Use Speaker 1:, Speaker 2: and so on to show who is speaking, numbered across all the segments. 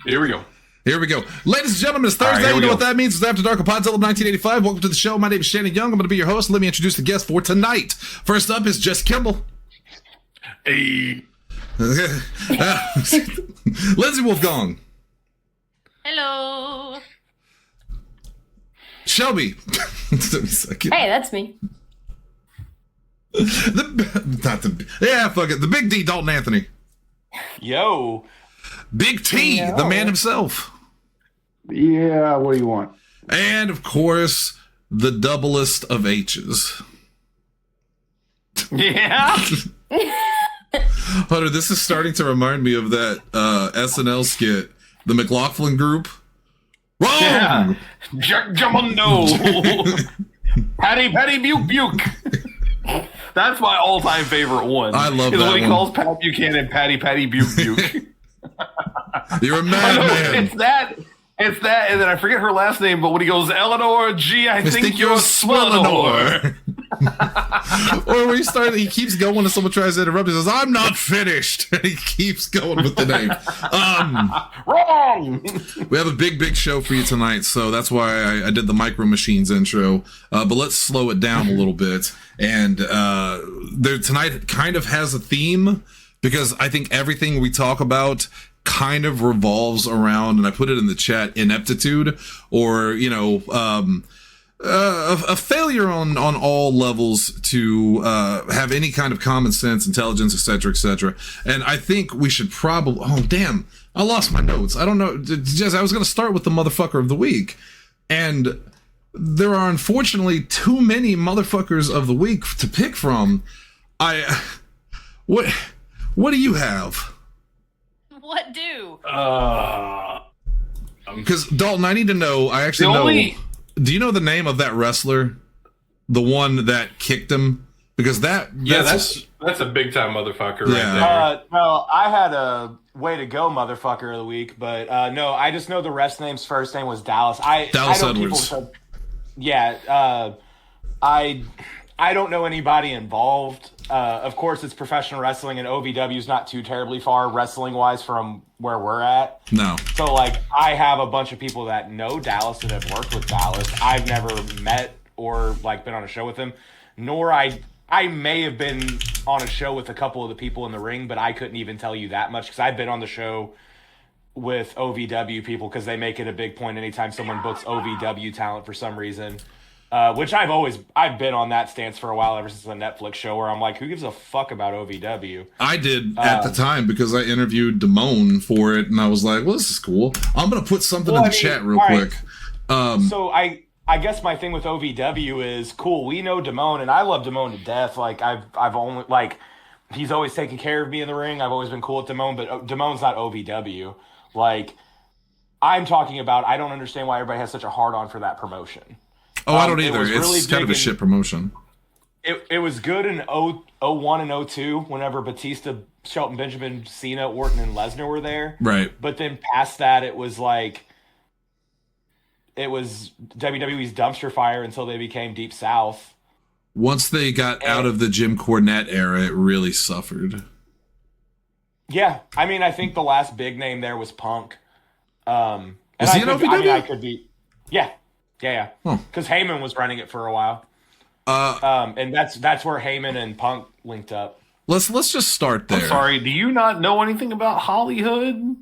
Speaker 1: Here we go.
Speaker 2: Here we go. Ladies and gentlemen, it's Thursday. You know what that means. It's After Dark of Podzilla 1985. Welcome to the show. My name is Shannon Young. I'm going to be your host. Let me introduce the guest for tonight. First up is Jess Kimball.
Speaker 1: Hey.
Speaker 2: Lindsay Wolfgong.
Speaker 3: Hello.
Speaker 2: Shelby.
Speaker 4: Hey, that's me.
Speaker 2: Fuck it. The Big D, Dalton Anthony.
Speaker 5: Yo.
Speaker 2: Big T, the man himself.
Speaker 6: Yeah, what do you want?
Speaker 2: And, of course, the doublest of H's.
Speaker 5: Yeah.
Speaker 2: Hunter, this is starting to remind me of that SNL skit, the McLaughlin Group. Wrong!
Speaker 1: Yeah. Jamundo. Patty Buke Buke. That's my all-time favorite one.
Speaker 2: I love that
Speaker 1: when he
Speaker 2: one.
Speaker 1: calls Pat Buchanan Patty Buke Buke.
Speaker 2: You're a madman.
Speaker 1: It's that, and then I forget her last name, but when he goes, Eleanor, gee, I think you're Swellenor.
Speaker 2: Or when he keeps going and someone tries to interrupt, he says, I'm not finished. And he keeps going with the name.
Speaker 1: Wrong!
Speaker 2: We have a big show for you tonight, so that's why I did the Micro Machines intro. But let's slow it down a little bit. And tonight kind of has a theme, because I think everything we talk about kind of revolves around, and I put it in the chat, ineptitude, or, a failure on all levels to have any kind of common sense, intelligence, etc. And I think we should probably... Oh, damn. I lost my notes. I don't know. Jess, I was going to start with the motherfucker of the week. And there are unfortunately too many motherfuckers of the week to pick from. What do you have?
Speaker 3: What do?
Speaker 2: Because, Dalton, I need to know. I actually know... Do you know the name of that wrestler? The one that kicked him? Because that's
Speaker 1: a big time motherfucker right there.
Speaker 5: No, I had a way to go motherfucker of the week, but no, I just know the rest name's first name was Dallas.
Speaker 2: Dallas Edwards.
Speaker 5: I don't know anybody involved. Of course, it's professional wrestling, and OVW is not too terribly far wrestling-wise from where we're at.
Speaker 2: No.
Speaker 5: So, I have a bunch of people that know Dallas and have worked with Dallas. I've never met or, been on a show with him, nor I may have been on a show with a couple of the people in the ring, but I couldn't even tell you that much, because I've been on the show with OVW people, because they make it a big point anytime someone books OVW talent for some reason. Which I've been on that stance for a while, ever since the Netflix show, where I'm like, who gives a fuck about OVW?
Speaker 2: I did at the time, because I interviewed Damone for it, and I was like, well, this is cool. I'm going to put something in the chat real quick.
Speaker 5: So I guess my thing with OVW is, cool, we know Damone, and I love Damone to death. I've only, he's always taken care of me in the ring. I've always been cool with Damone, but Damone's not OVW. I'm talking about, I don't understand why everybody has such a hard-on for that promotion.
Speaker 2: Oh, I don't either. It's
Speaker 5: really
Speaker 2: kind of a shit promotion.
Speaker 5: It was good in 01 and 02 whenever Batista, Shelton Benjamin, Cena, Orton, and Lesnar were there.
Speaker 2: Right.
Speaker 5: But then past that, it was WWE's dumpster fire until they became Deep South.
Speaker 2: Once they got out of the Jim Cornette era, it really suffered.
Speaker 5: Yeah. I think the last big name there was Punk.
Speaker 2: Was he an OVW?
Speaker 5: I could be... Yeah. Yeah. Because Heyman was running it for a while. And that's where Heyman and Punk linked up.
Speaker 2: Let's just start there.
Speaker 1: I'm sorry, do you not know anything about Hollywood?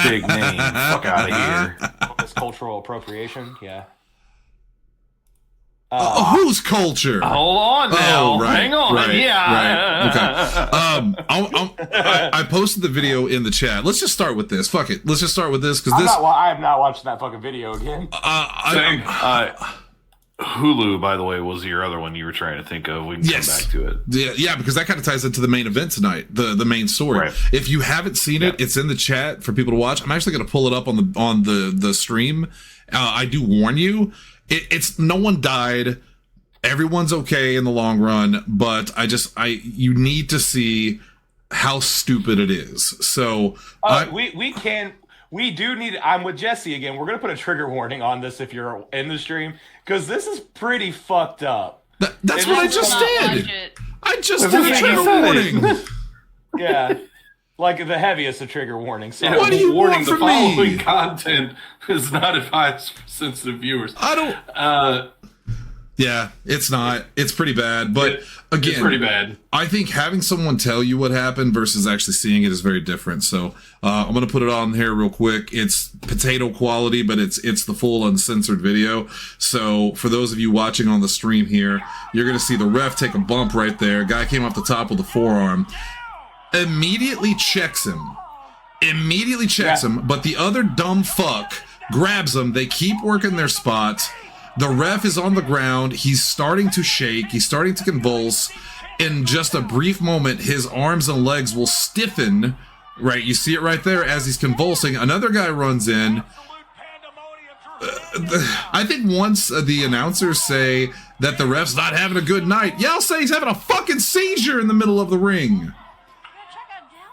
Speaker 1: Big name. Fuck out of here.
Speaker 5: It's cultural appropriation, yeah.
Speaker 2: Whose culture?
Speaker 1: Hold on now.
Speaker 2: Right,
Speaker 1: Hang on.
Speaker 2: Right,
Speaker 1: Yeah.
Speaker 2: Right. Okay. I posted the video in the chat. Let's just start with this. Fuck it. Let's just start with this, because
Speaker 5: I have not watched that fucking video again.
Speaker 1: Hulu, by the way, was your other one you were trying to think of. We can come back to it.
Speaker 2: Yeah, because that kind of ties into the main event tonight, the main story.
Speaker 1: Right.
Speaker 2: If you haven't seen it, it's in the chat for people to watch. I'm actually going to pull it up on the stream. I do warn you, it's no one died. Everyone's okay in the long run, but you need to see how stupid it is. So
Speaker 5: we do need. I'm with Jesse again. We're gonna put a trigger warning on this if you're in the stream, because this is pretty fucked up.
Speaker 2: That's what I just did. I just did a trigger warning.
Speaker 5: Yeah. Like the heaviest of trigger warnings. So
Speaker 2: What do you
Speaker 1: warning,
Speaker 2: want
Speaker 1: the
Speaker 2: from
Speaker 1: following
Speaker 2: me?
Speaker 1: content is not advised for sensitive viewers.
Speaker 2: I don't. Yeah, it's not. It's pretty bad. But again,
Speaker 1: it's pretty bad.
Speaker 2: I think having someone tell you what happened versus actually seeing it is very different. So I'm going to put it on here real quick. It's potato quality, but it's the full uncensored video. So for those of you watching on the stream here, you're going to see the ref take a bump right there. Guy came off the top with the forearm. Immediately checks him. But the other dumb fuck grabs him. They keep working their spot. The ref is on the ground. He's starting to shake. He's starting to convulse. In just a brief moment, his arms and legs will stiffen. Right, you see it right there as he's convulsing. Another guy runs in. I think once the announcers say that the ref's not having a good night, yeah, I'll say he's having a fucking seizure in the middle of the ring.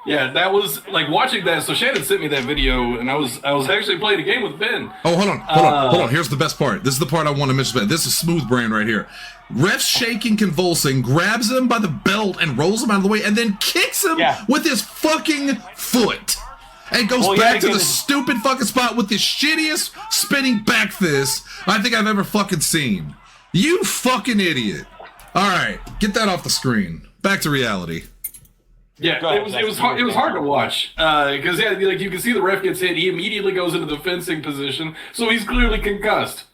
Speaker 1: Yeah, that was like watching that. So Shannon sent me that video, and I was actually playing a game with Ben.
Speaker 2: Oh, hold on. Here's the best part. This is the part I want to mention. This is Smooth Brain right here. Ref shaking, convulsing, grabs him by the belt and rolls him out of the way, and then kicks him with his fucking foot. And goes back to the stupid fucking spot with the shittiest spinning back fist I think I've ever fucking seen. You fucking idiot. All right, get that off the screen. Back to reality.
Speaker 1: Yeah, it was hard to watch because like you can see the ref gets hit. He immediately goes into the fencing position, so he's clearly concussed.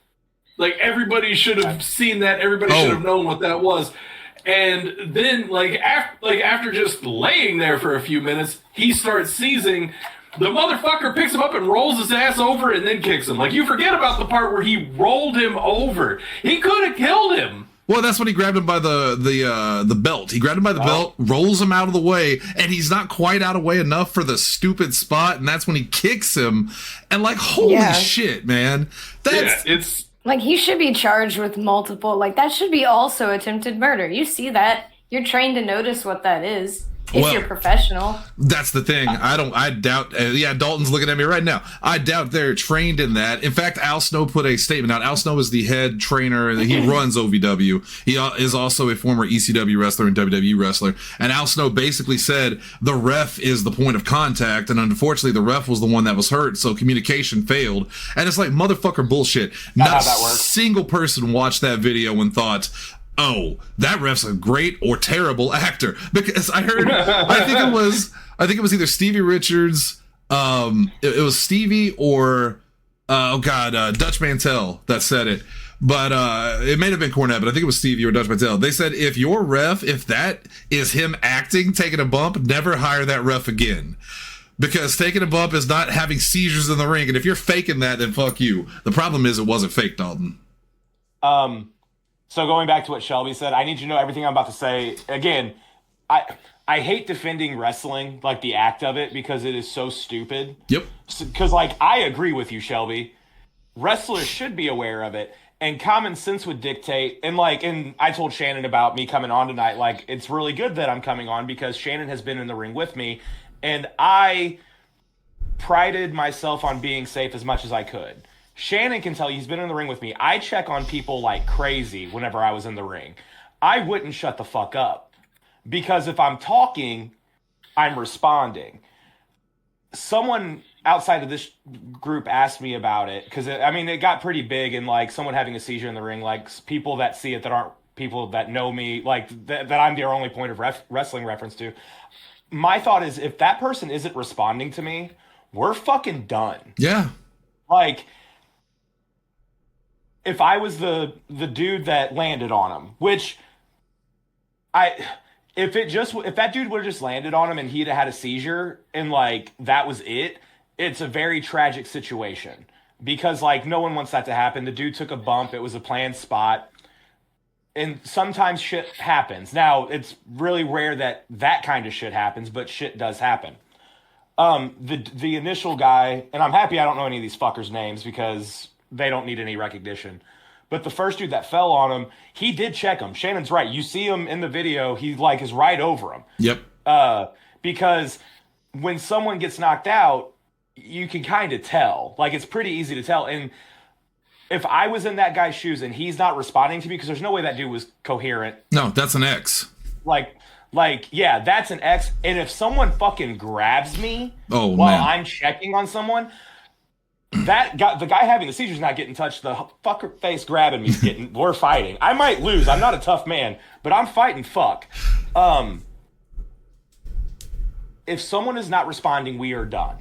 Speaker 1: Like everybody should have seen that. Everybody should have known what that was. And then after just laying there for a few minutes, he starts seizing. The motherfucker picks him up and rolls his ass over and then kicks him. Like you forget about the part where he rolled him over. He could have killed him.
Speaker 2: Well, that's when he grabbed him by the belt. He grabbed him by the belt, rolls him out of the way, and he's not quite out of the way enough for the stupid spot, and that's when he kicks him. And like, holy shit, man.
Speaker 1: It's
Speaker 4: like he should be charged with multiple. Like that should be also attempted murder. You see that? You're trained to notice what that is. If you're professional.
Speaker 2: That's the thing. I doubt, Dalton's looking at me right now. I doubt they're trained in that. In fact, Al Snow put a statement out. Al Snow is the head trainer. He runs OVW. He is also a former ECW wrestler and WWE wrestler. And Al Snow basically said the ref is the point of contact. And unfortunately, the ref was the one that was hurt. So communication failed. And it's like motherfucker bullshit. Not a single person watched that video and thought, oh, that ref's a great or terrible actor. Because I heard, I think it was either Stevie Richards, it was Stevie or, Dutch Mantel that said it. But it may have been Cornette, but I think it was Stevie or Dutch Mantel. They said, if your ref, if that is him acting, taking a bump, never hire that ref again. Because taking a bump is not having seizures in the ring. And if you're faking that, then fuck you. The problem is it wasn't fake, Dalton.
Speaker 5: So going back to what Shelby said, I need you to know everything I'm about to say. Again, I hate defending wrestling, like the act of it, because it is so stupid.
Speaker 2: Yep.
Speaker 5: Because, I agree with you, Shelby. Wrestlers should be aware of it, and common sense would dictate. And I told Shannon about me coming on tonight. It's really good that I'm coming on because Shannon has been in the ring with me, and I prided myself on being safe as much as I could. Shannon can tell you, he's been in the ring with me. I check on people like crazy whenever I was in the ring. I wouldn't shut the fuck up. Because if I'm talking, I'm responding. Someone outside of this group asked me about it. Because, it got pretty big. And, someone having a seizure in the ring. People that see it that aren't people that know me. That I'm their only point of wrestling reference to. My thought is, if that person isn't responding to me, we're fucking done.
Speaker 2: Yeah.
Speaker 5: If I was the dude that landed on him, which if that dude would have just landed on him and he'd have had a seizure and that was it, it's a very tragic situation because no one wants that to happen. The dude took a bump. It was a planned spot. And sometimes shit happens. Now, it's really rare that kind of shit happens, but shit does happen. The initial guy, and I'm happy I don't know any of these fuckers' names because they don't need any recognition. But the first dude that fell on him, he did check him. Shannon's right. You see him in the video, he is right over him.
Speaker 2: Yep.
Speaker 5: Because when someone gets knocked out, you can kind of tell. It's pretty easy to tell. And if I was in that guy's shoes and he's not responding to me, because there's no way that dude was coherent.
Speaker 2: No, that's an X.
Speaker 5: Like, yeah, that's an X. And if someone fucking grabs me while I'm checking on someone, that guy, the guy having the seizure's not getting touched. The fucker face grabbing me is getting. We're fighting. I might lose. I'm not a tough man, but I'm fighting. Fuck. If someone is not responding, we are done.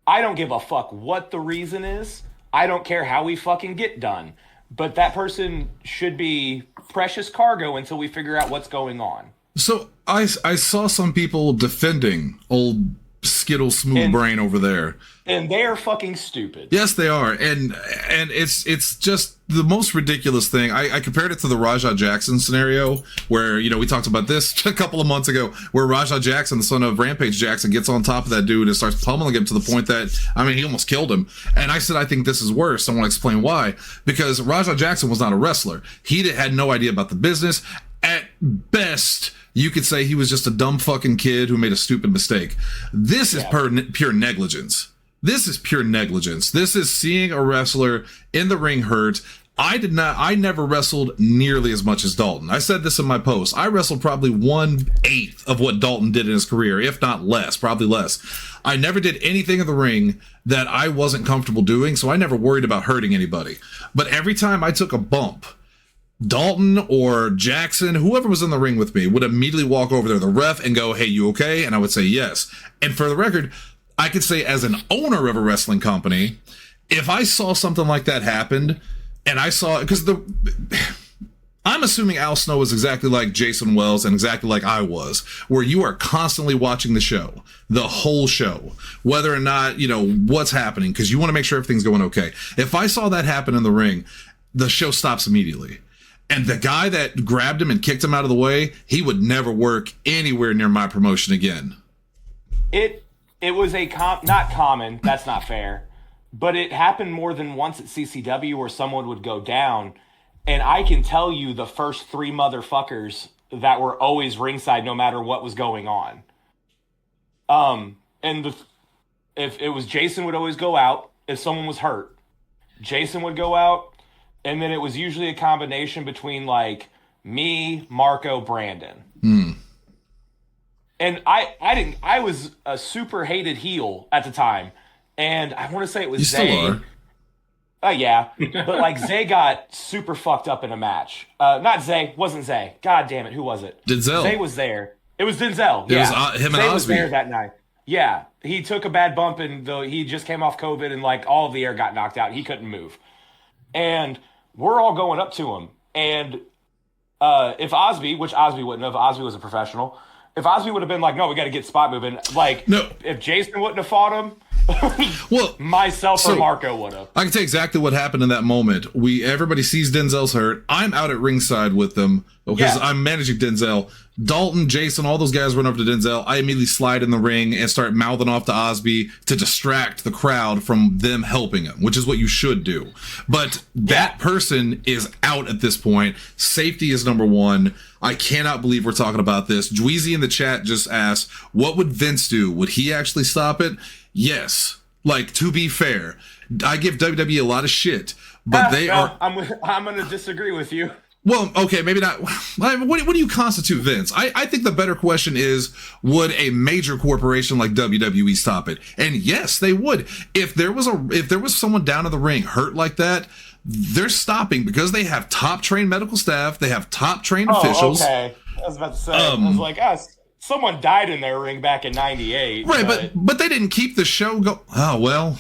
Speaker 5: I don't give a fuck what the reason is. I don't care how we fucking get done. But that person should be precious cargo until we figure out what's going on.
Speaker 2: So I saw some people defending old Skittle Smooth Brain over there.
Speaker 5: And they are fucking stupid.
Speaker 2: Yes, they are. And it's just the most ridiculous thing. I compared it to the Rajah Jackson scenario where, you know, we talked about this a couple of months ago, where Rajah Jackson, the son of Rampage Jackson, gets on top of that dude and starts pummeling him to the point that, I mean, he almost killed him. And I said, I think this is worse. I want to explain why. Because Rajah Jackson was not a wrestler. He had no idea about the business. At best, you could say he was just a dumb fucking kid who made a stupid mistake. This is pure negligence. This is pure negligence. This is seeing a wrestler in the ring hurt. I never wrestled nearly as much as Dalton. I said this in my post. I wrestled probably 1/8 of what Dalton did in his career, if not less, probably less. I never did anything in the ring that I wasn't comfortable doing, so I never worried about hurting anybody. But every time I took a bump, Dalton or Jackson, whoever was in the ring with me, would immediately walk over there, the ref, and go, "Hey, you okay?" And I would say yes. And for the record, I could say as an owner of a wrestling company, if I saw something like that happen, and I saw, because I'm assuming Al Snow was exactly like Jason Wells and exactly like I was, where you are constantly watching the show, the whole show, whether or not, you know, what's happening, because you want to make sure everything's going okay. If I saw that happen in the ring, the show stops immediately. And the guy that grabbed him and kicked him out of the way, he would never work anywhere near my promotion again.
Speaker 5: It was not common, that's not fair, but it happened more than once at CCW where someone would go down, and I can tell you the first 3 motherfuckers that were always ringside no matter what was going on. If it was Jason would always go out if someone was hurt. Jason would go out, and then it was usually a combination between like me, Marco, Brandon. And I was a super hated heel at the time. And I want to say it was
Speaker 2: you
Speaker 5: Zay.
Speaker 2: Still are.
Speaker 5: Yeah. But like Zay got super fucked up in a match. Not Zay, wasn't Zay. God damn it, who was it?
Speaker 2: Denzel.
Speaker 5: Zay was there. It was Denzel.
Speaker 2: It
Speaker 5: yeah.
Speaker 2: was him and
Speaker 5: Zay
Speaker 2: Osby.
Speaker 5: was there that night. Yeah. He took a bad bump and he just came off COVID and like all of the air got knocked out. He couldn't move. And we're all going up to him. And if Osby, which Osby wouldn't have, Osby was a professional. If Osby would have been like, no, we got to get spot moving. Like,
Speaker 2: no.
Speaker 5: If Jason wouldn't have fought him,
Speaker 2: well,
Speaker 5: myself or Marco would have.
Speaker 2: I can tell you exactly what happened in that moment. Everybody sees Denzel's hurt. I'm out at ringside with them because I'm managing Denzel. Dalton, Jason, all those guys run over to Denzel. I immediately slide in the ring and start mouthing off to Osby to distract the crowd from them helping him, which is what you should do. But that person is out at this point. Safety is number one. I cannot believe we're talking about this. Dweezy in the chat just asked, what would Vince do? Would he actually stop it? Yes. Like, to be fair, I give WWE a lot of shit, but
Speaker 5: I'm going to disagree with you.
Speaker 2: Well, okay, maybe not. What do you constitute Vince? I think the better question is, would a major corporation like WWE stop it? And yes, they would. If there was someone down in the ring hurt like that, they're stopping because they have top trained medical staff, they have top trained officials.
Speaker 5: Okay. I was about to say, I was like, someone died in their ring back in '98.
Speaker 2: Right, but they didn't keep the show go. Oh well.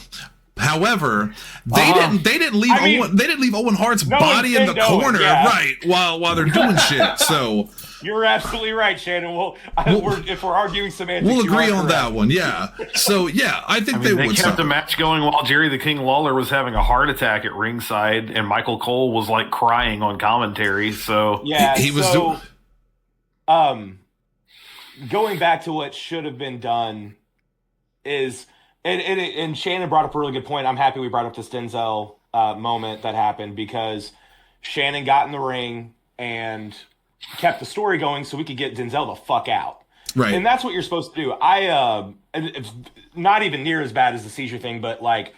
Speaker 2: However, they didn't leave Owen Hart's body in the corner, right? While they're doing shit. So
Speaker 5: you're absolutely right, Shannon. If we're arguing semantics,
Speaker 2: we'll agree on that one. Yeah. So yeah, I think they would.
Speaker 7: They kept the match going while Jerry the King Lawler was having a heart attack at ringside, and Michael Cole was like crying on commentary. So
Speaker 5: yeah,
Speaker 2: he was doing.
Speaker 5: Going back to what should have been done is. And Shannon brought up a really good point. I'm happy we brought up this Denzel moment that happened because Shannon got in the ring and kept the story going so we could get Denzel the fuck out.
Speaker 2: Right.
Speaker 5: And that's what you're supposed to do. It's not even near as bad as the seizure thing, but like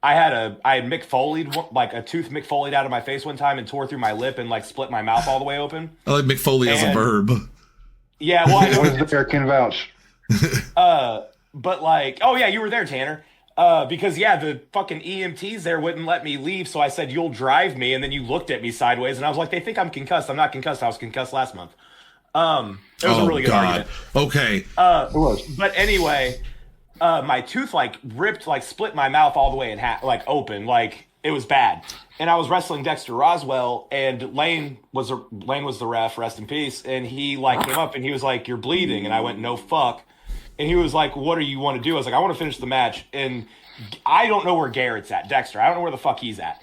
Speaker 5: I had Mick Foley'd, like a tooth Mick Foley'd out of my face one time and tore through my lip and like split my mouth all the way open.
Speaker 2: I like Mick Foley as a verb.
Speaker 5: Yeah, well, I
Speaker 6: I
Speaker 5: know.
Speaker 6: was there, can vouch.
Speaker 5: But like, oh yeah, you were there, Tanner. Because yeah, the fucking EMTs there wouldn't let me leave, so I said, "You'll drive me," and then you looked at me sideways, and I was like, "They think I'm concussed. I'm not concussed. I was concussed last month." It was a really good argument.
Speaker 2: Okay.
Speaker 6: It was.
Speaker 5: But anyway, my tooth like ripped, like split my mouth all the way in half, like open, like it was bad. And I was wrestling Dexter Roswell, and Lane was the ref, rest in peace. And he like came up and he was like, "You're bleeding," and I went, "No fuck." And he was like, "What do you want to do?" I was like, "I want to finish the match." And I don't know where Garrett's at, Dexter. I don't know where the fuck he's at.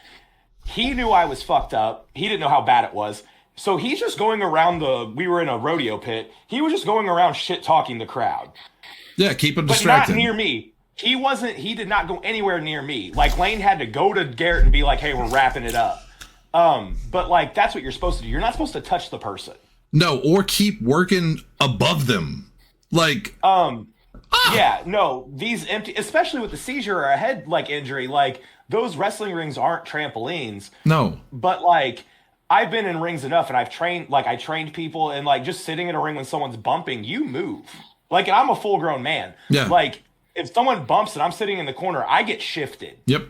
Speaker 5: He knew I was fucked up. He didn't know how bad it was. So he's just going around we were in a rodeo pit. He was just going around shit talking the crowd.
Speaker 2: Yeah, keep him
Speaker 5: But
Speaker 2: distracted.
Speaker 5: not near me. He did not go anywhere near me. Like Lane had to go to Garrett and be like, "Hey, we're wrapping it up." But like, that's what you're supposed to do. You're not supposed to touch the person.
Speaker 2: No, or keep working above them. Like,
Speaker 5: yeah, no, these empty, especially with the seizure or a head like injury, like those wrestling rings aren't trampolines.
Speaker 2: no.
Speaker 5: But like, I've been in rings enough, and I trained people, and like just sitting in a ring when someone's bumping, you move. Like, and I'm a full grown man.
Speaker 2: Yeah.
Speaker 5: Like, if someone bumps and I'm sitting in the corner, I get shifted.
Speaker 2: Yep.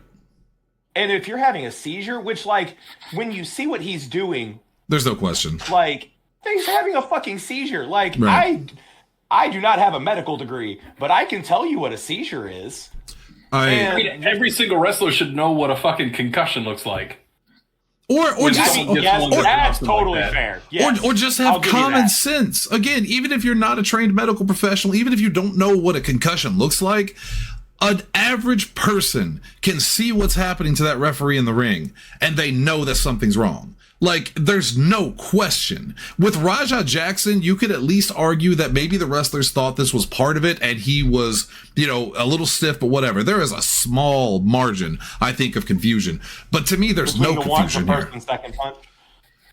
Speaker 5: And if you're having a seizure, which like when you see what he's doing,
Speaker 2: There's no question.
Speaker 5: like he's having a fucking seizure. Like
Speaker 2: Right.
Speaker 5: I do not have a medical degree, but I can tell you what a seizure is.
Speaker 1: I mean, every single wrestler should know what a fucking concussion looks like.
Speaker 2: Or just
Speaker 5: I mean, yes, that's totally fair. Yes,
Speaker 2: or just
Speaker 5: I'll
Speaker 2: have
Speaker 5: give you
Speaker 2: common
Speaker 5: that.
Speaker 2: sense. Again, even if you're not a trained medical professional, even if you don't know what a concussion looks like, an average person can see what's happening to that referee in the ring, and they know that something's wrong. Like, there's no question. With Rajah Jackson, you could at least argue that maybe the wrestlers thought this was part of it, and he was, a little stiff, but whatever. There is a small margin, I think, of confusion. But to me, there's
Speaker 5: Between
Speaker 2: no
Speaker 5: the one,
Speaker 2: confusion
Speaker 5: the
Speaker 2: here.
Speaker 5: first and second punch.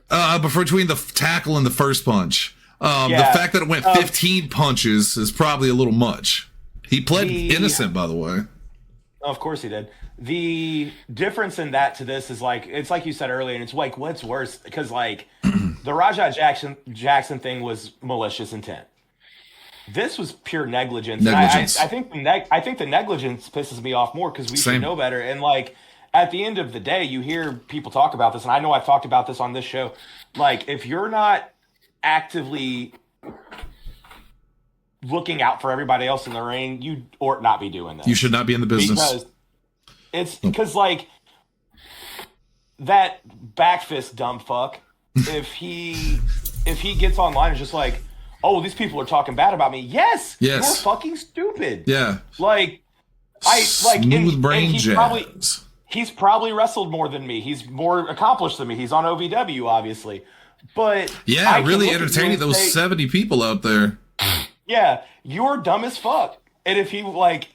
Speaker 2: But between the tackle and the first punch, the
Speaker 5: Yeah,
Speaker 2: fact that it went 15 punches is probably a little much. He pled innocent, by the way.
Speaker 5: Of course he did. The difference in that to this is like, it's like you said earlier, and it's like, what's worse? Because like the Rajah Jackson thing was malicious intent. This was pure negligence.
Speaker 2: Negligence.
Speaker 5: And I think the negligence pisses me off more because we
Speaker 2: Same.
Speaker 5: should know better. And like at the end of the day, you hear people talk about this, and I know I've talked about this on this show. Like, if you're not actively looking out for everybody else in the ring, you ought not be doing this.
Speaker 2: You should not be in the business.
Speaker 5: Because like that back fist dumb fuck, if he gets online and just like, "Oh, these people are talking bad about me." Yes. You're fucking stupid.
Speaker 2: Yeah.
Speaker 5: Like
Speaker 2: Smooth brain jazz.
Speaker 5: He's probably wrestled more than me. He's more accomplished than me. He's on OVW, obviously. But
Speaker 2: Yeah,
Speaker 5: I can
Speaker 2: really
Speaker 5: look at you
Speaker 2: entertaining
Speaker 5: and
Speaker 2: those
Speaker 5: say,
Speaker 2: 70 people out there.
Speaker 5: Yeah, you're dumb as fuck. And if he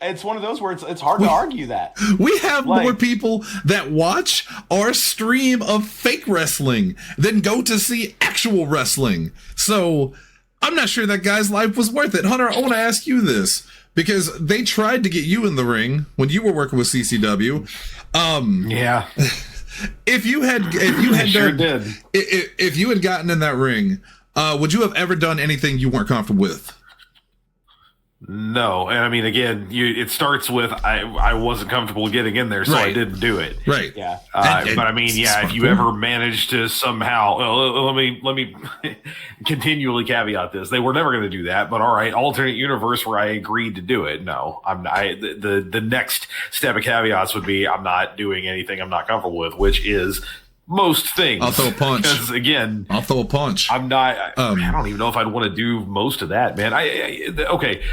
Speaker 5: it's one of those where it's hard to argue that.
Speaker 2: We have
Speaker 5: Like-
Speaker 2: more people that watch our stream of fake wrestling than go to see actual wrestling. So I'm not sure that guy's life was worth it. Hunter, I want to ask you this because they tried to get you in the ring when you were working with CCW.
Speaker 7: Yeah.
Speaker 2: If you had
Speaker 7: Sure
Speaker 2: done,
Speaker 7: did.
Speaker 2: if you had gotten in that ring, would you have ever done anything you weren't comfortable with?
Speaker 7: No, and I mean, again, it starts with I wasn't comfortable getting in there, so I
Speaker 2: Right.
Speaker 7: didn't do it.
Speaker 2: Right.
Speaker 5: Yeah.
Speaker 2: And
Speaker 7: But I mean, yeah, if you ever manage to somehow, let me continually caveat this: they were never going to do that. But all right, alternate universe where I agreed to do it. No, the next step of caveats would be I'm not doing anything I'm not comfortable with, which is most things.
Speaker 2: I'll throw a punch.
Speaker 7: Because again,
Speaker 2: I'll throw a punch.
Speaker 7: I'm not. I don't even know if I'd want to do most of that, man. Okay.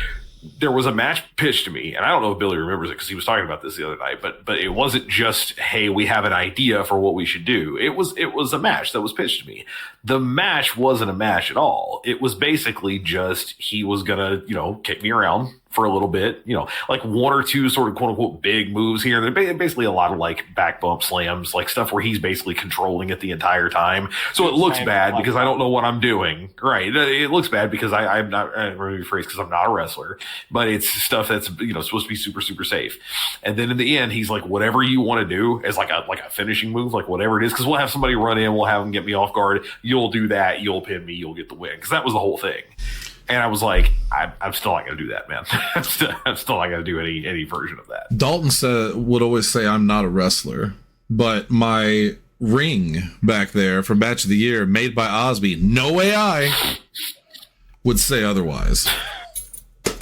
Speaker 7: There was a match pitched to me, and I don't know if Billy remembers it because he was talking about this the other night. But it wasn't just, hey, we have an idea for what we should do. It was a match that was pitched to me. The match wasn't a match at all. It was basically just he was gonna, kick me around for a little bit, like one or two sort of quote unquote big moves here. They're basically a lot of like back bump slams, like stuff where he's basically controlling it the entire time. So it looks bad because I don't know what I'm doing. Right. It looks bad because I'm not, I don't remember the phrase because I'm not a wrestler, but it's stuff that's, supposed to be super, super safe. And then in the end, he's like, whatever you want to do as like a finishing move, like whatever it is. Cause we'll have somebody run in, we'll have them get me off guard. You'll do that. You'll pin me. You'll get the win. Cause that was the whole thing. And I was like, I'm still not going to do that, man. I'm still not going to do any version of that.
Speaker 2: Dalton would always say I'm not a wrestler, but my ring back there from Match of the Year, made by Osby, no AI, would say otherwise.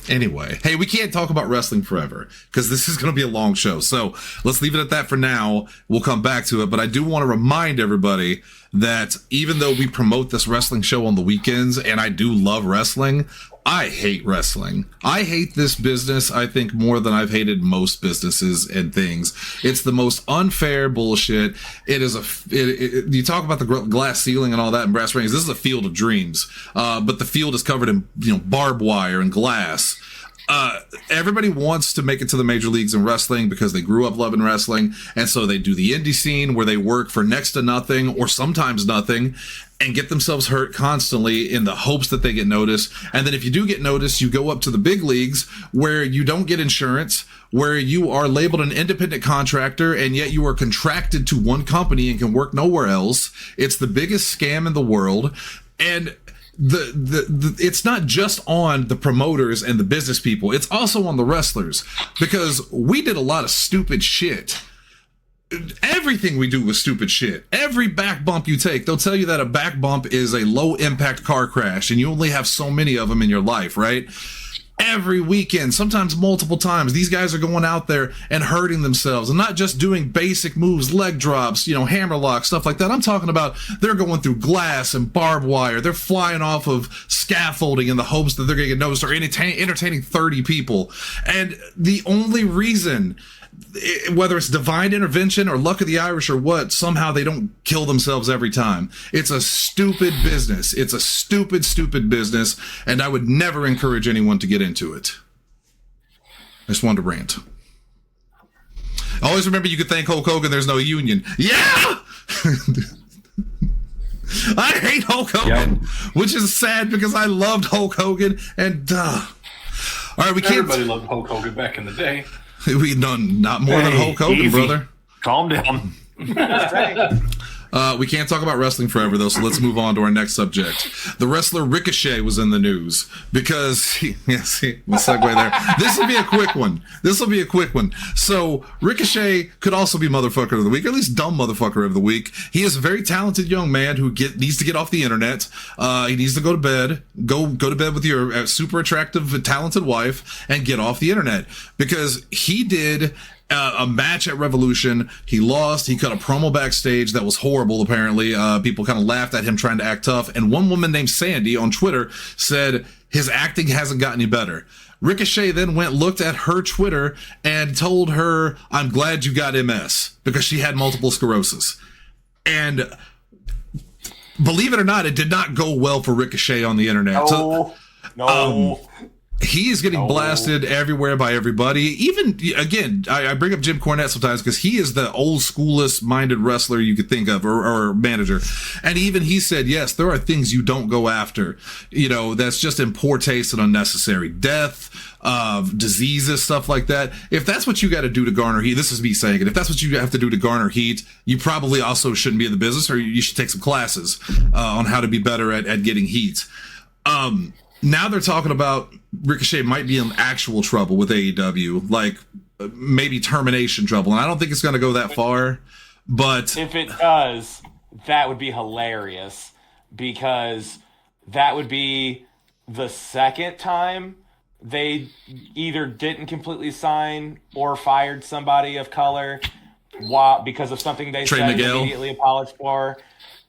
Speaker 2: Anyway, hey, we can't talk about wrestling forever because this is going to be a long show. So let's leave it at that for now. We'll come back to it. But I do want to remind everybody that even though we promote this wrestling show on the weekends, and I do love wrestling, I hate wrestling. I hate this business, I think, more than I've hated most businesses and things. It's the most unfair bullshit. It is you talk about the glass ceiling and all that in brass rings. This is a field of dreams. But the field is covered in, barbed wire and glass. Everybody wants to make it to the major leagues in wrestling because they grew up loving wrestling. And so they do the indie scene where they work for next to nothing or sometimes nothing and get themselves hurt constantly in the hopes that they get noticed. And then if you do get noticed, you go up to the big leagues where you don't get insurance, where you are labeled an independent contractor, and yet you are contracted to one company and can work nowhere else. It's the biggest scam in the world. And it's not just on the promoters and the business people. It's also on the wrestlers, because we did a lot of stupid shit. Everything we do was stupid shit. Every back bump you take, they'll tell you that a back bump is a low impact car crash and you only have so many of them in your life, right? Every weekend, sometimes multiple times, these guys are going out there and hurting themselves, and not just doing basic moves, leg drops, hammer lock, stuff like that. I'm talking about they're going through glass and barbed wire. They're flying off of scaffolding in the hopes that they're going to get noticed, or entertaining 30 people. And the only reason, whether it's divine intervention or luck of the Irish or what, somehow they don't kill themselves every time. It's a stupid business. It's a stupid, stupid business, and I would never encourage anyone to get into it. I just wanted to rant. Always remember, you could thank Hulk Hogan, there's no union. Yeah! I hate Hulk Hogan, which is sad because I loved Hulk Hogan, and all right, we can't.
Speaker 1: Everybody loved Hulk Hogan back in the day.
Speaker 2: We done not more than Hulk Hogan,
Speaker 7: easy.
Speaker 2: brother.
Speaker 7: Calm down.
Speaker 2: We can't talk about wrestling forever, though, so let's move on to our next subject. The wrestler Ricochet was in the news because we'll segue there. This will be a quick one. So Ricochet could also be motherfucker of the week, or at least dumb motherfucker of the week. He is a very talented young man who needs to get off the internet. He needs to go to bed. Go to bed with your super attractive, talented wife and get off the internet, because he did a match at Revolution. He lost. He cut a promo backstage that was horrible, apparently. People kind of laughed at him trying to act tough. And one woman named Sandy on Twitter said his acting hasn't gotten any better. Ricochet then looked at her Twitter and told her, "I'm glad you got MS," because she had multiple sclerosis. And believe it or not, it did not go well for Ricochet on the internet.
Speaker 5: No.
Speaker 2: He is getting blasted everywhere by everybody. Even, again, I bring up Jim Cornette sometimes because he is the old schoolest minded wrestler you could think of, or manager. And even he said, yes, there are things you don't go after. That's just in poor taste and unnecessary. Death, diseases, stuff like that. If that's what you got to do to garner heat, this is me saying it, if that's what you have to do to garner heat, you probably also shouldn't be in the business, or you should take some classes on how to be better at getting heat. Now they're talking about Ricochet might be in actual trouble with AEW, like maybe termination trouble. And I don't think it's going to go that far, but
Speaker 5: if it does, that would be hilarious, because that would be the second time they either didn't completely sign or fired somebody of color because of something they said and immediately apologized for,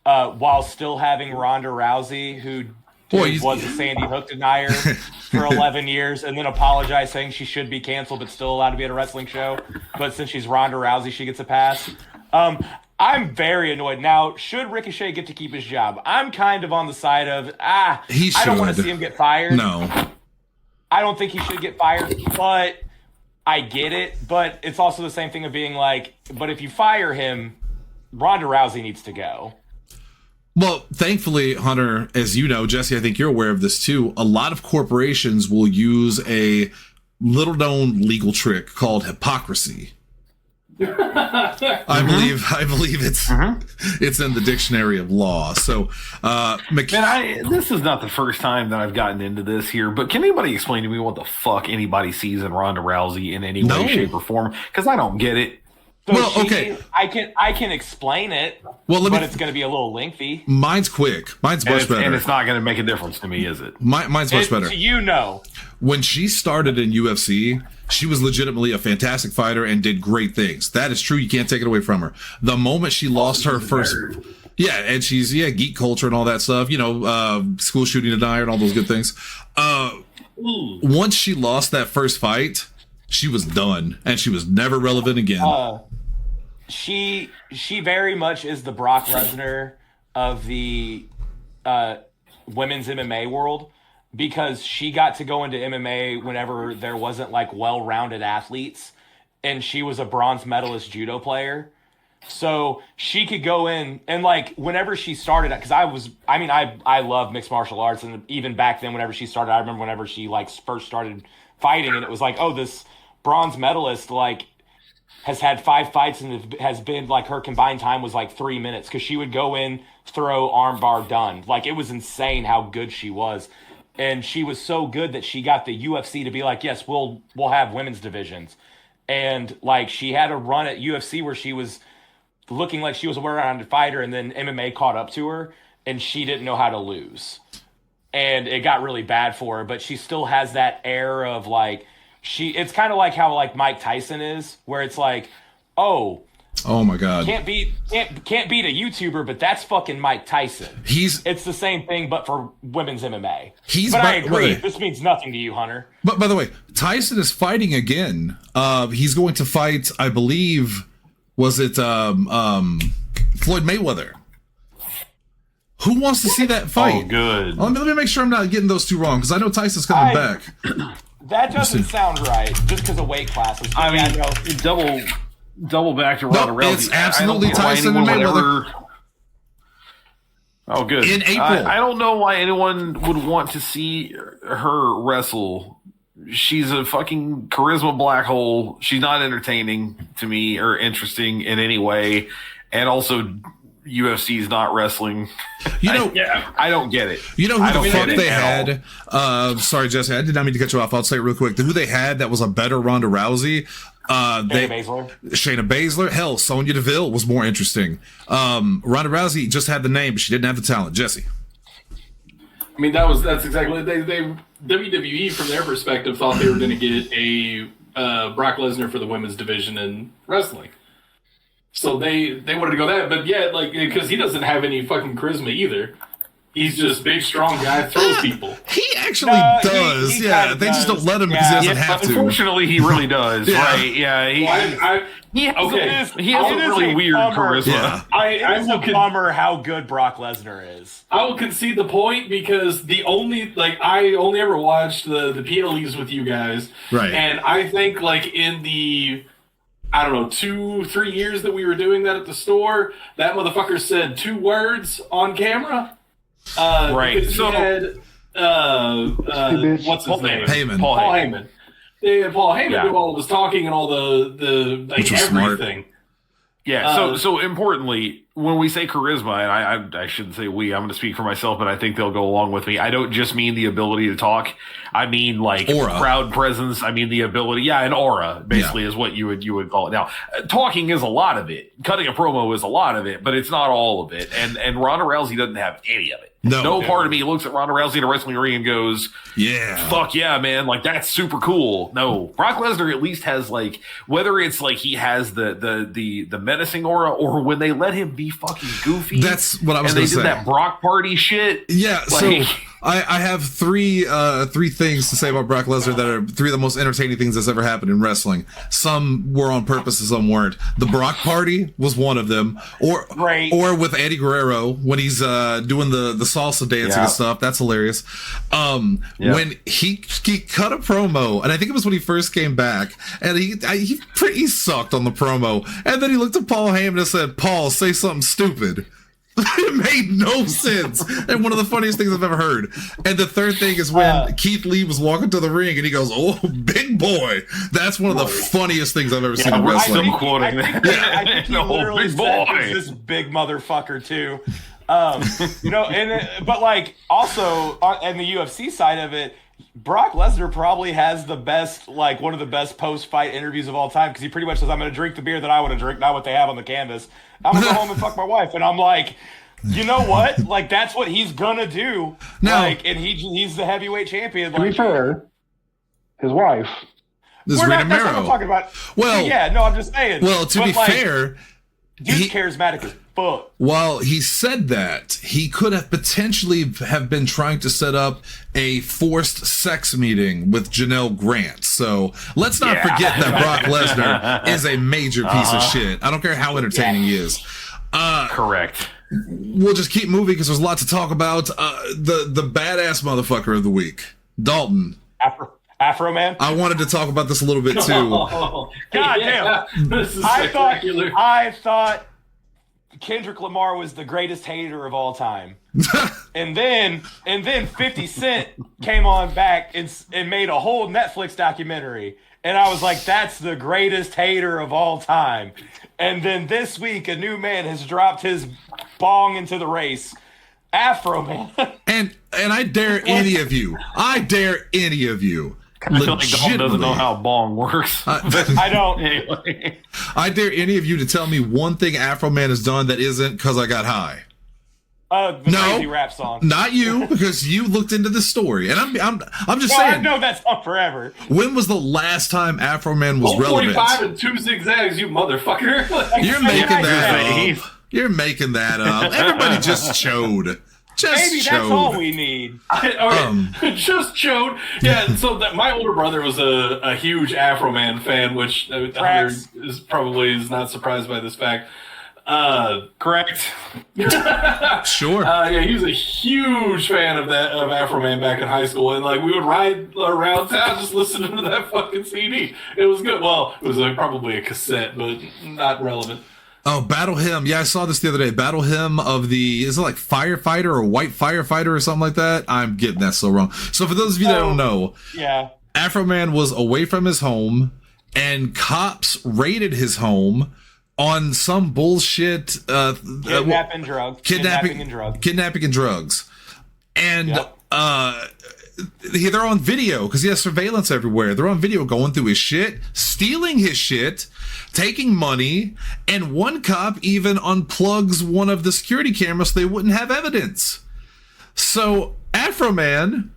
Speaker 5: while still having Ronda Rousey, who was a Sandy Hook denier for 11 years, and then apologized saying she should be canceled but still allowed to be at a wrestling show. But since she's Ronda Rousey, she gets a pass. I'm very annoyed. Now, should Ricochet get to keep his job? I'm kind of on the side of, I don't want to see him get fired.
Speaker 2: No.
Speaker 5: I don't think he should get fired, but I get it. But it's also the same thing of being like, but if you fire him, Ronda Rousey needs to go.
Speaker 2: Well, thankfully, Hunter, as you know, Jesse, I think you're aware of this too, a lot of corporations will use a little-known legal trick called hypocrisy. I believe it's in the dictionary of law. So,
Speaker 7: Man, this is not the first time that I've gotten into this here, but can anybody explain to me what the fuck anybody sees in Ronda Rousey in any way, shape, or form? Because I don't get it.
Speaker 5: So okay. I can explain it, but it's going to be a little lengthy.
Speaker 2: Mine's quick. Mine's much better.
Speaker 7: And it's not going to make a difference to me, is it?
Speaker 2: Mine's much better.
Speaker 7: When
Speaker 2: she started in UFC, she was legitimately a fantastic fighter and did great things. That is true. You can't take it away from her. The moment she lost her first... Yeah, and she's, geek culture and all that stuff. School shooting and and all those good things. Once she lost that first fight, she was done. And she was never relevant again.
Speaker 5: She very much is the Brock Lesnar of the women's MMA world, because she got to go into MMA whenever there wasn't like well-rounded athletes, and she was a bronze medalist judo player. So she could go in and like whenever she started, because I love mixed martial arts, and even back then whenever she started, I remember whenever she like first started fighting, and it was like, oh, this bronze medalist like has had 5 fights and has been like her combined time was like 3 minutes, because she would go in, throw, armbar, done. Like it was insane how good she was. And she was so good that she got the UFC to be like, yes, we'll have women's divisions. And like she had a run at UFC where she was looking like she was a well-rounded fighter, and then MMA caught up to her and she didn't know how to lose. And it got really bad for her, but she still has that air of like, it's kind of like how like Mike Tyson is, where it's like, oh my God, can't beat a YouTuber, but that's fucking Mike Tyson. It's the same thing, but for women's MMA. I agree. This means nothing to you, Hunter.
Speaker 2: But by the way, Tyson is fighting again. He's going to fight, I believe, was it Floyd Mayweather? Who wants to see that fight?
Speaker 7: Oh, good.
Speaker 2: Let me make sure I'm not getting those two wrong, because I know Tyson's coming back.
Speaker 5: That doesn't sound right, just because of weight classes.
Speaker 7: I mean, double back to Ronda Rousey.
Speaker 2: It's absolutely Tyson and Mayweather.
Speaker 7: Oh, good.
Speaker 2: In April.
Speaker 7: I don't know why anyone would want to see her wrestle. She's a fucking charisma black hole. She's not entertaining to me or interesting in any way. And also, UFC's not wrestling. I don't get it.
Speaker 2: You know who the fuck they had? Sorry, Jesse, I did not mean to cut you off. I'll say it real quick. Who they had that was a better Ronda Rousey? Shayna Baszler. Hell, Sonya Deville was more interesting. Ronda Rousey just had the name, but she didn't have the talent. Jesse.
Speaker 1: I mean, that's exactly they WWE from their perspective thought they were going to get a Brock Lesnar for the women's division in wrestling. So they wanted to go that, but yeah, like, because he doesn't have any fucking charisma either. He's just big, strong guy, throws people.
Speaker 2: He actually does. He they just don't let him because he doesn't have to.
Speaker 7: Unfortunately, he really does. Right? Yeah. He has a really weird charisma.
Speaker 2: Yeah.
Speaker 5: It's a bummer how good Brock Lesnar is.
Speaker 1: I will concede the point, because I only ever watched the PLEs with you guys,
Speaker 2: right?
Speaker 1: And I think like in the 2-3 years that we were doing that at the store, that motherfucker said 2 words on camera.
Speaker 7: Right.
Speaker 1: So had, what's his name?
Speaker 2: Heyman.
Speaker 1: Paul Heyman. Yeah, Paul Heyman did all of his talking and all the like everything.
Speaker 2: Smart.
Speaker 7: Yeah. So importantly, when we say charisma, and I shouldn't say we, I'm going to speak for myself, but I think they'll go along with me. I don't just mean the ability to talk. I mean like
Speaker 2: aura.
Speaker 7: Crowd presence. I mean the ability. Yeah, an aura basically is what you would call it. Now, talking is a lot of it. Cutting a promo is a lot of it, but it's not all of it. And Ronda Rousey doesn't have any of it. No part of me looks at Ronda Rousey in a wrestling ring and goes, "Yeah, fuck yeah, man! Like that's super cool." No, Brock Lesnar at least has like, whether it's like he has the menacing aura, or when they let him be fucking goofy.
Speaker 2: That's what I was going to say.
Speaker 7: And they did that Brock Party shit.
Speaker 2: Yeah, like, so I have three things to say about Brock Lesnar that are 3 of the most entertaining things that's ever happened in wrestling. Some were on purpose and some weren't. The Brock Party was one of them. Or with Eddie Guerrero when he's doing the salsa dancing and stuff. That's hilarious. When he cut a promo, and I think it was when he first came back, and he sucked on the promo, and then he looked at Paul Heyman and said, "Paul, say something stupid." It made no sense. And one of the funniest things I've ever heard. And the third thing is when Keith Lee was walking to the ring and he goes, "Oh, big boy." That's one of the funniest things I've ever seen in wrestling.
Speaker 5: I think he literally said he's this big motherfucker too. But like also on the UFC side of it, Brock Lesnar probably has the best, like one of the best post-fight interviews of all time, because he pretty much says, "I'm going to drink the beer that I want to drink, not what they have on the canvas. I'm going to go home and fuck my wife." And I'm like, you know what? Like, that's what he's going to do.
Speaker 2: Now,
Speaker 5: like, and he's the heavyweight champion.
Speaker 6: To be fair, his wife.
Speaker 2: This is Rita
Speaker 5: that's what
Speaker 2: Mero.
Speaker 5: I'm talking about.
Speaker 2: Well,
Speaker 5: yeah, no, I'm just saying.
Speaker 2: Well, to be fair,
Speaker 5: dude's charismatic as fuck.
Speaker 2: While he said that, he could have potentially have been trying to set up a forced sex meeting with Janelle Grant. So let's not forget that Brock Lesnar is a major piece of shit. I don't care how entertaining he is.
Speaker 7: Correct.
Speaker 2: We'll just keep moving because there's a lot to talk about. The badass motherfucker of the week, Dalton.
Speaker 5: Afroman?
Speaker 2: I wanted to talk about this a little bit too.
Speaker 5: God damn.
Speaker 1: This is spectacular.
Speaker 5: I thought Kendrick Lamar was the greatest hater of all time. and then 50 Cent came on back and made a whole Netflix documentary. And I was like, that's the greatest hater of all time. And then this week, a new man has dropped his bong into the race. Afroman.
Speaker 2: and I dare any of you. I
Speaker 7: feel like Dalton doesn't know how bong works.
Speaker 5: I don't.
Speaker 7: Anyway.
Speaker 2: I dare any of you to tell me one thing Afroman has done that isn't "Cause I Got High."
Speaker 5: The crazy rap song.
Speaker 2: Not you, because you looked into the story, and I'm just saying.
Speaker 5: I've known that song forever.
Speaker 2: When was the last time Afroman was relevant?
Speaker 1: 45 and 2 zigzags, you motherfucker.
Speaker 2: You're making that up. You're making that up. Everybody just chode.
Speaker 5: Maybe
Speaker 2: chode.
Speaker 5: that's all we need.
Speaker 1: Just chode. Yeah, so my older brother was a huge Afroman fan, which Hunter is not surprised by this fact.
Speaker 7: Correct.
Speaker 2: Sure.
Speaker 1: Yeah, he was a huge fan of Afroman back in high school, and like we would ride around town just listening to that fucking CD. It was good. Well, it was probably a cassette, but not relevant.
Speaker 2: Oh, Battle Hymn. Yeah, I saw this the other day. Battle Hymn of is it like Firefighter or White Firefighter or something like that? I'm getting that so wrong. So for those of you that don't know, Afroman was away from his home, and cops raided his home on some bullshit
Speaker 5: kidnapping and drugs.
Speaker 2: And they're on video because he has surveillance everywhere. They're on video going through his shit, stealing his shit, taking money, and one cop even unplugs one of the security cameras so they wouldn't have evidence. So Afroman,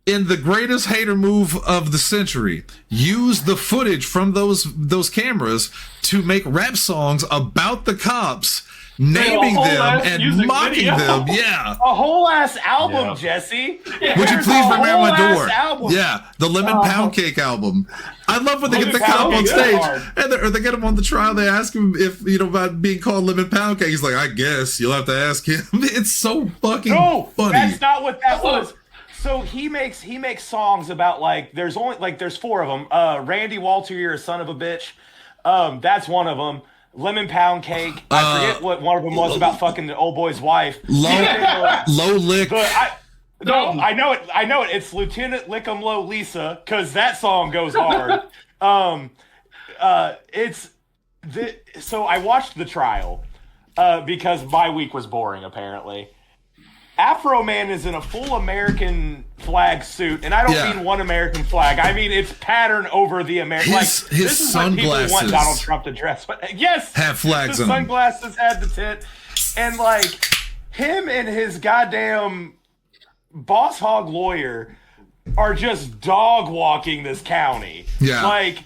Speaker 2: in the greatest hater move of the century, used the footage from those cameras to make rap songs about the cops, naming them and mocking them. Yeah.
Speaker 5: A whole ass album, Jesse.
Speaker 2: Yeah. Would you please remain my door? Album. Yeah, the Lemon Pound Cake album. I love when they get the cop on stage and they get him on the trial. They ask him if about being called Lemon Pound Cake. He's like, I guess you'll have to ask him. It's so fucking funny.
Speaker 5: That's not what that was. So he makes songs about there's four of them. Randy Walter, you're a son of a bitch. That's one of them. Lemon Pound Cake. I forget what one of them was about fucking the old boy's wife.
Speaker 2: Low Lick.
Speaker 5: I know it. It's Lieutenant Lickum Low Lisa, because that song goes hard. So I watched the trial because my week was boring, apparently. Afroman is in a full American flag suit, and I don't mean one American flag. I mean it's patterned over the American.
Speaker 2: His
Speaker 5: this is
Speaker 2: sunglasses.
Speaker 5: What people want Donald Trump to dress, but yes,
Speaker 2: have flags.
Speaker 5: The sunglasses had the tit, and him and his goddamn boss hog lawyer are just dog walking this county.
Speaker 2: Yeah,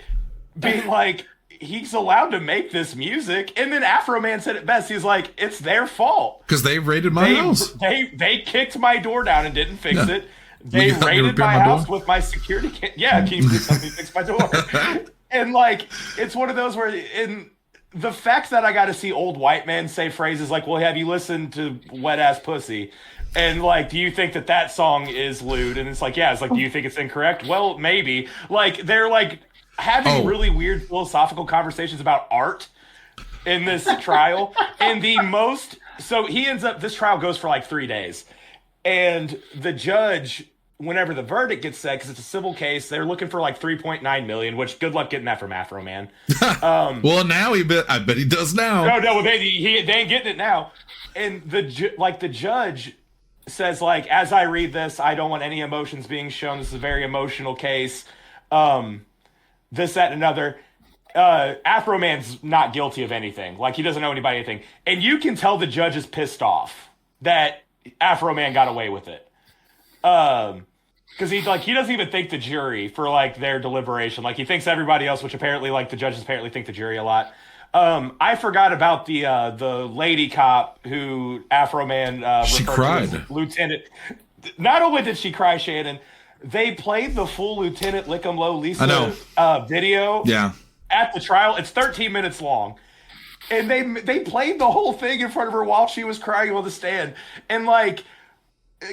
Speaker 5: being he's allowed to make this music, and then Afroman said it best. He's like, it's their fault
Speaker 2: because they raided my house.
Speaker 5: They kicked my door down and didn't fix it. They raided my house with my security. Can you please help me fix my door? And it's one of those where in the fact that I got to see old white men say phrases like, "Well, have you listened to Wet Ass Pussy?" And do you think that song is lewd? And it's do you think it's incorrect? Well, maybe. They're having really weird philosophical conversations about art in this trial. And the most So he ends up, this trial goes for like 3 days. And the judge, whenever the verdict gets set, because it's a civil case, they're looking for like 3.9 million, which good luck getting that from Afroman.
Speaker 2: Well, now I bet he does now.
Speaker 5: No, well, they ain't getting it now. And the judge says, like, as I read this, I don't want any emotions being shown. This is a very emotional case. This, that, and another. Afroman's not guilty of anything. Like, he doesn't know anybody anything. And you can tell the judge is pissed off that Afroman got away with it. Because he doesn't even thank the jury for, like, their deliberation. Like, he thanks everybody else, which apparently, like, the judges apparently think the jury a lot. I forgot about the lady cop who Afroman
Speaker 2: she cried.
Speaker 5: to as Lieutenant. Not only did she cry, Shannon, they played the full Lieutenant Lickum Low Lisa video at the trial. It's 13 minutes long. And they played the whole thing in front of her while she was crying on the stand. And, like,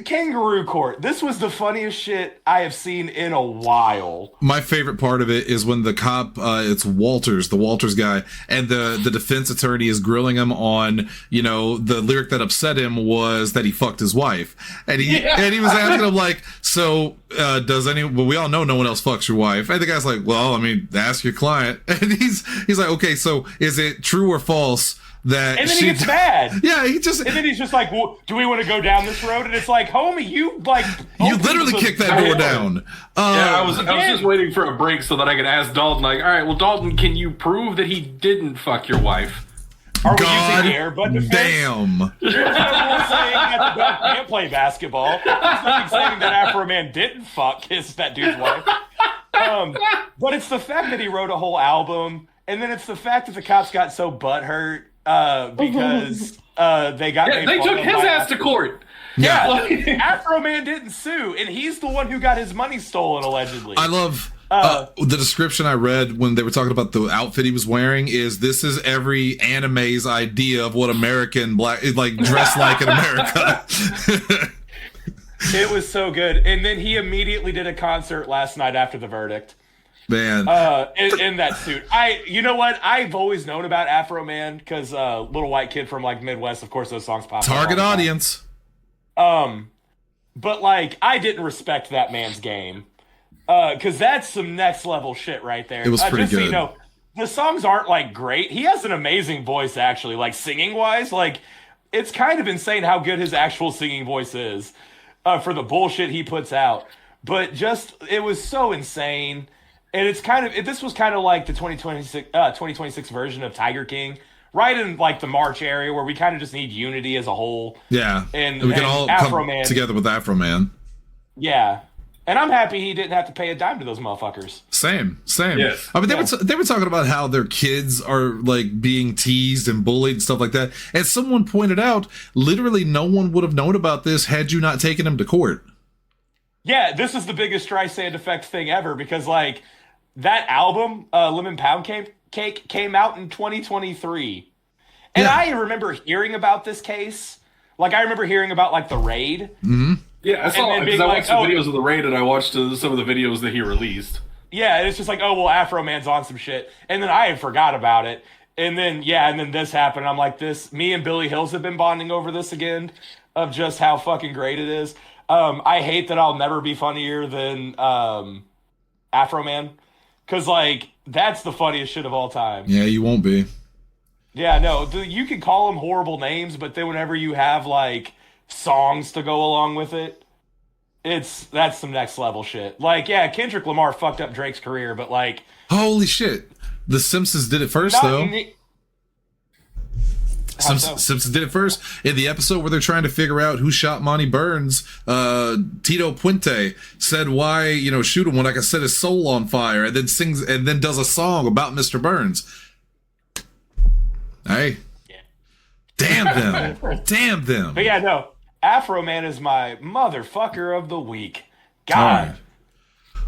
Speaker 5: Kangaroo Court. This was the funniest shit I have seen in a while.
Speaker 2: My favorite part of it is when the cop, it's Walters, the Walters guy, and the defense attorney is grilling him on, you know, the lyric that upset him was that he fucked his wife. And he was asking him, like, so, well, we all know no one else fucks your wife. And the guy's like, well, I mean, ask your client. And he's like, okay, so is it true or false that
Speaker 5: and then he gets mad.
Speaker 2: Yeah, and
Speaker 5: then he's just like, well, do we want to go down this road? And it's like, homie, you
Speaker 2: literally kicked that door down.
Speaker 1: I was just waiting for a break so that I could ask Dalton, like, all right, well, Dalton, can you prove that he didn't fuck your wife?
Speaker 5: Are we using the air button defense?
Speaker 2: Damn.
Speaker 5: There's no one saying that the dog can't play basketball. There's nothing saying that Afroman didn't fuck that dude's wife. But it's the fact that he wrote a whole album, and then it's the fact that the cops got so butthurt because they got
Speaker 1: they took his ass to court.
Speaker 5: Yeah, Afroman didn't sue, and he's the one who got his money stolen, allegedly.
Speaker 2: I love the description I read when they were talking about the outfit he was wearing this is every anime's idea of what American black, like, dress like in America.
Speaker 5: It was so good. And then he immediately did a concert last night after the verdict.
Speaker 2: Man,
Speaker 5: in that suit. You know what? I've always known about Afroman because little white kid from, like, Midwest. Of course, those songs pop.
Speaker 2: Target audience.
Speaker 5: But, like, I didn't respect that man's game because that's some next level shit right there.
Speaker 2: It was pretty good.
Speaker 5: So you know, the songs aren't, like, great. He has an amazing voice, actually. Like, singing wise, like, it's kind of insane how good his actual singing voice is for the bullshit he puts out. But it was so insane. And it's this was kind of like the 2026 version of Tiger King, right in, like, the March area where we kind of just need unity as a whole.
Speaker 2: Yeah,
Speaker 5: and
Speaker 2: we can all come together with Afroman.
Speaker 5: Yeah, and I'm happy he didn't have to pay a dime to those motherfuckers.
Speaker 2: Same.
Speaker 1: Yes.
Speaker 2: I mean, they were talking about how their kids are, like, being teased and bullied and stuff like that. And someone pointed out, literally no one would have known about this had you not taken him to court.
Speaker 5: Yeah, this is the biggest Streisand effect thing ever because, like, that album, Lemon Pound Cake, came out in 2023. And I remember hearing about this case. Like, I remember hearing about, like, the raid.
Speaker 2: Mm-hmm.
Speaker 1: Yeah, I saw it because I watched the videos of the raid and I watched some of the videos that he released.
Speaker 5: Yeah, and it's just like, oh, well, Afroman's on some shit. And then I had forgot about it. And then this happened. I'm like, me and Billy Hills have been bonding over this again of just how fucking great it is. I hate that I'll never be funnier than Afroman. Because, like, that's the funniest shit of all time.
Speaker 2: Yeah, you won't be.
Speaker 5: Yeah, no, you can call them horrible names, but then whenever you have, like, songs to go along with it, that's some next level shit. Like, yeah, Kendrick Lamar fucked up Drake's career, but, like...
Speaker 2: Holy shit. The Simpsons did it first, though. Simpsons did it first. In the episode where they're trying to figure out who shot Monty Burns, Tito Puente said, why, shoot him when I can set his soul on fire, and then sings and then does a song about Mr. Burns. Hey. Yeah. Damn them. Damn them.
Speaker 5: But yeah, no. Afroman is my motherfucker of the week. God.
Speaker 2: Right.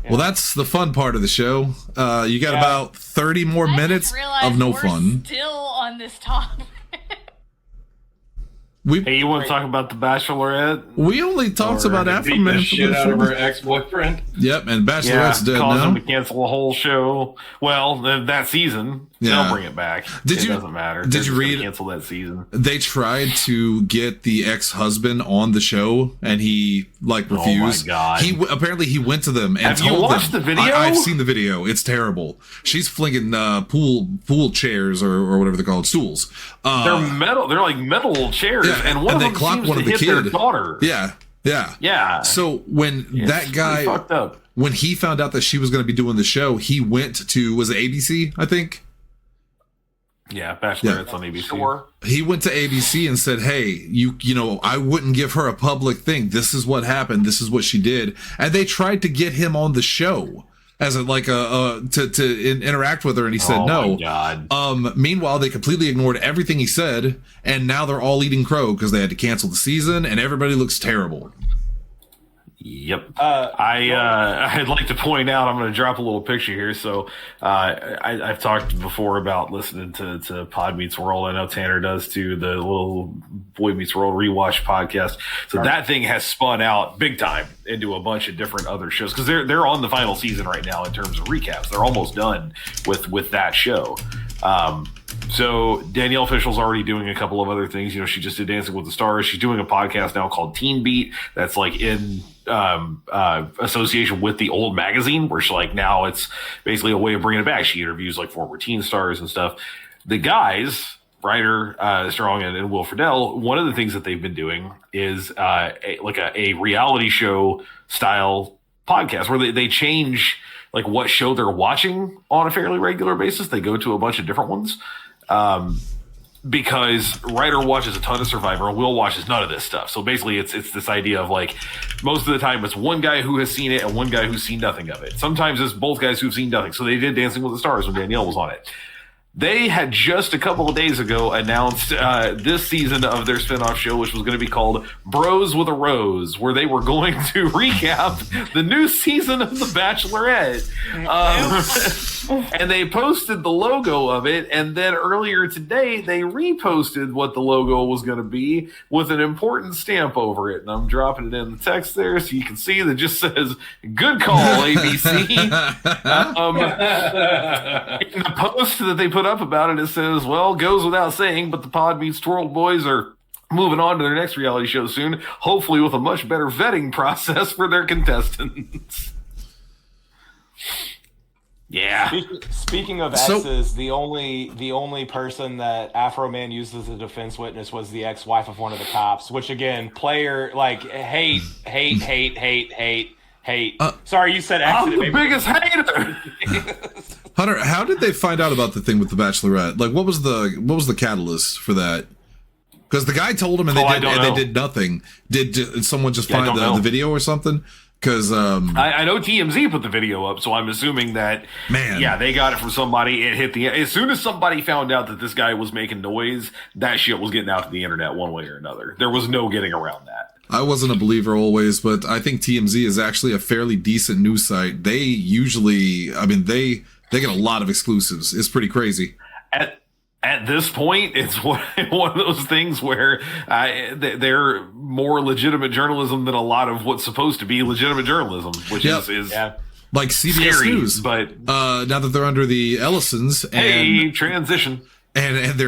Speaker 2: Yeah. Well, that's the fun part of the show. You got about 30 more minutes of no fun.
Speaker 3: Still on this topic.
Speaker 7: Hey, you want to talk about the Bachelorette?
Speaker 2: We only talked about Afroman.
Speaker 1: The shit out of her ex-boyfriend.
Speaker 2: Yep, and Bachelorette's dead
Speaker 7: caused
Speaker 2: now.
Speaker 7: Him to cancel a whole show. Well, that season.
Speaker 2: Yeah.
Speaker 7: They'll bring it back. It doesn't matter.
Speaker 2: Did you read?
Speaker 7: Cancel that season.
Speaker 2: They tried to get the ex-husband on the show, and he refused.
Speaker 7: Oh my god!
Speaker 2: Apparently he went to them and
Speaker 7: Have
Speaker 2: told
Speaker 7: you watched
Speaker 2: them,
Speaker 7: the video?
Speaker 2: I've seen the video. It's terrible. She's flinging pool chairs or whatever they're called, stools.
Speaker 7: They're metal. They're like metal chairs, and one of them seems to hit their daughter.
Speaker 2: Yeah. So when that guy
Speaker 7: fucked up.
Speaker 2: When he found out that she was going to be doing the show, he went to, was it ABC? I think.
Speaker 7: Yeah, Bachelorette's on ABC.
Speaker 5: Sure.
Speaker 2: He went to ABC and said, "Hey, you know, I wouldn't give her a public thing. This is what happened. This is what she did." And they tried to get him on the show as to interact with her, and he said no.
Speaker 7: My God.
Speaker 2: Meanwhile, they completely ignored everything he said, and now they're all eating crow because they had to cancel the season, and everybody looks terrible.
Speaker 7: Yep. I'd like to point out, I'm going to drop a little picture here. So I've talked before about listening to Pod Meets World. I know Tanner does too, the little Boy Meets World rewatch podcast. So that thing has spun out big time into a bunch of different other shows because they're on the final season right now in terms of recaps. They're almost done with that show. So Danielle Fishel's already doing a couple of other things. You know, she just did Dancing with the Stars. She's doing a podcast now called Teen Beat. That's like in association with the old magazine, where she now it's basically a way of bringing it back. She interviews like former teen stars and stuff. The guys, Ryder Strong and Will Friedle, one of the things that they've been doing is a reality show style podcast where they change like what show they're watching on a fairly regular basis. They go to a bunch of different ones. Because Ryder watches a ton of Survivor and Will watches none of this stuff. So basically it's this idea of like most of the time it's one guy who has seen it and one guy who's seen nothing of it. Sometimes it's both guys who've seen nothing. So they did Dancing with the Stars when Danielle was on it. They had just a couple of days ago announced this season of their spinoff show, which was going to be called Bros with a Rose, where they were going to recap the new season of The Bachelorette. And they posted the logo of it, and then earlier today, they reposted what the logo was going to be with an important stamp over it. And I'm dropping it in the text there so you can see that just says, "Good call, ABC." In the post that they put up about it says, "Well, goes without saying, but the Pod Meets World boys are moving on to their next reality show soon, hopefully with a much better vetting process for their contestants." Yeah.
Speaker 5: Speaking of exes, the only person that Afroman used as a defense witness was the ex-wife of one of the cops, which again, player hate. Sorry, you said
Speaker 7: I'm
Speaker 5: accident.
Speaker 7: the biggest hater.
Speaker 2: Hunter, how did they find out about the thing with the Bachelorette? Like, what was the catalyst for that? Because the guy told them and they did nothing. Did someone just find the video or something? Because
Speaker 7: I know TMZ put the video up, so I'm assuming that they got it from somebody. It hit as soon as somebody found out that this guy was making noise, that shit was getting out to the internet one way or another. There was no getting around that.
Speaker 2: I wasn't a believer always, but I think TMZ is actually a fairly decent news site. They usually, they get a lot of exclusives. It's pretty crazy.
Speaker 7: At this point, it's one of those things where they're more legitimate journalism than a lot of what's supposed to be legitimate journalism, which is
Speaker 2: like CBS
Speaker 7: scary,
Speaker 2: News.
Speaker 7: But
Speaker 2: now that they're under the Ellisons, and
Speaker 7: transition,
Speaker 2: and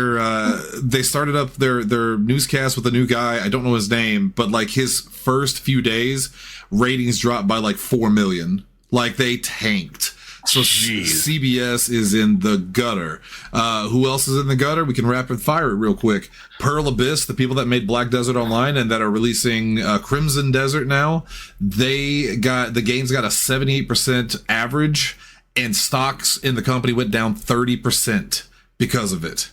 Speaker 2: they started up their newscast with a new guy. I don't know his name, but like his first few days, ratings dropped by like 4 million. Like they tanked. So CBS is in the gutter. Who else is in the gutter? We can rapid fire it real quick. Pearl Abyss, the people that made Black Desert Online and that are releasing Crimson Desert now, the game's got a 78% average, and stocks in the company went down 30% because of it.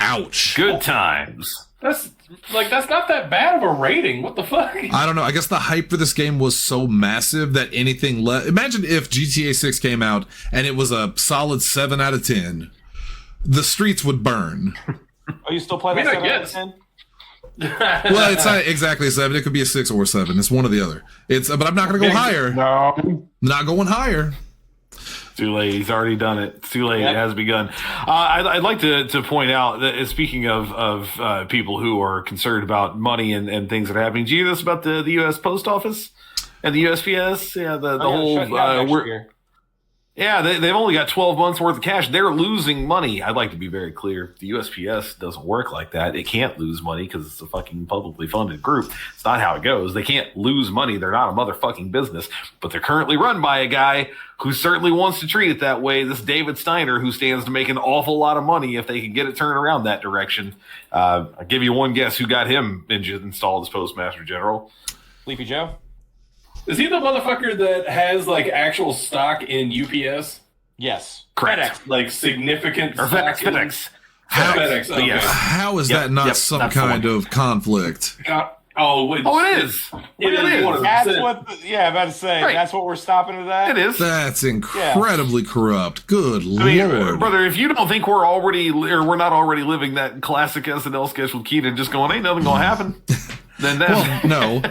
Speaker 2: Ouch.
Speaker 7: Good times.
Speaker 1: That's not that bad of a rating. What the fuck?
Speaker 2: I don't know. I guess the hype for this game was so massive that anything less. Imagine if GTA 6 came out and it was a solid 7 out of 10. The streets would burn.
Speaker 5: Oh, you still play that 7 out of 10?
Speaker 2: Well, it's not exactly a 7. It could be a 6 or a 7. It's one or the other. But I'm not going to go higher.
Speaker 6: No.
Speaker 2: Not going higher.
Speaker 7: Too late. He's already done it. It's too late. Yep. It has begun. I'd like to point out that speaking of people who are concerned about money and things that are happening, do you know this about the U.S. Post Office and the USPS? Yeah, the whole Yeah, they've only got 12 months worth of cash. They're losing money. I'd like to be very clear. The USPS doesn't work like that. It can't lose money because it's a fucking publicly funded group. It's not how it goes. They can't lose money. They're not a motherfucking business. But they're currently run by a guy who certainly wants to treat it that way. This David Steiner, who stands to make an awful lot of money if they can get it turned around that direction. I'll give you one guess who got him installed as Postmaster General.
Speaker 5: Sleepy Joe?
Speaker 1: Is he the motherfucker that has like actual stock in UPS?
Speaker 5: Yes.
Speaker 7: Correct.
Speaker 5: FedEx.
Speaker 1: Like significant
Speaker 7: Or
Speaker 1: stock
Speaker 7: FedEx.
Speaker 1: FedEx. Okay.
Speaker 7: Yes.
Speaker 2: How is that not some
Speaker 7: that's the
Speaker 2: kind
Speaker 7: one.
Speaker 2: of conflict?
Speaker 1: Oh,
Speaker 7: Oh, it is.
Speaker 1: It is. 100%.
Speaker 5: That's what, I'm about to say.
Speaker 7: Right.
Speaker 5: That's what we're stopping at that.
Speaker 7: It is.
Speaker 2: That's incredibly corrupt. Good
Speaker 7: I mean,
Speaker 2: lord.
Speaker 7: brother, if you don't think we're not already living that classic SNL sketch with Keaton just going, ain't nothing gonna happen, then that's
Speaker 2: No.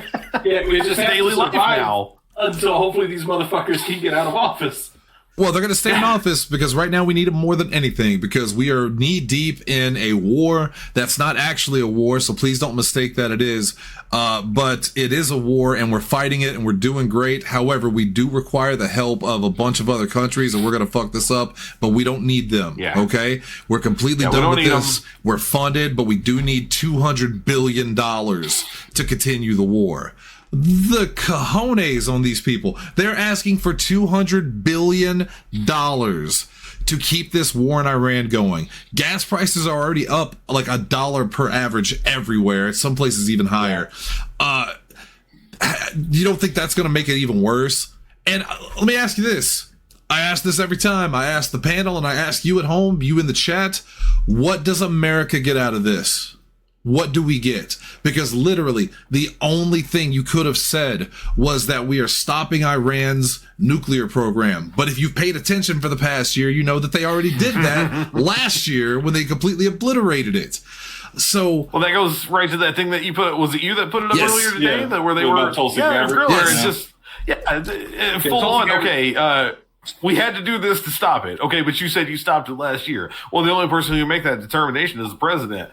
Speaker 1: Yeah, we just have
Speaker 7: daily
Speaker 1: to
Speaker 7: life
Speaker 1: survive
Speaker 7: now.
Speaker 1: until hopefully these motherfuckers can get out of office.
Speaker 2: Well, they're going to stay in office because right now we need them more than anything because we are knee deep in a war that's not actually a war. So please don't mistake that it is. But it is a war and we're fighting it and we're doing great. However, we do require the help of a bunch of other countries and we're going to fuck this up, but we don't need them.
Speaker 7: Yeah.
Speaker 2: Okay. We're completely
Speaker 7: we
Speaker 2: done
Speaker 7: don't
Speaker 2: with
Speaker 7: need
Speaker 2: this. We're funded, but we do need $200 billion to continue the war. The cojones on these people. They're asking for $200 billion to keep this war in Iran going. Gas prices are already up like $1 per average everywhere. Some places even higher. You don't think that's going to make it even worse? And let me ask you this. I ask this every time. I ask the panel and I ask you at home, you in the chat, what does America get out of this? What do we get? Because literally the only thing you could have said was that we are stopping Iran's nuclear program. But if you've paid attention for the past year, you know that they already did that last year when they completely obliterated it. So,
Speaker 7: well, that goes right to that thing that you put. Was it you that put it up
Speaker 2: Yes.
Speaker 7: earlier today?
Speaker 1: Yeah.
Speaker 7: That where they
Speaker 1: What
Speaker 7: were
Speaker 1: about Tulsi
Speaker 7: yeah,
Speaker 1: Gabbard?
Speaker 7: Griller.
Speaker 2: Yes.
Speaker 7: It's just full
Speaker 1: Tulsi
Speaker 7: on.
Speaker 1: Gabbard.
Speaker 7: Okay, we had to do this to stop it. Okay, but you said you stopped it last year. Well, the only person who can make that determination is the president.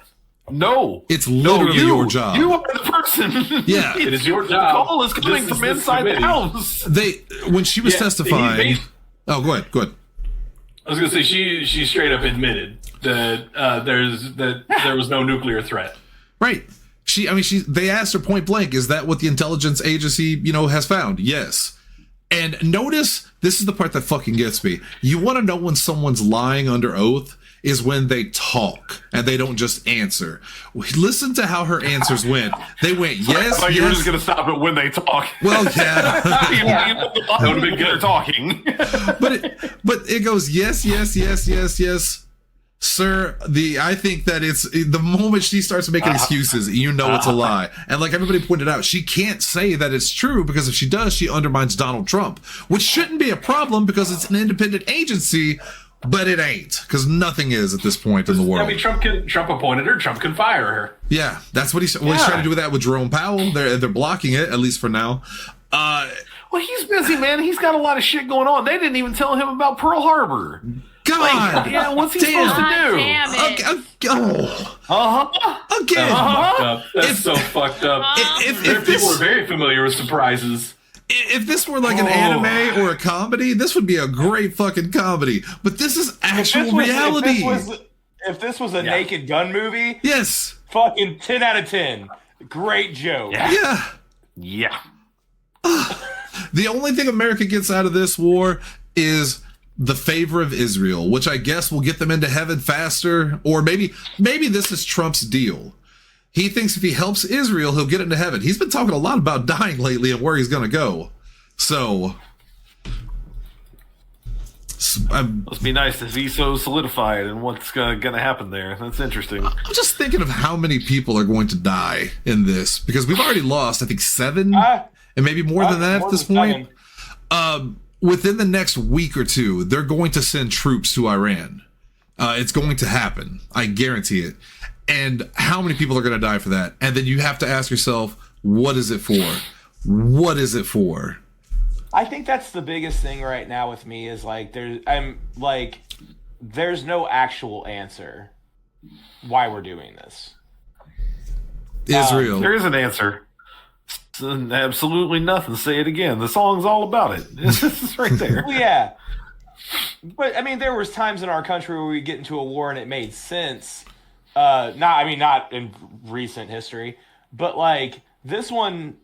Speaker 7: No,
Speaker 2: it's literally
Speaker 7: you.
Speaker 2: your job.
Speaker 7: You are the person.
Speaker 2: Yeah.
Speaker 1: It is your
Speaker 7: The
Speaker 1: job.
Speaker 7: call is coming
Speaker 1: This is
Speaker 7: from
Speaker 1: this
Speaker 7: inside the
Speaker 1: committee.
Speaker 7: house.
Speaker 2: When she was
Speaker 1: Yeah,
Speaker 2: testifying.
Speaker 1: he-
Speaker 2: Oh, go ahead.
Speaker 1: I was gonna say she straight up admitted that there was no nuclear threat.
Speaker 2: Right. They asked her point blank, is that what the intelligence agency, has found? Yes. And notice, this is the part that fucking gets me. You want to know when someone's lying under oath is when they talk and they don't just answer. Listen to how her answers went. They went, yes,
Speaker 7: I thought you were
Speaker 2: yes.
Speaker 7: just going to stop it when they talk.
Speaker 2: Well, yeah.
Speaker 7: That would have been good. They're talking.
Speaker 2: but it goes, yes, yes, yes, yes, yes. Sir, I think that it's the moment she starts making excuses, you know it's a lie. And like everybody pointed out, she can't say that it's true because if she does, she undermines Donald Trump, which shouldn't be a problem because it's an independent agency, but it ain't because nothing is at this point in the world.
Speaker 1: I mean, Trump appointed her. Trump can fire her.
Speaker 2: Yeah, that's what he's trying to do that with Jerome Powell. They're blocking it, at least for now.
Speaker 7: Well, he's busy, man. He's got a lot of shit going on. They didn't even tell him about Pearl Harbor.
Speaker 2: God,
Speaker 7: Yeah, what's he
Speaker 2: damn.
Speaker 7: supposed to do?
Speaker 3: Damn it.
Speaker 2: Again.
Speaker 1: Fucked up. That's so fucked up.
Speaker 2: If
Speaker 1: People are
Speaker 2: this,
Speaker 1: very familiar with surprises.
Speaker 2: if this were like an anime or a comedy, this would be a great fucking comedy. But this is actual reality.
Speaker 5: If this was a Naked Gun movie,
Speaker 2: Yes.
Speaker 5: fucking 10 out of 10. Great joke.
Speaker 2: Yeah.
Speaker 7: Yeah.
Speaker 2: The only thing America gets out of this war is the favor of Israel, which I guess will get them into heaven faster. Or maybe this is Trump's deal. He thinks if he helps Israel, he'll get into heaven. He's been talking a lot about dying lately and where he's going to go. So,
Speaker 7: Must be nice to see so solidified and what's going to happen there. That's interesting.
Speaker 2: I'm just thinking of how many people are going to die in this because we've already lost, I think, 7 and maybe more than that at this point. Within the next week or two, they're going to send troops to Iran. It's going to happen. I guarantee it. And how many people are going to die for that? And then you have to ask yourself, what is it for? What is it for?
Speaker 5: I think that's the biggest thing right now with me is there's no actual answer why we're doing this.
Speaker 2: Israel.
Speaker 7: There is an answer. It's absolutely nothing. Say it again. The song's all about it. This is right there.
Speaker 5: Well, yeah. But I mean, there was times in our country where we get into a war and it made sense. Not in recent history, but like this one.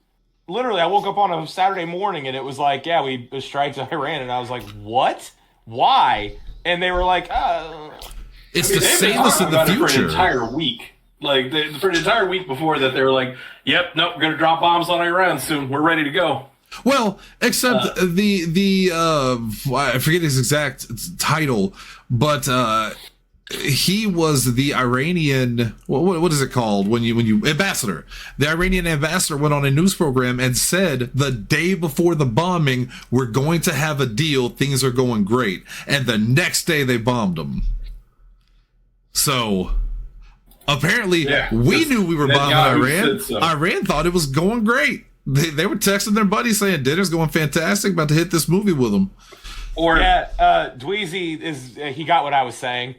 Speaker 5: Literally, I woke up on a Saturday morning and it was like, yeah, we striked Iran, and I was like, what? Why? And they were like,
Speaker 2: it's the sameness in the future.
Speaker 1: For an entire week. Like, for an entire week before that, they were like, yep, nope, we're going to drop bombs on Iran soon. We're ready to go.
Speaker 2: Well, except I forget his exact title, but he was the Iranian, what is it called when you ambassador. The Iranian ambassador went on a news program and said the day before the bombing, we're going to have a deal, things are going great. And the next day they bombed them. So apparently we knew we were bombing Iran. So. Iran thought it was going great. They were texting their buddies saying dinner's going fantastic, about to hit this movie with them.
Speaker 5: Dweezy he got what I was saying.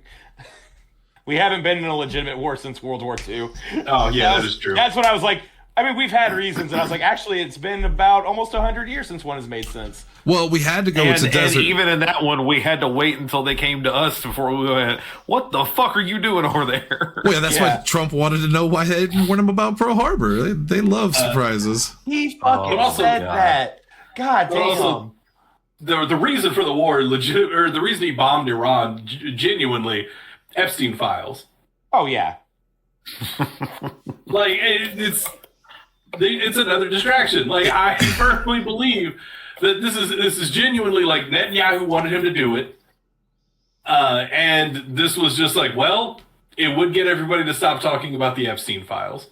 Speaker 5: We haven't been in a legitimate war since World War II.
Speaker 1: Oh, yeah, that is true.
Speaker 5: That's what I was like. I mean, we've had reasons, and I was like, actually, it's been about almost 100 years since one has made sense.
Speaker 2: Well, we had to go into desert.
Speaker 7: And even in that one, we had to wait until they came to us before we went, what the fuck are you doing over there?
Speaker 2: Well, yeah, that's why Trump wanted to know why they didn't warn him about Pearl Harbor. They love surprises.
Speaker 5: He fucking said that. God damn.
Speaker 1: Also, the reason for the war, the reason he bombed Iran, genuinely, Epstein files.
Speaker 5: Oh yeah,
Speaker 1: like it's another distraction. Like I firmly believe that this is genuinely like Netanyahu wanted him to do it, and this was just like, well, it would get everybody to stop talking about the Epstein files.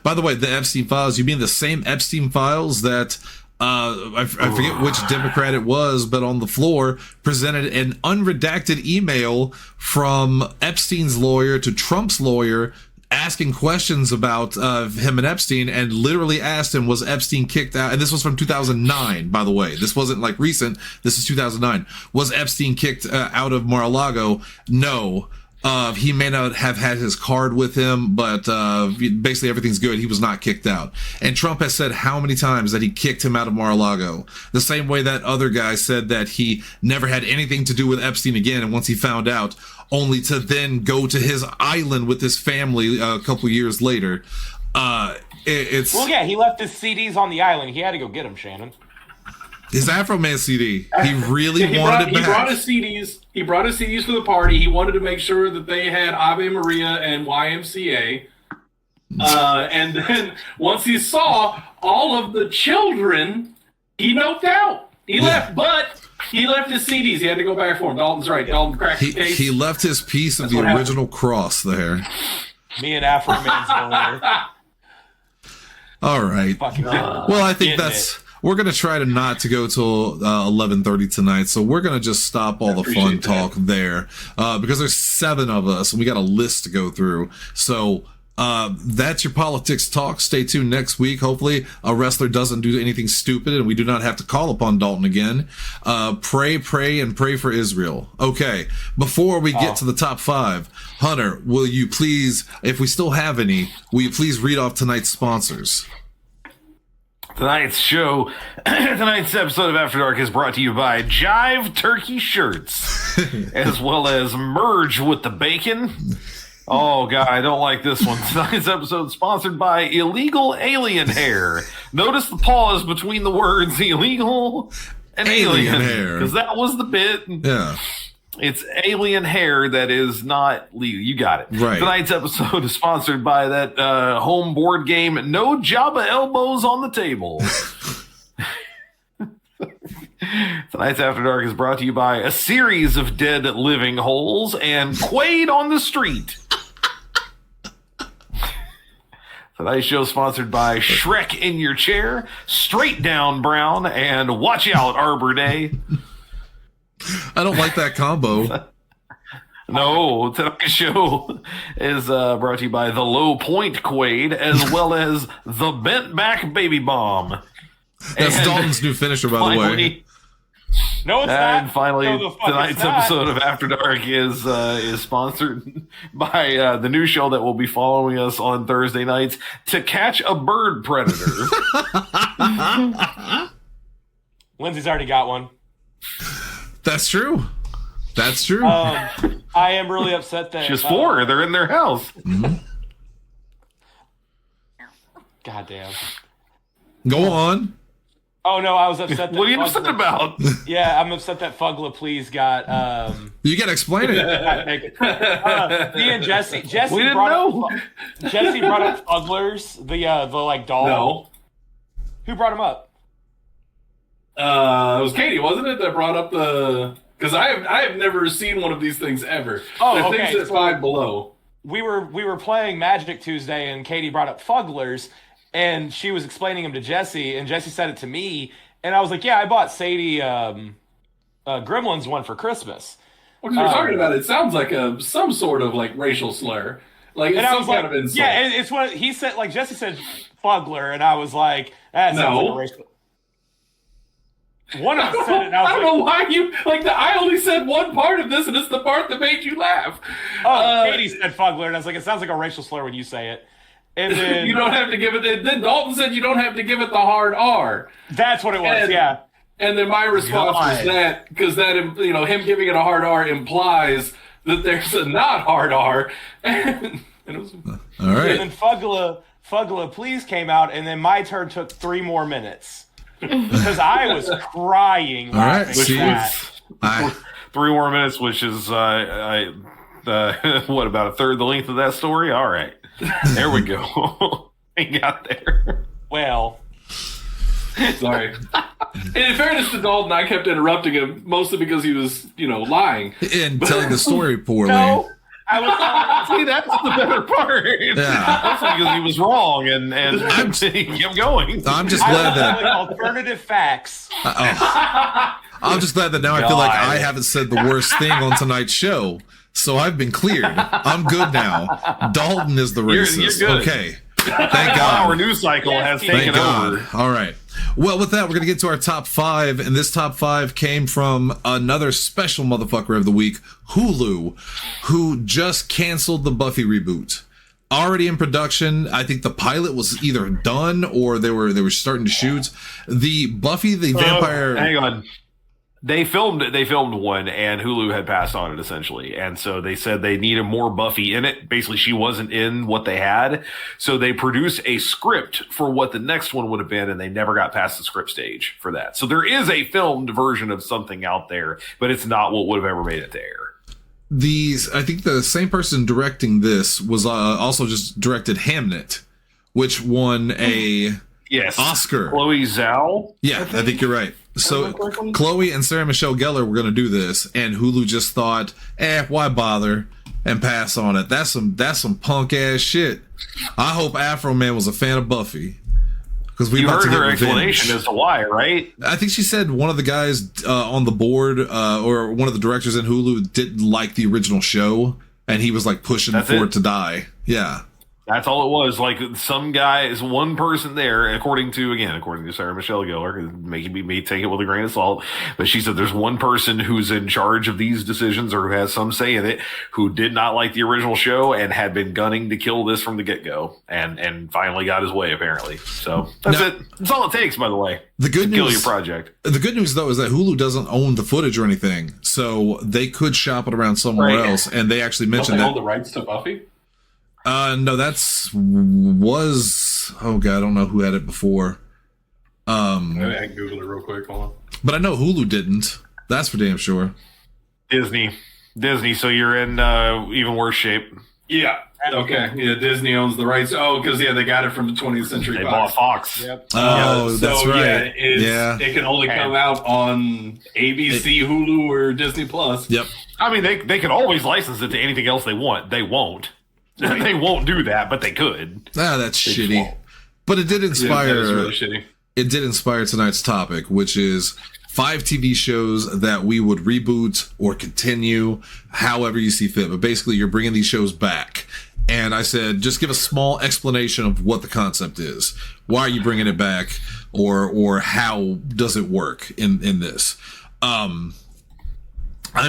Speaker 2: By the way, the Epstein files, you mean the same Epstein files that I forget which Democrat it was, but on the floor presented an unredacted email from Epstein's lawyer to Trump's lawyer asking questions about him and Epstein, and literally asked him, was Epstein kicked out? And this was from 2009, by the way. This wasn't like recent. This is 2009. Was Epstein kicked out of Mar-a-Lago? No. He may not have had his card with him, but basically everything's good. He was not kicked out. And Trump has said how many times that he kicked him out of Mar-a-Lago. The same way that other guy said that he never had anything to do with Epstein again, and once he found out, only to then go to his island with his family a couple years later. Well,
Speaker 5: yeah, he left his CDs on the island. He had to go get them, Shannon.
Speaker 2: His Afroman CD. He really wanted it back.
Speaker 1: He brought his CDs. He brought his CDs for the party. He wanted to make sure that they had Ave Maria and YMCA. And then once he saw all of the children, he noped out. He left, but he left his CDs. He had to go back for them. Dalton's right. Dalton cracked the case.
Speaker 2: He left his piece of the original cross there.
Speaker 5: Me and Afroman's lawyer.
Speaker 2: All right. Well, I think that's... We're going to try to not to go till 11:30 tonight, so we're going to just stop all the fun talk there because there's 7 of us, and we got a list to go through. So that's your politics talk. Stay tuned next week. Hopefully a wrestler doesn't do anything stupid, and we do not have to call upon Dalton again. Pray for Israel. Okay, before we get to the top 5, Hunter, will you please, if we still have any, will you please read off tonight's sponsors?
Speaker 7: Tonight's episode of After Dark is brought to you by Jive Turkey Shirts, as well as Merge with the Bacon. Oh, God, I don't like this one. Tonight's episode is sponsored by Illegal Alien Hair. Notice the pause between the words illegal and alien hair. Because that was the bit.
Speaker 2: Yeah.
Speaker 7: It's alien hair that is not legal. You got it.
Speaker 2: Right.
Speaker 7: Tonight's episode is sponsored by that home board game, No Jabba Elbows on the Table. Tonight's After Dark is brought to you by a series of dead living holes and Quaid on the Street. Tonight's show is sponsored by Shrek in Your Chair, Straight Down Brown, and Watch Out Arbor Day.
Speaker 2: I don't like that combo.
Speaker 7: No, tonight's show is brought to you by the Low Point Quaid, as well as the Bent Back Baby Bomb.
Speaker 2: That's Dalton's new finisher, by the way.
Speaker 5: No, it's not.
Speaker 7: And finally, tonight's episode of After Dark is sponsored by the new show that will be following us on Thursday nights, To Catch a Bird Predator.
Speaker 5: Lindsay's already got one.
Speaker 2: That's true. That's true.
Speaker 5: I am really upset that
Speaker 7: Just 4. They're in their house.
Speaker 5: Goddamn.
Speaker 2: Go on.
Speaker 5: Oh no, I was upset. That
Speaker 7: What are you upset about?
Speaker 5: Yeah, I'm upset that Fugla Please got.
Speaker 2: You gotta explain it.
Speaker 5: Me and Jesse.
Speaker 7: We didn't know.
Speaker 5: Jesse brought up Fugglers, the like doll.
Speaker 1: No.
Speaker 5: Who brought him up?
Speaker 1: It was Katie, wasn't it, that brought up the? Because I have never seen one of these things ever.
Speaker 5: Oh,
Speaker 1: Things
Speaker 5: okay.
Speaker 1: at Five Below.
Speaker 5: We were playing Magic Tuesday, and Katie brought up Fugglers, and she was explaining them to Jesse, and Jesse said it to me, and I was like, "Yeah, I bought Sadie Gremlins one for Christmas."
Speaker 1: What you're talking about? It sounds like some sort of like racial slur, like it's
Speaker 5: And I
Speaker 1: some
Speaker 5: was
Speaker 1: kind
Speaker 5: like,
Speaker 1: of insult.
Speaker 5: "Yeah, it's what he said." Like Jesse said, Fugler, and I was like, "That sounds
Speaker 1: No.
Speaker 5: like a racial." One of them said it, and I was
Speaker 1: I don't know why you like. I only said one part of this, and it's the part that made you laugh.
Speaker 5: Katie said Fugler, and I was like, it sounds like a racial slur when you say it. And then
Speaker 1: You don't have to give it. Then Dalton said you don't have to give it the hard R.
Speaker 5: that's what it was,
Speaker 1: And-
Speaker 5: yeah.
Speaker 1: And then my response was
Speaker 7: God.
Speaker 1: that because that him giving it a hard R implies that there's a not hard R. And it was,
Speaker 2: All
Speaker 5: And
Speaker 2: right.
Speaker 5: then Fugla Please came out, and then my turn took 3 more minutes. Because I was crying
Speaker 2: All right,
Speaker 5: laughing
Speaker 2: see?
Speaker 5: at that.
Speaker 7: 3 more minutes, which is what, about a third the length of that story? All right. There we go. We got there.
Speaker 5: Well,
Speaker 1: sorry. In fairness to Dalton, I kept interrupting him mostly because he was lying.
Speaker 2: And telling the story poorly.
Speaker 5: no, I was
Speaker 7: See, that's the better part.
Speaker 2: Yeah.
Speaker 7: Also because he was wrong and he kept going.
Speaker 2: I'm just
Speaker 5: I
Speaker 2: glad
Speaker 5: was
Speaker 2: that.
Speaker 5: telling alternative facts.
Speaker 2: I'm just glad that now I feel like
Speaker 7: God.
Speaker 2: I haven't said the worst thing on tonight's show. So I've been cleared. I'm good now. Dalton is the
Speaker 7: You're
Speaker 2: racist.
Speaker 7: good.
Speaker 2: Okay. Thank God.
Speaker 7: Our news cycle has
Speaker 5: Thank
Speaker 7: taken
Speaker 2: Thank God.
Speaker 7: over.
Speaker 2: All right. Well, with that, we're going to get to our top 5. And this top 5 came from another special motherfucker of the week, Hulu, who just canceled the Buffy reboot. Already in production. I think the pilot was either done or they were starting to shoot. The Buffy the Vampire.
Speaker 7: Hang on. They filmed one, and Hulu had passed on it essentially, and so they said they needed more Buffy in it. Basically, she wasn't in what they had, so they produced a script for what the next one would have been, and they never got past the script stage for that. So there is a filmed version of something out there, but it's not what would have ever made it to air.
Speaker 2: I think the same person directing this was also just directed Hamnet, which won a
Speaker 7: Yes,
Speaker 2: Oscar.
Speaker 7: Chloe Zhao.
Speaker 2: Yeah, I think you're right. So Chloe and Sarah Michelle Gellar were going to do this, and Hulu just thought, why bother, and pass on it. That's some punk ass shit. I hope Afroman was a fan of Buffy, because we
Speaker 7: You
Speaker 2: about
Speaker 7: heard
Speaker 2: to get
Speaker 7: her
Speaker 2: revenge.
Speaker 7: explanation as to why, right?
Speaker 2: I think she said one of the guys on the board or one of the directors in Hulu didn't like the original show, and he was like pushing
Speaker 7: That's
Speaker 2: for
Speaker 7: it?
Speaker 2: it to die. Yeah.
Speaker 7: That's all it was. Like some guy is one person there, according to Sarah Michelle Gellar, making me take it with a grain of salt. But she said there's one person who's in charge of these decisions or who has some say in it who did not like the original show and had been gunning to kill this from the get-go and finally got his way, apparently. So that's
Speaker 2: Now-
Speaker 7: it. That's all it takes, by the way.
Speaker 2: The good
Speaker 7: to kill
Speaker 2: news-
Speaker 7: your project.
Speaker 2: The good news, though, is that Hulu doesn't own the footage or anything, so they could shop it around somewhere
Speaker 7: Right.
Speaker 2: else. And they actually
Speaker 1: Don't
Speaker 2: mentioned
Speaker 1: they
Speaker 2: that.
Speaker 1: own the rights to Buffy?
Speaker 2: No, oh god, I don't know who had it before.
Speaker 1: Maybe I can Google it real quick. Hold on.
Speaker 2: But I know Hulu didn't. That's for damn sure.
Speaker 7: Disney. So you're in even worse shape.
Speaker 1: Yeah. Okay. Yeah, Disney owns the rights. Oh, because they got it from the 20th Century
Speaker 7: They
Speaker 1: Fox.
Speaker 7: bought Fox.
Speaker 5: Yep.
Speaker 2: Oh,
Speaker 1: So,
Speaker 2: that's right.
Speaker 1: Yeah, it can only come out on ABC, Hulu, or Disney Plus.
Speaker 2: Yep.
Speaker 7: I mean, they can always license it to anything else they want. They won't. They won't do that, but they could.
Speaker 2: That's
Speaker 7: just
Speaker 2: shitty.
Speaker 7: won't.
Speaker 2: But it did
Speaker 1: Yeah,
Speaker 2: inspire.
Speaker 1: that is really shitty.
Speaker 2: It did inspire tonight's topic, which is 5 TV shows that we would reboot or continue, however you see fit. But basically, you're bringing these shows back. And I said, just give a small explanation of what the concept is. Why are you bringing it back? Or how does it work in this? I'm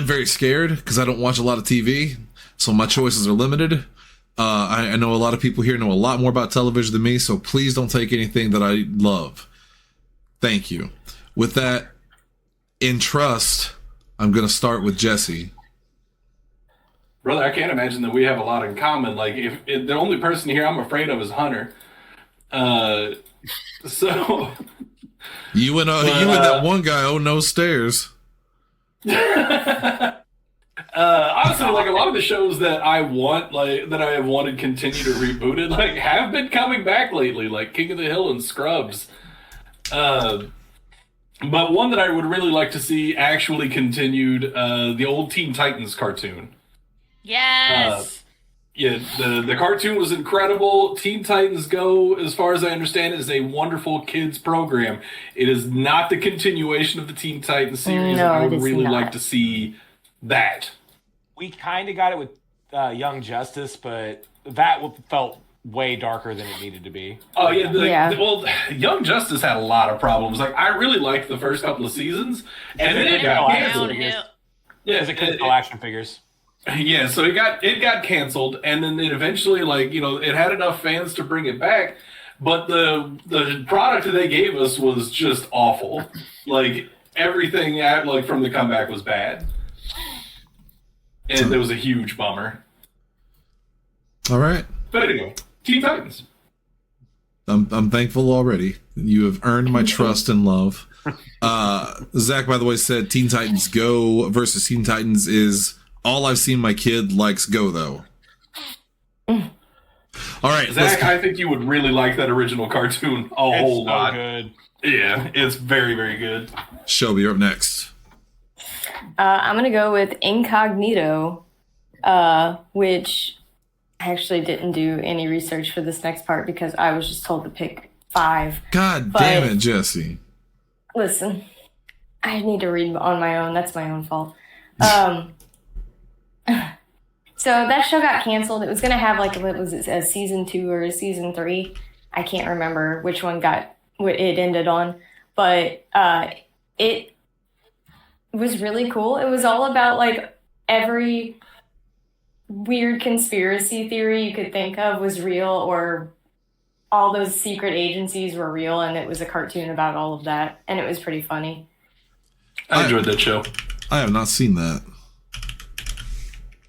Speaker 2: very scared because I don't watch a lot of TV, so my choices are limited. I know a lot of people here know a lot more about television than me, so please don't take anything that I love. Thank you. With that, in trust, I'm going to start with Jesse.
Speaker 1: Brother, I can't imagine that we have a lot in common. Like, if the only person here I'm afraid of is Hunter. So
Speaker 2: you and that one guy. Oh no, stairs.
Speaker 1: Honestly, like a lot of the shows that I want, like that I have wanted continue to rebooted, like have been coming back lately, like King of the Hill and Scrubs. But one that I would really like to see actually continued, the old Teen Titans cartoon.
Speaker 3: Yes.
Speaker 1: Yeah, the cartoon was incredible. Teen Titans Go, as far as I understand, is a wonderful kids program. It is not the continuation of the Teen Titans series.
Speaker 4: No,
Speaker 1: I would
Speaker 4: it is
Speaker 1: really
Speaker 4: not.
Speaker 1: like to see that.
Speaker 5: We kind of got it with Young Justice, but that felt way darker than it needed to be.
Speaker 1: Oh yeah,
Speaker 4: Yeah.
Speaker 1: Well, Young Justice had a lot of problems. Like I really liked the first couple of seasons, and then it got canceled.
Speaker 3: Downhill.
Speaker 1: Yeah,
Speaker 5: As it could sell action figures.
Speaker 1: yeah. So it got canceled, and then it eventually, like it had enough fans to bring it back, but the product that they gave us was just awful. Like everything, like from the comeback was bad, and it was a huge bummer.
Speaker 2: All right.
Speaker 1: But anyway, Teen Titans.
Speaker 2: I'm thankful already. You have earned my trust and love. Zach, by the way, said Teen Titans Go versus Teen Titans is all I've seen my kid likes Go, though. All right.
Speaker 1: Zach, I think you would really like that original cartoon a whole
Speaker 5: so
Speaker 1: lot.
Speaker 5: good.
Speaker 1: Yeah, it's very, very good.
Speaker 2: Shelby, you're up next.
Speaker 4: I'm going to go with Incognito, which I actually didn't do any research for this next part because I was just told to pick 5.
Speaker 2: God
Speaker 4: But-
Speaker 2: damn it, Jesse.
Speaker 4: Listen, I need to read on my own. That's my own fault. So that show got canceled. It was going to have what was it, a season 2 or a season 3? I can't remember which one it ended on, but it was really cool. It was all about every weird conspiracy theory you could think of was real, or all those secret agencies were real, and it was a cartoon about all of that, and it was pretty funny.
Speaker 1: I enjoyed that show.
Speaker 2: I have not seen that.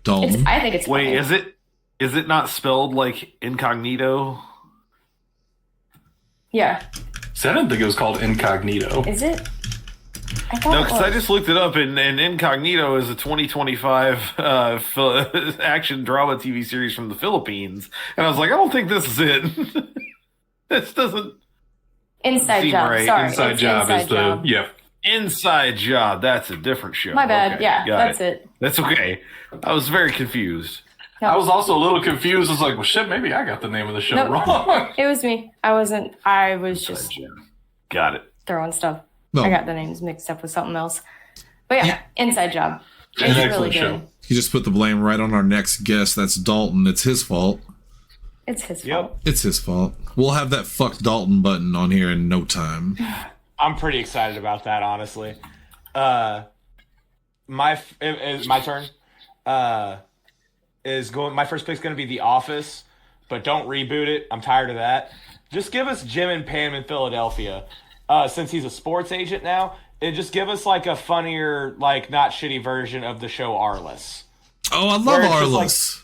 Speaker 2: Dalton.
Speaker 4: I think it's
Speaker 7: Wait,
Speaker 4: funny.
Speaker 7: is it not spelled like incognito?
Speaker 4: Yeah.
Speaker 1: So I didn't think it was called Incognito.
Speaker 4: Is it? I thought
Speaker 7: No,
Speaker 4: it
Speaker 7: because I
Speaker 4: was.
Speaker 7: just looked it up, and Incognito is a 2025 action drama TV series from the Philippines, and I was like, I don't think this is it. This doesn't.
Speaker 4: Inside
Speaker 7: seem
Speaker 4: Job.
Speaker 7: right.
Speaker 4: Sorry.
Speaker 1: Inside
Speaker 4: it's
Speaker 1: Job
Speaker 4: Inside
Speaker 1: is the
Speaker 4: Job.
Speaker 7: Inside Job. That's a different show.
Speaker 4: My bad.
Speaker 7: Okay,
Speaker 4: Yeah,
Speaker 7: got
Speaker 4: that's it.
Speaker 7: That's okay. I was very confused.
Speaker 1: I was also a little confused. I was like, well, shit, maybe I got the name of the show
Speaker 4: Nope.
Speaker 1: wrong.
Speaker 4: It was me. I was just
Speaker 7: Got it.
Speaker 4: throwing stuff.
Speaker 2: No.
Speaker 4: I got the names mixed up with something else. But yeah, Inside Job.
Speaker 1: An
Speaker 4: It's really
Speaker 1: excellent
Speaker 4: good.
Speaker 1: show.
Speaker 2: You just put the blame right on our next guest. That's Dalton. It's his fault.
Speaker 4: It's his
Speaker 5: Yep.
Speaker 4: fault.
Speaker 2: It's his fault. We'll have that fuck Dalton button on here in no time.
Speaker 5: I'm pretty excited about that, honestly. My turn. My first pick's going to be The Office, but don't reboot it. I'm tired of that. Just give us Jim and Pam in Philadelphia. Since he's a sports agent now, and just give us a funnier, not shitty version of the show Arliss.
Speaker 2: Oh, I love
Speaker 5: Where it's just
Speaker 2: Arliss.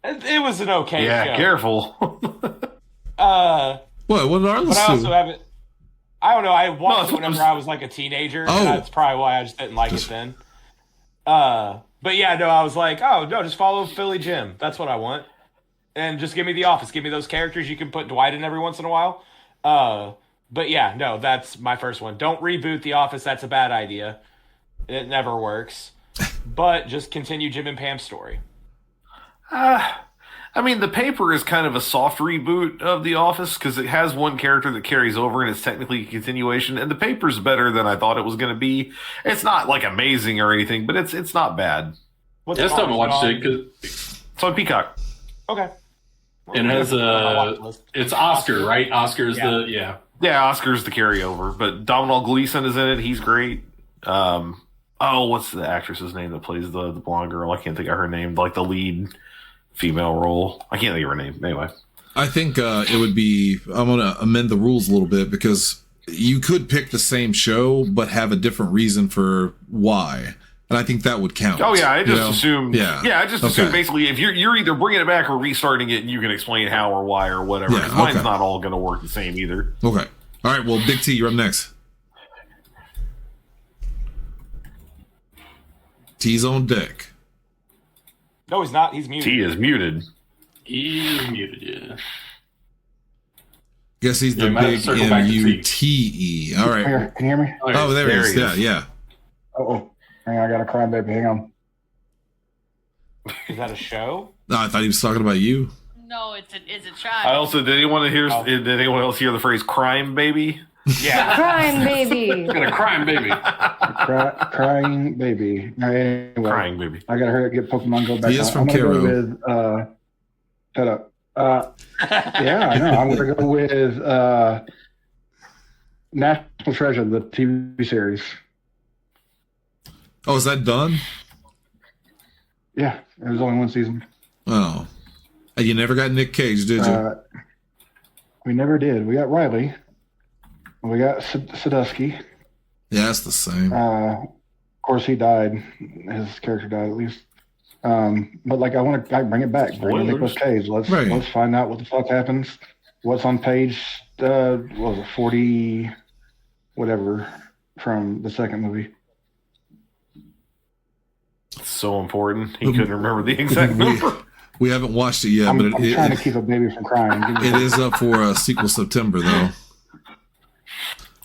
Speaker 5: It was an okay
Speaker 7: Yeah,
Speaker 5: show.
Speaker 7: careful.
Speaker 2: What did Arliss
Speaker 5: But I
Speaker 2: do?
Speaker 5: also haven't. I don't know. I watched
Speaker 7: No,
Speaker 5: it whenever I was a teenager.
Speaker 2: Oh.
Speaker 5: And that's probably why I just didn't like it then. But yeah, no, I was like, oh no, just follow Philly Jim. That's what I want. And just give me The Office. Give me those characters. You can put Dwight in every once in a while. But yeah, no, that's my first one. Don't reboot The Office. That's a bad idea. It never works. But just continue Jim and Pam's story.
Speaker 7: I mean, The Paper is kind of a soft reboot of The Office because it has one character that carries over and it's technically a continuation. And The Paper's better than I thought it was going to be. It's not amazing or anything, but it's not bad.
Speaker 5: What's
Speaker 1: I
Speaker 5: it
Speaker 1: still haven't
Speaker 5: on?
Speaker 1: watched it 'cause
Speaker 7: It's on Peacock.
Speaker 5: Okay.
Speaker 1: it has it's Oscar, right? Oscar's
Speaker 5: Yeah.
Speaker 7: Yeah, Oscar's the carryover, but Domhnall Gleeson is in it. He's great. What's the actress's name that plays the blonde girl? I can't think of her name. The lead female role. I can't think of her name. Anyway.
Speaker 2: I think it would be. I'm going to amend the rules a little bit because you could pick the same show but have a different reason for why. And I think that would count.
Speaker 7: Oh yeah, I just assumed.
Speaker 2: Yeah,
Speaker 7: I just assumed basically if you're either bringing it back or restarting it, and you can explain how or why or whatever.
Speaker 2: Yeah,
Speaker 7: Because mine's not all going to work the same either.
Speaker 2: Okay. All right. Well, Big T, you're up next. T's on deck.
Speaker 5: No, he's not. He's muted.
Speaker 7: T is muted.
Speaker 1: He is muted, yeah.
Speaker 2: Guess he's the
Speaker 1: might have
Speaker 2: big
Speaker 1: to circle back to T.
Speaker 2: M-U-T-E. All right.
Speaker 6: Here, can you hear me?
Speaker 2: Oh, there he is.
Speaker 7: he is.
Speaker 2: Yeah.
Speaker 6: Oh, hang on, I got a crying baby. Hang on.
Speaker 5: Is that a show?
Speaker 2: No, I thought he was talking about you.
Speaker 3: No, it's a
Speaker 7: I
Speaker 3: child.
Speaker 7: also did anyone else hear the phrase "crime baby"?
Speaker 5: Yeah.
Speaker 4: Crying baby.
Speaker 1: Got a crying baby.
Speaker 6: Crying baby. Anyway,
Speaker 7: Crying baby.
Speaker 6: I gotta hurry up, get Pokemon Go back.
Speaker 2: He is
Speaker 6: on.
Speaker 2: from
Speaker 6: I'm gonna
Speaker 2: Cairo.
Speaker 6: go with shut up. Yeah, I know. I'm gonna go with National Treasure, the TV series.
Speaker 2: Oh, is that done?
Speaker 6: Yeah, it was only one season.
Speaker 2: Oh. And you never got Nick Cage, did you?
Speaker 6: We never did. We got Riley. We got Sadusky.
Speaker 2: Yeah, that's the same.
Speaker 6: Of course, he died. His character died, at least. But like, I want to bring it back. Bring in Nicolas Cage. Let's find out what the fuck happens. What's on page? What was it, 40, whatever, from the second movie.
Speaker 7: It's so important. He couldn't remember the exact number.
Speaker 2: We haven't watched it yet,
Speaker 6: I'm
Speaker 2: but
Speaker 6: trying to keep a baby from crying.
Speaker 2: it is up for a sequel September, though.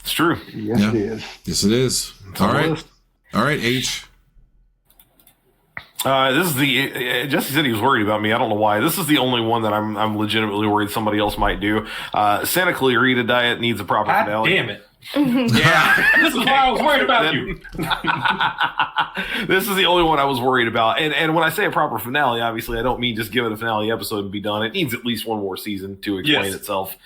Speaker 7: It's true.
Speaker 6: Yes,
Speaker 2: Yeah.
Speaker 6: it is.
Speaker 2: Yes, it is. All right. All right, H.
Speaker 7: This is the Jesse said he was worried about me. I don't know why. This is the only one that I'm legitimately worried somebody else might do. Santa Clarita Diet needs a proper
Speaker 1: God
Speaker 7: finale.
Speaker 1: damn it. Yeah. This is why I was worried about you.
Speaker 7: This is the only one I was worried about. And when I say a proper finale, obviously I don't mean just give it a finale episode and be done. It needs at least one more season to explain itself.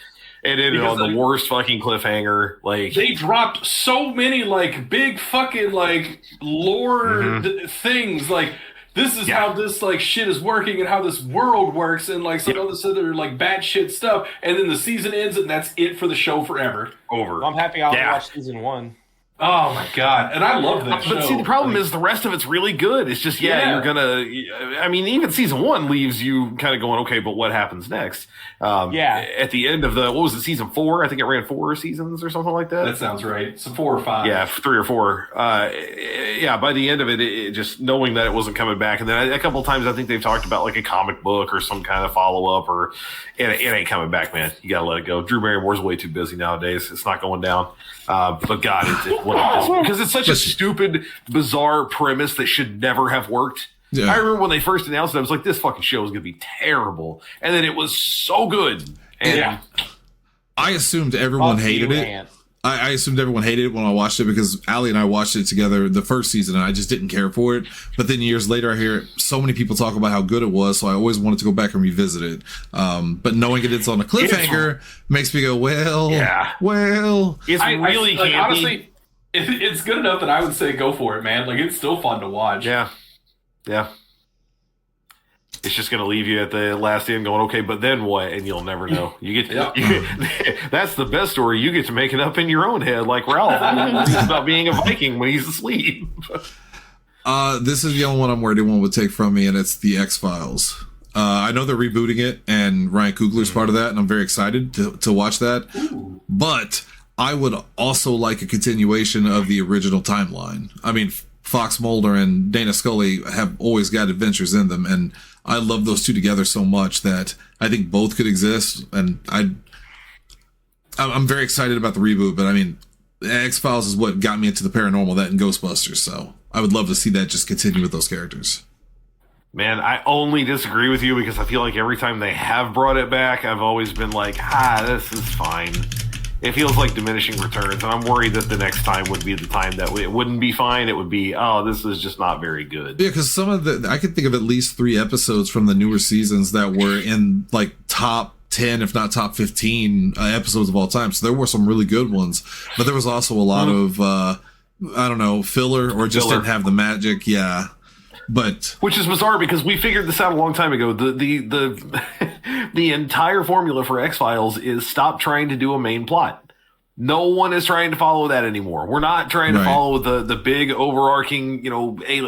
Speaker 7: It ended on the worst fucking cliffhanger. Like,
Speaker 1: they dropped so many like big fucking like lore things. Like, this is how this like shit is working and how this world works and like some other like bad shit stuff. And then the season ends and that's it for the show forever.
Speaker 7: over.
Speaker 5: I'm happy I only watched season 1.
Speaker 1: Oh my god! And I love that show.
Speaker 7: But see, the problem is the rest of it's really good. It's just you're gonna. I mean, even season 1 leaves you kind of going, okay, but what happens next? At the end of what was it, season 4? I think it ran 4 seasons or something like that.
Speaker 1: That sounds right. So 4 or 5.
Speaker 7: Yeah, 3 or 4. By the end of it, just knowing that it wasn't coming back, and then a couple of times I think they've talked about like a comic book or some kind of follow up, or it ain't coming back, man. You gotta let it go. Drew Barrymore's way too busy nowadays. It's not going down. But God, because it's such a stupid, bizarre premise that should never have worked.
Speaker 2: Yeah.
Speaker 7: I remember when they first announced it, I was like, this fucking show is going to be terrible. And then it was so good. And
Speaker 2: I assumed everyone hated it. I assumed everyone hated it when I watched it because Allie and I watched it together the first season and I just didn't care for it. But then years later, I hear so many people talk about how good it was, so I always wanted to go back and revisit it. But knowing it's on a cliffhanger makes me go, well.
Speaker 7: It's really
Speaker 1: like, honestly, it's good enough that I would say go for it, man. Like, it's still fun to watch.
Speaker 7: Yeah. It's just going to leave you at the last end going, okay, but then what? And you'll never know. You get that's the best story. You get to make it up in your own head, like Ralph. It's about being a Viking when he's asleep.
Speaker 2: This is the only one I'm worried anyone would take from me, and it's the X-Files. I know they're rebooting it, and Ryan Coogler's part of that, and I'm very excited to watch that. Ooh. But I would also like a continuation of the original timeline. I mean, Fox Mulder and Dana Scully have always got adventures in them, and I love those two together so much that I think both could exist. And I'm very excited about the reboot, but I mean, X-Files is what got me into the paranormal, that and Ghostbusters, so I would love to see that just continue with those characters.
Speaker 7: Man, I only disagree with you because I feel like every time they have brought it back, I've always been like, this is fine. It feels like diminishing returns, and I'm worried that the next time would be the time that it wouldn't be fine. It would be, this is just not very good.
Speaker 2: Yeah, because I could think of at least 3 episodes from the newer seasons that were in like top 10, if not top 15 episodes of all time. So there were some really good ones, but there was also a lot of, filler or just didn't have the magic. Yeah. But
Speaker 7: which is bizarre because we figured this out a long time ago. The entire formula for X-Files is stop trying to do a main plot. No one is trying to follow that anymore. We're not trying to follow the big overarching,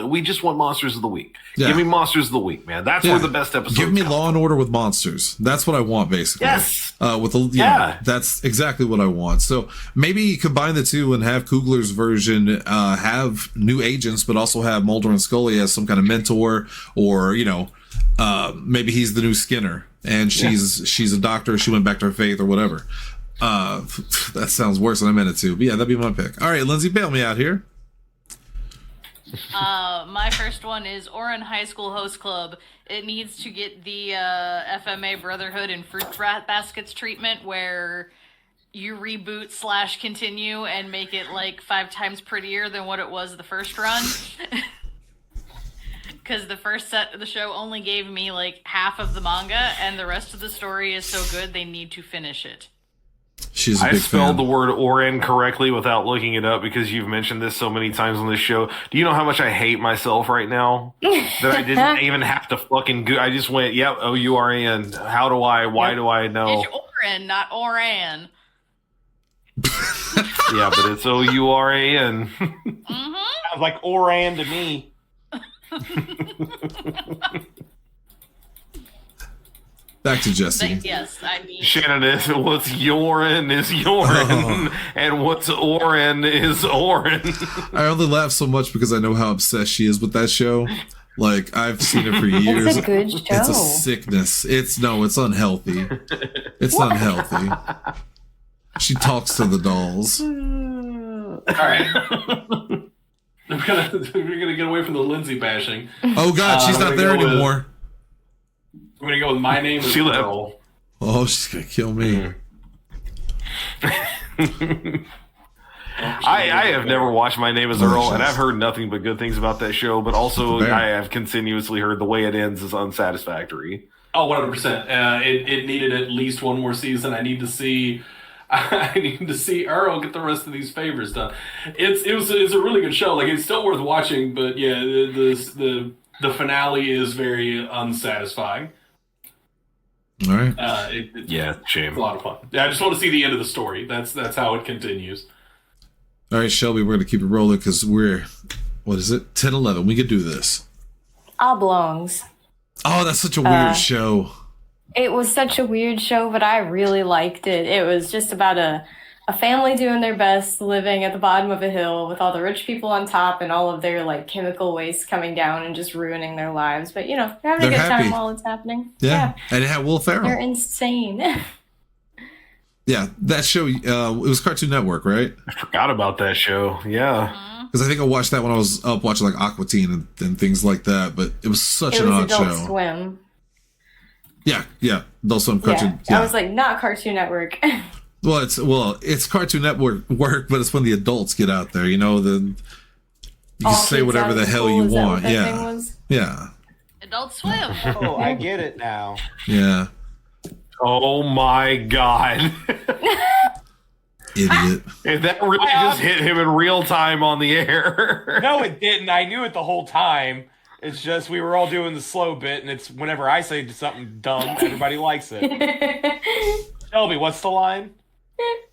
Speaker 7: we just want Monsters of the Week. Yeah. Give me Monsters of the Week, man. That's where the best episodes
Speaker 2: Give me Law and Order with monsters. That's what I want, basically.
Speaker 7: Yes.
Speaker 2: That's exactly what I want. So maybe combine the two and have Coogler's version have new agents, but also have Mulder and Scully as some kind of mentor, or, maybe he's the new Skinner and she's a doctor. She went back to her faith or whatever. That sounds worse than I meant it to. But yeah, that'd be my pick. All right, Lindsay, bail me out here.
Speaker 3: My first one is Oren High School Host Club. It needs to get the FMA Brotherhood and Fruit Baskets treatment, where you reboot / continue and make it like 5 times prettier than what it was the first run. Because the first set of the show only gave me like half of the manga, and the rest of the story is so good they need to finish it.
Speaker 2: She's a big
Speaker 7: I spelled
Speaker 2: fan.
Speaker 7: the word Oren correctly without looking it up because you've mentioned this so many times on this show. Do you know how much I hate myself right now? That I didn't even have to fucking go. I just went, yep, O-U-R-E-N. Why do I know?
Speaker 3: It's Oren, not Oran.
Speaker 7: Yeah, but it's O-U-R-A-N.
Speaker 5: Sounds like Oran to me.
Speaker 2: Back to Jesse.
Speaker 3: Yes, I mean...
Speaker 7: Shannon is what's Yoren is Yoren, and what's Oren is Oren.
Speaker 2: I only laugh so much because I know how obsessed she is with that show. Like, I've seen it for years.
Speaker 4: It's a good show.
Speaker 2: It's a sickness. It's unhealthy. It's unhealthy. She talks to the dolls.
Speaker 1: All right. We're gonna get away from the Lindsay bashing.
Speaker 2: Oh God, she's not there anymore.
Speaker 1: I'm gonna go with My Name is Earl.
Speaker 2: Oh, she's gonna kill me.
Speaker 7: I have never watched My Name is Earl, and I've heard nothing but good things about that show, but also I have continuously heard the way it ends is unsatisfactory.
Speaker 1: Oh, 100%. It needed at least one more season. I need to see Earl get the rest of these favors done. It's a really good show. Like, it's still worth watching, but yeah, the finale is very unsatisfying.
Speaker 2: All right.
Speaker 7: Shame.
Speaker 1: It's a lot of fun. Yeah, I just want to see the end of the story. That's how it continues.
Speaker 2: All right, Shelby, we're going to keep it rolling because we're, 10-11. We could do this.
Speaker 4: Oblongs.
Speaker 2: Oh, that's such a weird show.
Speaker 4: It was such a weird show, but I really liked it. It was just about a family doing their best, living at the bottom of a hill with all the rich people on top and all of their like chemical waste coming down and just ruining their lives. But they're having a good time while it's happening.
Speaker 2: Yeah. And it had Will Ferrell.
Speaker 4: They're insane.
Speaker 2: Yeah, that show, it was Cartoon Network, right?
Speaker 7: I forgot about that show. Yeah.
Speaker 2: Because I think I watched that when I was up watching like Aqua Teen and things like that, but it was such an odd show.
Speaker 4: Adult Swim.
Speaker 2: Yeah. Adult Swim Cartoon.
Speaker 4: Yeah. I was like, not Cartoon Network.
Speaker 2: Well, it's Cartoon Network work, but it's when the adults get out there. You can say whatever the hell you want. Yeah.
Speaker 3: Adult Swim.
Speaker 5: Oh, I get it now.
Speaker 2: Yeah.
Speaker 7: Oh my God.
Speaker 2: Idiot.
Speaker 7: If that really just hit him in real time on the air.
Speaker 5: No, it didn't. I knew it the whole time. It's just we were all doing the slow bit, and it's whenever I say something dumb, everybody likes it. Shelby, what's the line?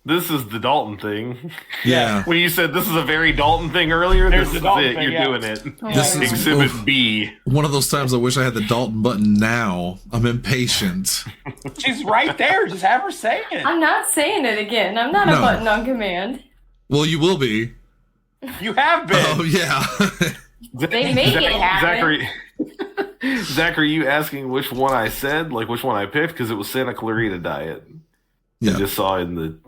Speaker 7: This is the Dalton thing.
Speaker 2: Yeah.
Speaker 7: When you said this is a very Dalton thing earlier,
Speaker 5: There's
Speaker 7: this is
Speaker 5: the Dalton
Speaker 7: it.
Speaker 5: thing,
Speaker 7: You're doing it.
Speaker 2: This is
Speaker 7: Exhibit B.
Speaker 2: One of those times I wish I had the Dalton button now. I'm impatient.
Speaker 5: She's right there. Just have her say it.
Speaker 4: I'm not saying it again. I'm not a button on command.
Speaker 2: Well, you will be.
Speaker 5: You have been.
Speaker 2: Oh, yeah.
Speaker 4: They make it happen.
Speaker 7: Zach, are you asking which one I said? Like which one I picked? Because it was Santa Clarita Diet.
Speaker 2: Yeah.
Speaker 7: I just saw in the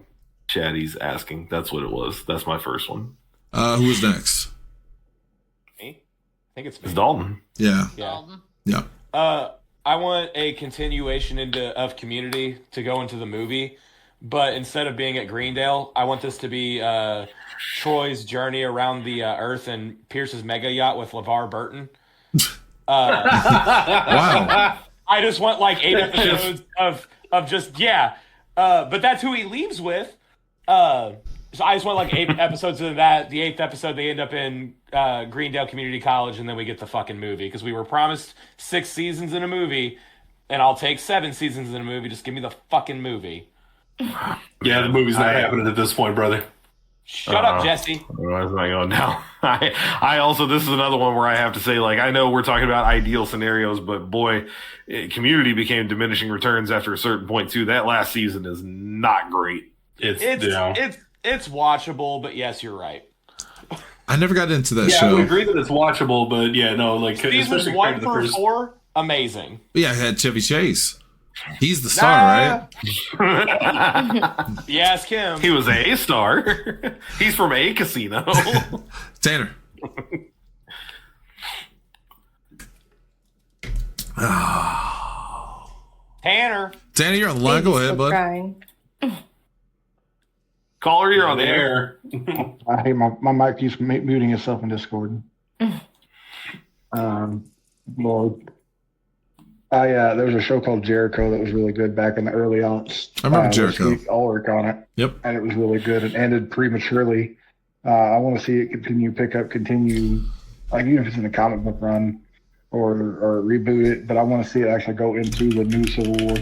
Speaker 7: chat he's asking. That's what it was. That's my first one.
Speaker 2: Who was next?
Speaker 5: Me? I think it's me.
Speaker 7: It's Dalton.
Speaker 2: Yeah.
Speaker 3: Dalton.
Speaker 2: Yeah.
Speaker 5: I want a continuation of Community to go into the movie, but instead of being at Greendale, I want this to be Troy's journey around the Earth and Pierce's mega yacht with LeVar Burton.
Speaker 2: Wow.
Speaker 5: I just want like 8 episodes of just but that's who he leaves with. So I just want like 8 episodes of that. The 8th episode, they end up in Greendale Community College, and then we get the fucking movie because we were promised 6 seasons in a movie, and I'll take 7 seasons in a movie. Just give me the fucking movie.
Speaker 1: Yeah, the movie's not happening at this point, brother.
Speaker 5: Shut up, Jesse.
Speaker 7: Where's I going now? I also, this is another one where I have to say, like, I know we're talking about ideal scenarios, but boy, Community became diminishing returns after a certain point too. That last season is not great.
Speaker 5: It's watchable, but yes, you're right.
Speaker 2: I never got into that
Speaker 1: Yeah,
Speaker 2: show.
Speaker 1: we agree that it's watchable, but yeah, no, like
Speaker 5: Season 1 through 4, amazing.
Speaker 2: Yeah, I had Chevy Chase. He's the star, right?
Speaker 5: Yeah, ask him.
Speaker 7: He was a star. He's from a casino.
Speaker 2: Tanner. Tanner, you're on the line. Go ahead, bud.
Speaker 4: Crying.
Speaker 7: Caller, you're on the air.
Speaker 6: I hate my mic keeps muting itself in Discord. Lord. There was a show called Jericho that was really good back in the early aughts.
Speaker 2: I remember Jericho.
Speaker 6: Steve Ulrich on it.
Speaker 2: Yep.
Speaker 6: And it was really good. It ended prematurely. I want to see it continue, like even if it's in a comic book run or reboot it, but I want to see it actually go into the new Civil War.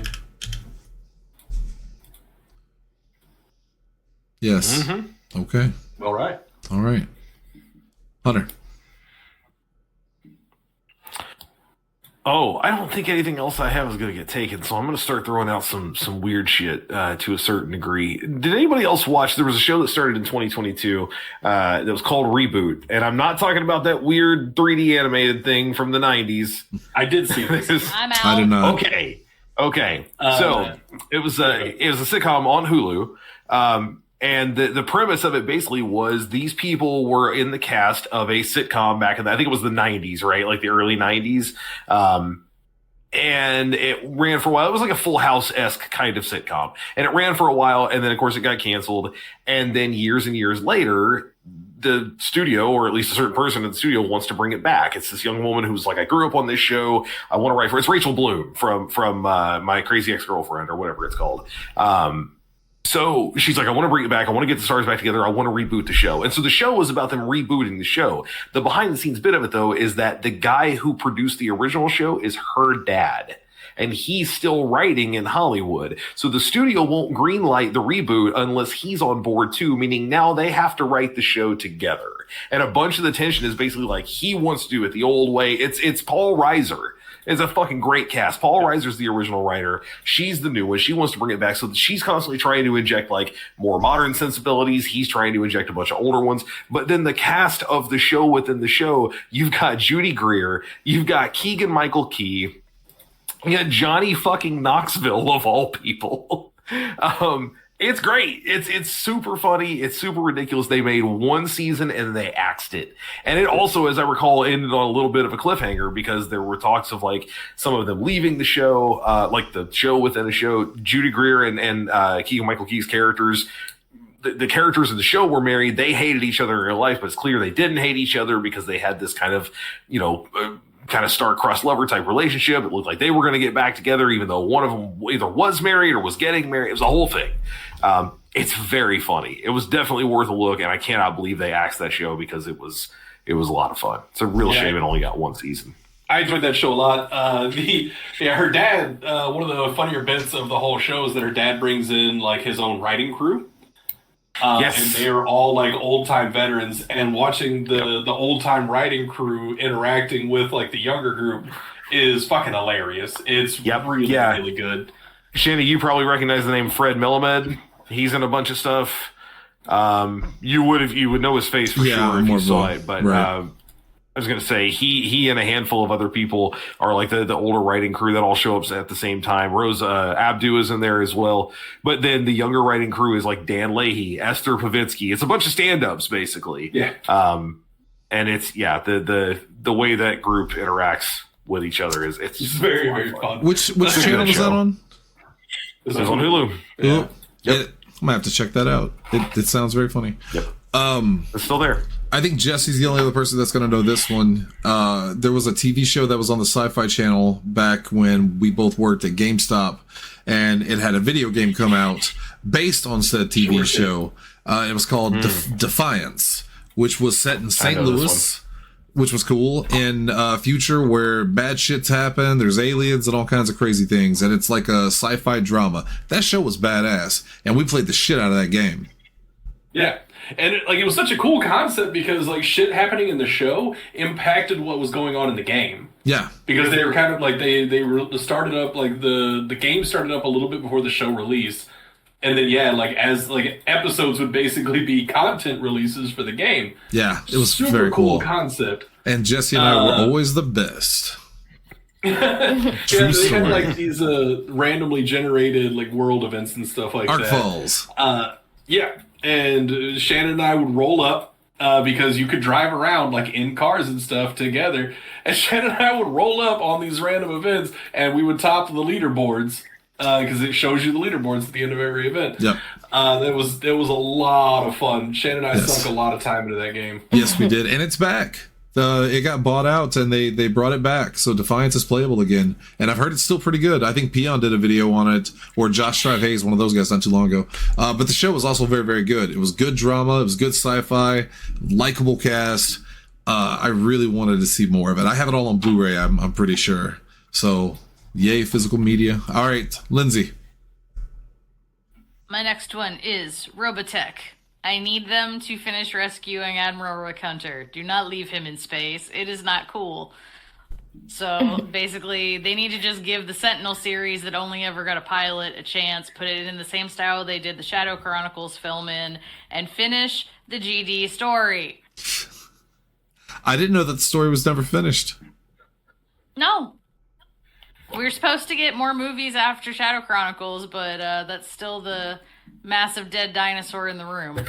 Speaker 2: Yes.
Speaker 7: Mm-hmm.
Speaker 2: Okay.
Speaker 1: All right.
Speaker 2: Hunter.
Speaker 7: Oh, I don't think anything else I have is going to get taken, so I'm going to start throwing out some weird shit to a certain degree. Did anybody else watch? There was a show that started in 2022 that was called Reboot, and I'm not talking about that weird 3D animated thing from the 90s.
Speaker 1: I did see this.
Speaker 3: I'm out.
Speaker 2: I did not.
Speaker 7: Okay. So it was a sitcom on Hulu. And the premise of it basically was these people were in the cast of a sitcom back in I think it was the 90s, right? Like the early 90s. And it ran for a while. It was like a Full House-esque kind of sitcom. And it ran for a while, and then, of course, it got canceled. And then years and years later, the studio, or at least a certain person in the studio, wants to bring it back. It's this young woman who's like, I grew up on this show. I want to write for it. It's Rachel Bloom from My Crazy Ex-Girlfriend, or whatever it's called. So she's like, I want to bring it back. I want to get the stars back together. I want to reboot the show. And so the show was about them rebooting the show. The behind the scenes bit of it, though, is that the guy who produced the original show is her dad. And he's still writing in Hollywood. So the studio won't greenlight the reboot unless he's on board too, meaning now they have to write the show together. And a bunch of the tension is basically like, he wants to do it the old way. It's Paul Reiser. It's a fucking great cast. Paul Reiser's the original writer. She's the new one. She wants to bring it back. So she's constantly trying to inject like more modern sensibilities. He's trying to inject a bunch of older ones. But then the cast of the show within the show, you've got Judy Greer. You've got Keegan-Michael Key. You got Johnny fucking Knoxville of all people. It's great. It's super funny. It's super ridiculous. They made one season and they axed it. And it also, as I recall, ended on a little bit of a cliffhanger because there were talks of like some of them leaving the show, like the show within a show. Judy Greer and Keegan-Michael Key's characters, the characters in the show were married. They hated each other in real life, but it's clear they didn't hate each other because they had this kind of, kind of star-crossed lover type relationship. It looked like they were going to get back together, even though one of them either was married or was getting married. It was a whole thing. It's very funny. It was definitely worth a look, and I cannot believe they axed that show because it was a lot of fun. It's a real shame it only got one season.
Speaker 1: I enjoyed that show a lot. Her dad, one of the funnier bits of the whole show is that her dad brings in like his own writing crew.
Speaker 7: Yes.
Speaker 1: And they are all like old time veterans, and watching the old time writing crew interacting with like the younger group is fucking hilarious. It's really good.
Speaker 7: Shanny, you probably recognize the name Fred Melamed. He's in a bunch of stuff. You would know his face for sure if you saw it. But I was going to say he and a handful of other people are like the older writing crew that all show up at the same time. Rose Abdu is in there as well. But then the younger writing crew is like Dan Leahy, Esther Pavitsky. It's a bunch of stand-ups basically.
Speaker 1: Yeah.
Speaker 7: And it's the way that group interacts with each other it's
Speaker 1: very, very fun.
Speaker 2: Which channel was that on?
Speaker 7: It was on Hulu.
Speaker 2: Yeah. Yep. I'm gonna have to check that out. It sounds very funny.
Speaker 7: Yep. It's still there.
Speaker 2: I think Jesse's the only other person that's going to know this one. There was a TV show that was on the Sci-Fi Channel back when we both worked at GameStop, and it had a video game come out based on said TV show. It was called Defiance, which was set in St. Louis. which was cool, in a future where bad shits happen, there's aliens and all kinds of crazy things, and it's like a sci-fi drama. That show was badass, and we played the shit out of that game.
Speaker 1: Yeah. And it was such a cool concept because like shit happening in the show impacted what was going on in the game.
Speaker 2: Yeah.
Speaker 1: Because they were kind of like they started up like the game started up a little bit before the show released. And then as episodes would basically be content releases for the game.
Speaker 2: Yeah, it was
Speaker 1: super
Speaker 2: very cool
Speaker 1: concept.
Speaker 2: And Jesse and I were always the best.
Speaker 1: They had like these randomly generated like world events and stuff like
Speaker 2: Arc
Speaker 1: that.
Speaker 2: Falls.
Speaker 1: Yeah. And Shannon and I would roll up because you could drive around like in cars and stuff together. And Shannon and I would roll up on these random events, and we would top the leaderboards because it shows you the leaderboards at the end of every event.
Speaker 2: Yep.
Speaker 1: It was a lot of fun. Shannon and I sunk a lot of time into that game.
Speaker 2: Yes, we did, and it's back. It got bought out, and they brought it back, so Defiance is playable again. And I've heard it's still pretty good. I think Peon did a video on it, or Josh Strive Hayes, one of those guys, not too long ago. But the show was also very, very good. It was good drama. It was good sci-fi, likable cast. I really wanted to see more of it. I have it all on Blu-ray, I'm pretty sure. So, yay, physical media. All right, Lindsay.
Speaker 3: My next one is Robotech. I need them to finish rescuing Admiral Rook Hunter. Do not leave him in space. It is not cool. So basically, they need to just give the Sentinel series that only ever got a pilot a chance, put it in the same style they did the Shadow Chronicles film in, and finish the GD story.
Speaker 2: I didn't know that the story was never finished.
Speaker 3: No. We're supposed to get more movies after Shadow Chronicles, but that's still the massive dead dinosaur in the room.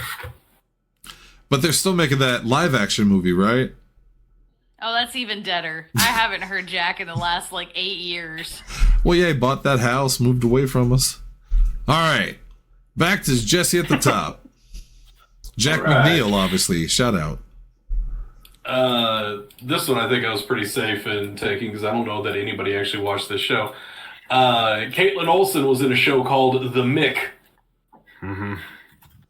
Speaker 2: But they're still making that live action movie, right?
Speaker 3: Oh, that's even deader. I haven't heard Jack in the last 8 years.
Speaker 2: Well, yeah, he bought that house, moved away from us. All right. Back to Jesse at the top. Jack McNeil, obviously. Shout out.
Speaker 1: This one I think I was pretty safe in taking because I don't know that anybody actually watched this show. Caitlin Olsen was in a show called The Mick.
Speaker 7: Mm-hmm.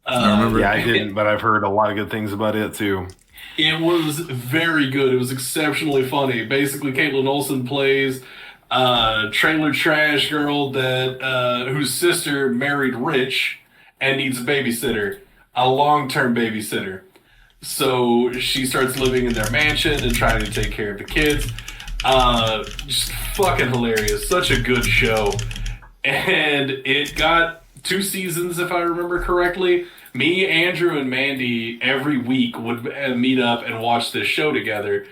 Speaker 2: I remember.
Speaker 7: Yeah, I didn't, but I've heard a lot of good things about it too.
Speaker 1: It was very good. It was exceptionally funny. Basically, Caitlin Olsen plays trailer trash girl that whose sister married rich and needs a babysitter, a long-term babysitter. So she starts living in their mansion and trying to take care of the kids. Just fucking hilarious. Such a good show. And it got 2 seasons, if I remember correctly. Me, Andrew, and Mandy every week would meet up and watch this show together.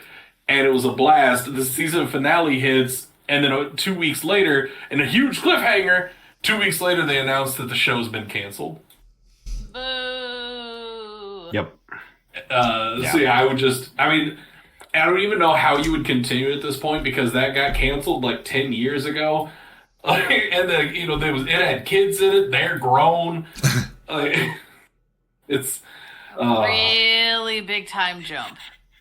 Speaker 1: And it was a blast. The season finale hits, and then 2 weeks later, in a huge cliffhanger, 2 weeks later they announced that the show's been canceled.
Speaker 3: Boo.
Speaker 7: Yep.
Speaker 1: So yeah, I don't even know how you would continue at this point because that got canceled 10 years ago. And then, it had kids in it. They're grown. It's
Speaker 3: really big time jump.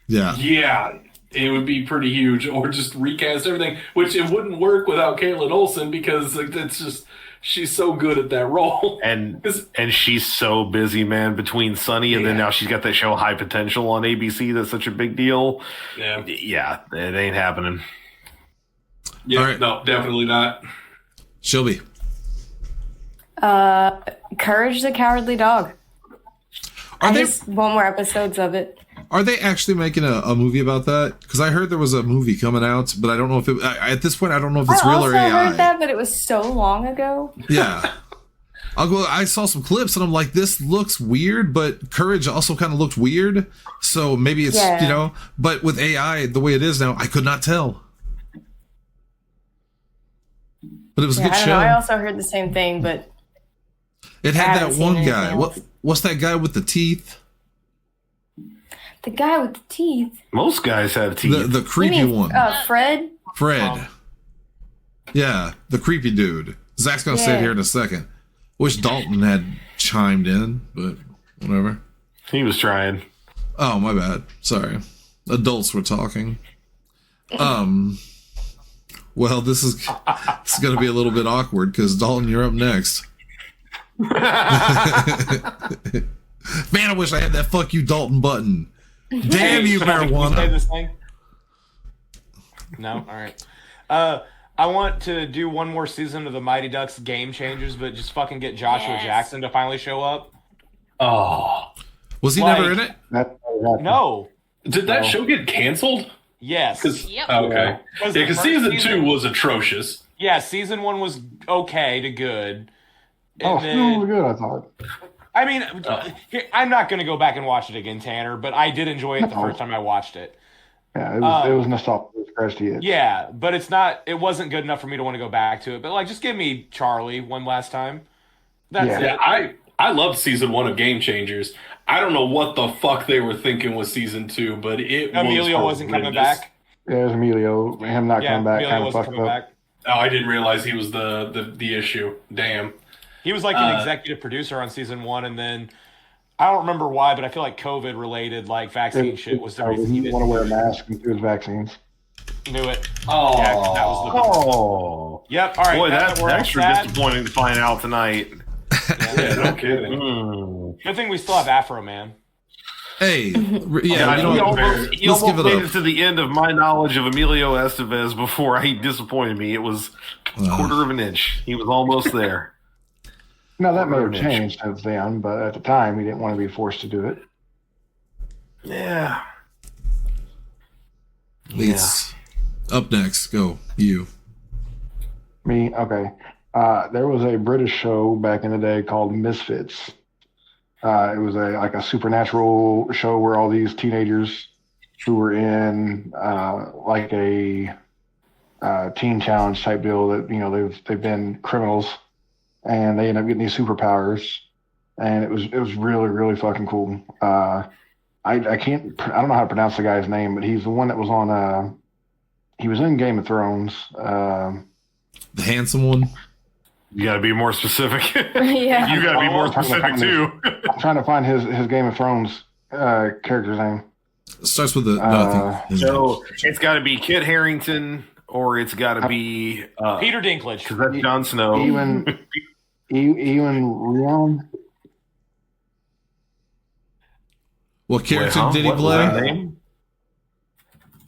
Speaker 2: Yeah.
Speaker 1: Yeah, it would be pretty huge. Or just recast everything, which it wouldn't work without Caitlin Olsen because that's just she's so good at that role.
Speaker 7: And she's so busy, man, between Sunny and then now she's got that show High Potential on ABC that's such a big deal.
Speaker 1: Yeah.
Speaker 7: Yeah, it ain't happening.
Speaker 1: Yeah,
Speaker 2: All right.
Speaker 1: No, definitely not.
Speaker 2: Shelby.
Speaker 4: Courage the Cowardly Dog.
Speaker 2: Are
Speaker 4: I
Speaker 2: they
Speaker 4: just want more episodes of it.
Speaker 2: Are they actually making a movie about that? Because I heard there was a movie coming out, but I don't know if it. At this point, I don't know if it's real or AI.
Speaker 4: I also heard that, but it was so long ago.
Speaker 2: Yeah. I saw some clips and I'm like, this looks weird, but Courage also kind of looked weird. So maybe it's, but with AI, the way it is now, I could not tell. But it was a good show.
Speaker 4: I also heard the same thing, but
Speaker 2: it had that one guy. What's that guy with the teeth?
Speaker 4: The guy with the teeth.
Speaker 7: Most guys have teeth.
Speaker 2: The creepy one.
Speaker 4: Fred?
Speaker 2: Fred. Yeah, the creepy dude. Zach's going to say it here in a second. Wish Dalton had chimed in, but whatever.
Speaker 7: He was trying.
Speaker 2: Oh, my bad. Sorry. Adults were talking. Well, this is going to be a little bit awkward because Dalton, you're up next. Man, I wish I had that fuck you Dalton button. Damn you,
Speaker 5: Can I say
Speaker 2: marijuana.
Speaker 5: this thing? No? All right. I want to do one more season of the Mighty Ducks Game Changers, but just fucking get Joshua Jackson to finally show up.
Speaker 1: Oh.
Speaker 2: Was he never in it?
Speaker 5: No.
Speaker 1: Did that show get canceled?
Speaker 5: Yes.
Speaker 3: Yep.
Speaker 1: Okay. Yeah, because season 2 was atrocious.
Speaker 5: Yeah, season 1 was okay to good.
Speaker 6: Oh, still was good, I thought.
Speaker 5: I mean, I'm not going to go back and watch it again, Tanner, but I did enjoy it the first time I watched it.
Speaker 6: Yeah, it was nostalgic.
Speaker 5: Yeah, but it wasn't good enough for me to want to go back to it. But, like, just give me Charlie one last time. That's it.
Speaker 1: Yeah, I loved season 1 of Game Changers. I don't know what the fuck they were thinking with season 2, but
Speaker 5: Emilio wasn't coming back.
Speaker 6: Yeah, it was Emilio. Him not coming back kind of fucked up.
Speaker 5: Back.
Speaker 1: Oh, I didn't realize he was the issue. Damn.
Speaker 5: He was like an executive producer on season 1, and then I don't remember why, but I feel like COVID related, like vaccine shit was the reason
Speaker 6: he didn't want to wear a mask and do his vaccines.
Speaker 5: Knew it.
Speaker 1: Oh,
Speaker 5: yeah, that was the Yep. All right.
Speaker 7: Boy, that's extra disappointing to find out tonight.
Speaker 1: Yeah, no kidding.
Speaker 5: Good thing we still have Afroman.
Speaker 2: Hey, yeah,
Speaker 7: he almost
Speaker 2: give it
Speaker 7: made
Speaker 2: up.
Speaker 7: it to the end of my knowledge of Emilio Estevez before he disappointed me. It was a quarter of an inch. He was almost there.
Speaker 6: Now, that may have changed since then, but at the time, he didn't want to be forced to do it.
Speaker 7: Yeah.
Speaker 2: Leeds. Up next, go. You.
Speaker 6: Me? Okay. There was a British show back in the day called Misfits. It was a supernatural show where all these teenagers who were in like a teen challenge type deal that they've been criminals and they end up getting these superpowers, and it was really, really fucking cool. I don't know how to pronounce the guy's name, but he's the one that was on he was in Game of Thrones.
Speaker 2: The handsome one.
Speaker 7: You got to be more specific.
Speaker 4: Yeah.
Speaker 7: You got to be more specific too.
Speaker 6: I'm trying to find his Game of Thrones character's name.
Speaker 2: It starts with the. No, I think
Speaker 7: so it's got to be Kit Harington, or it's got to be
Speaker 5: Peter Dinklage,
Speaker 7: because that's Jon Snow.
Speaker 6: Ewan Rion.
Speaker 2: What character did he play?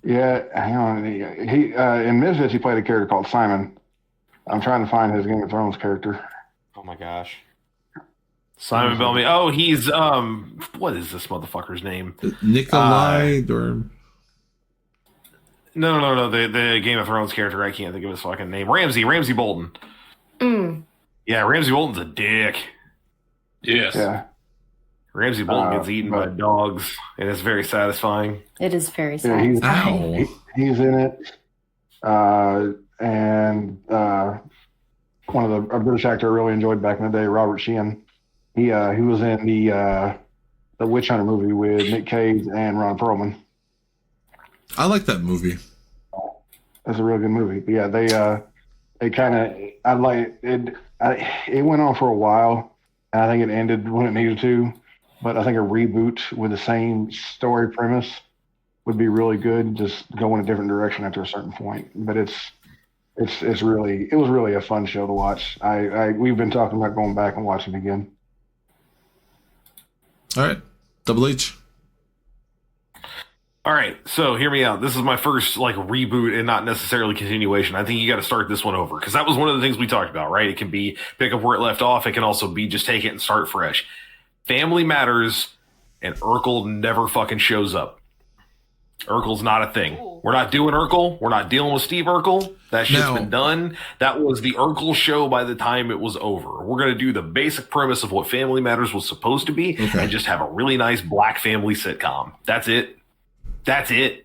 Speaker 6: Yeah, hang on. He in Misfits he played a character called Simon. I'm trying to find his Game of Thrones character.
Speaker 5: Oh my gosh.
Speaker 7: Simon Bellamy. Oh, he's what is this motherfucker's name?
Speaker 2: Nikolai or
Speaker 7: No. The Game of Thrones character. I can't think of his fucking name. Ramsay Bolton. Yeah, Ramsay Bolton's a dick.
Speaker 1: Yes.
Speaker 6: Yeah.
Speaker 7: Ramsay Bolton gets eaten by dogs, and it's very satisfying.
Speaker 4: It is very
Speaker 6: Yeah,
Speaker 4: sad.
Speaker 6: he's in it. And one of a British actor I really enjoyed back in the day, Robert Sheehan. He was in the Witch Hunter movie with Nick Cage and Ron Perlman.
Speaker 2: I like that movie.
Speaker 6: That's a real good movie. But yeah, they kind of I like it. It went on for a while, and I think it ended when it needed to. But I think a reboot with the same story premise would be really good. Just go in a different direction after a certain point. But it was really a fun show to watch. We've been talking about going back and watching it again.
Speaker 2: All right, Double H.
Speaker 7: All right, so hear me out. This is my first reboot and not necessarily continuation. I think you got to start this one over because that was one of the things we talked about, right? It can be pick up where it left off. It can also be just take it and start fresh. Family Matters, and Urkel never fucking shows up. Urkel's not a thing. We're not doing Urkel. We're not dealing with Steve Urkel. That shit's been done. That was the Urkel show by the time it was over. We're going to do the basic premise of what Family Matters was supposed to be and just have a really nice black family sitcom. That's it. That's it.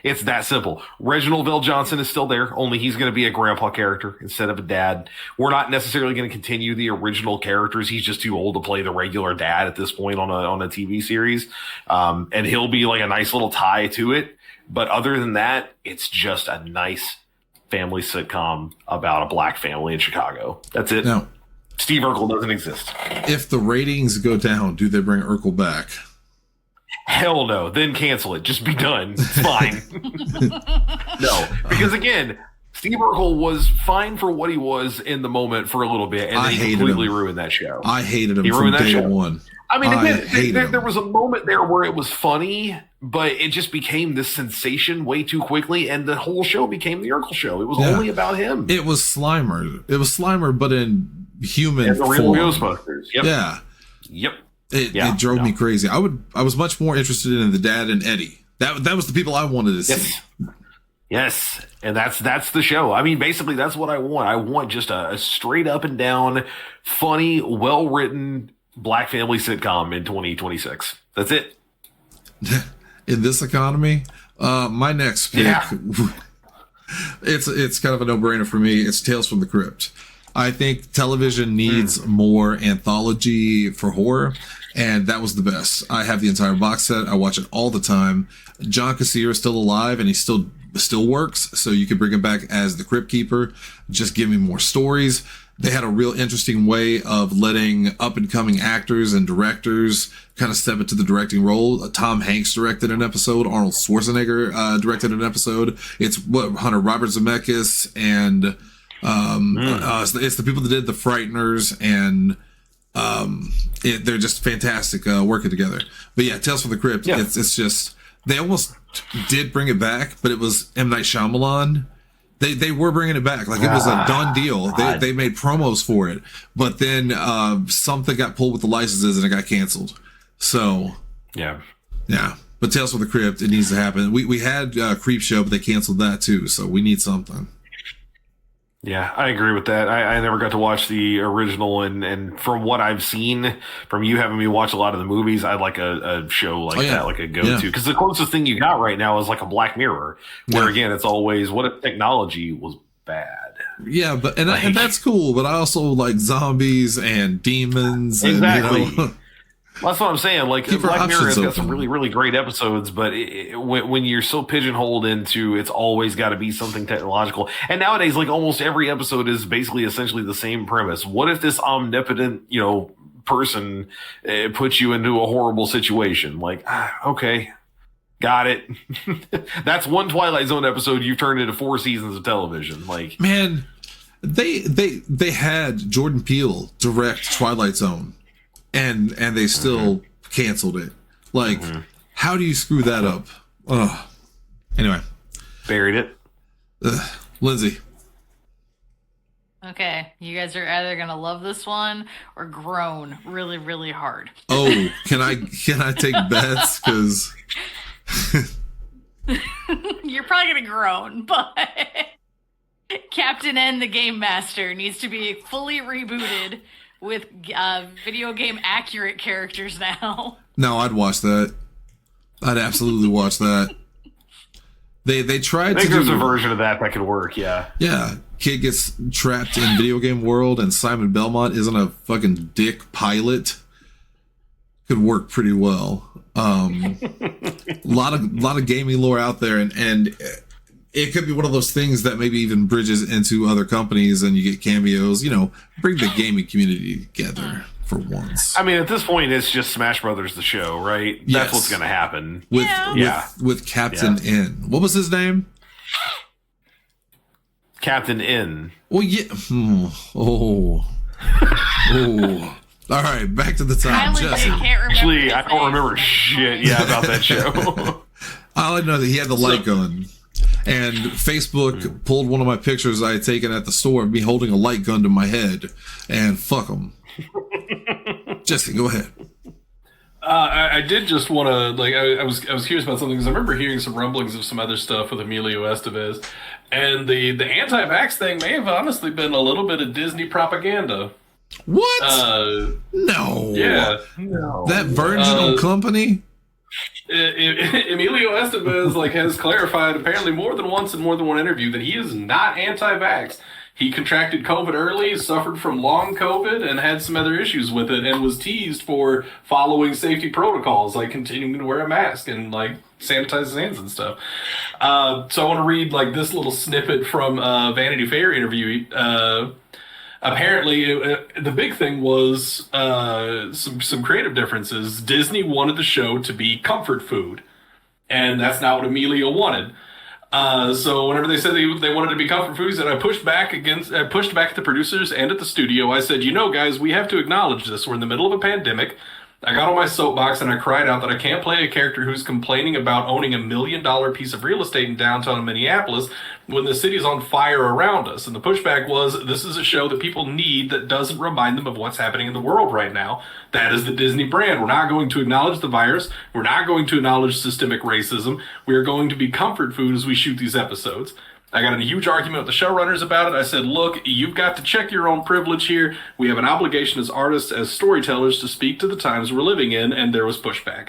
Speaker 7: It's that simple. Reginald VelJohnson is still there, only he's going to be a grandpa character instead of a dad. We're not necessarily going to continue the original characters. He's just too old to play the regular dad at this point on a TV series. And he'll be like a nice little tie to it. But other than that, it's just a nice family sitcom about a black family in Chicago. That's it.
Speaker 2: Now,
Speaker 7: Steve Urkel doesn't exist.
Speaker 2: If the ratings go down, do they bring Urkel back?
Speaker 7: Hell no. Then cancel it. Just be done. It's fine. No. Because again, Steve Urkel was fine for what he was in the moment for a little bit, and then he completely ruined that show.
Speaker 2: I hated him from day one.
Speaker 7: I mean, again,
Speaker 2: I
Speaker 7: there was a moment there where it was funny, but it just became this sensation way too quickly, and the whole show became the Urkel show. It was only about him.
Speaker 2: It was Slimer. It was Slimer, but in human
Speaker 7: and the real
Speaker 2: form.
Speaker 7: Ghostbusters. Yep.
Speaker 2: Yeah.
Speaker 7: Yep.
Speaker 2: It drove me crazy. I was much more interested in the dad and Eddie. That was the people I wanted to see.
Speaker 7: Yes, and that's the show. I mean, basically, that's what I want. I want just a straight up and down, funny, well written Black family sitcom in 2026. That's it.
Speaker 2: In this economy, my next pick, it's kind of a no brainer for me. It's Tales from the Crypt. I think television needs more anthology for horror, and that was the best. I have the entire box set. I watch it all the time. John Cassier is still alive, and he still works, so you could bring him back as the Crypt Keeper. Just give me more stories. They had a real interesting way of letting up-and-coming actors and directors kind of step into the directing role. Tom Hanks directed an episode. Arnold Schwarzenegger directed an episode. It's Hunter Robert Zemeckis and it's the people that did The Frighteners, and they're just fantastic working together. But yeah, Tales from the Crypt, it's just, they almost did bring it back, but it was M. Night Shyamalan. They were bringing it back. Like, it was a done deal. They made promos for it, but then something got pulled with the licenses and it got canceled. So yeah. But Tales from the Crypt, it needs to happen. We had Creep Show, but they canceled that too. So we need something.
Speaker 7: Yeah, I agree with that. I never got to watch the original, and from what I've seen from you having me watch a lot of the movies, I'd like a show like that, like a go-to. Because the closest thing you got right now is like a Black Mirror, where again, it's always, what if technology was bad?
Speaker 2: Yeah, but and that's cool, but I also like zombies and demons.
Speaker 7: Exactly.
Speaker 2: And, you know,
Speaker 7: well, that's what I'm saying. Like, Black Mirror has got some really, really great episodes, but when you're so pigeonholed into it's always got to be something technological, and nowadays, like, almost every episode is basically essentially the same premise. What if this omnipotent, person puts you into a horrible situation? Like, okay, got it. That's one Twilight Zone episode you've turned into 4 seasons of television. Like,
Speaker 2: man, they had Jordan Peele direct Twilight Zone. And they still canceled it. Like, how do you screw that up? Ugh. Anyway.
Speaker 7: Buried it.
Speaker 2: Lindsay.
Speaker 3: Okay, you guys are either gonna love this one or groan really, really hard.
Speaker 2: Oh, can I take bets? Because
Speaker 3: you're probably gonna groan, but Captain N, the Game Master, needs to be fully rebooted with video game accurate characters now.
Speaker 2: No, I'd watch that. I'd absolutely watch that. They tried to do...
Speaker 7: I think there's a version of that could work, yeah.
Speaker 2: Yeah. Kid gets trapped in video game world and Simon Belmont isn't a fucking dick pilot. Could work pretty well. Lot of gaming lore out there, and it could be one of those things that maybe even bridges into other companies and you get cameos, bring the gaming community together for once.
Speaker 7: I mean, at this point, it's just Smash Brothers, the show, right?
Speaker 2: Yes.
Speaker 7: That's what's going to happen.
Speaker 2: With Captain N. What was his name?
Speaker 7: Captain N.
Speaker 2: Well, yeah. Oh. All right, back to the time. Jesse.
Speaker 7: Actually, I don't remember shit about that show.
Speaker 2: All I know that he had the light gun. And Facebook pulled one of my pictures I had taken at the store of me holding a light gun to my head. And fuck them. Jesse, go ahead.
Speaker 1: I did just want to, I was curious about something, because I remember hearing some rumblings of some other stuff with Emilio Estevez. And the anti-vax thing may have honestly been a little bit of Disney propaganda.
Speaker 2: What? No.
Speaker 1: Yeah.
Speaker 2: No. That virginal company?
Speaker 1: Emilio Estevez has clarified apparently more than once in more than one interview that he is not anti-vax. He contracted COVID early, suffered from long COVID, and had some other issues with it, and was teased for following safety protocols, like continuing to wear a mask and sanitize his hands and stuff. So I want to read this little snippet from a Vanity Fair interview. Apparently, the big thing was some creative differences. Disney wanted the show to be comfort food, and that's not what Emilio wanted. So whenever they said they wanted to be comfort foods, and I pushed back at the producers and at the studio. I said, guys, we have to acknowledge this. We're in the middle of a pandemic. I got on my soapbox and I cried out that I can't play a character who's complaining about owning $1 million piece of real estate in downtown Minneapolis when the city's on fire around us. And the pushback was, this is a show that people need that doesn't remind them of what's happening in the world right now. That is the Disney brand. We're not going to acknowledge the virus. We're not going to acknowledge systemic racism. We are going to be comfort food as we shoot these episodes. I got in a huge argument with the showrunners about it. I said, look, you've got to check your own privilege here. We have an obligation as artists, as storytellers, to speak to the times we're living in, and there was pushback.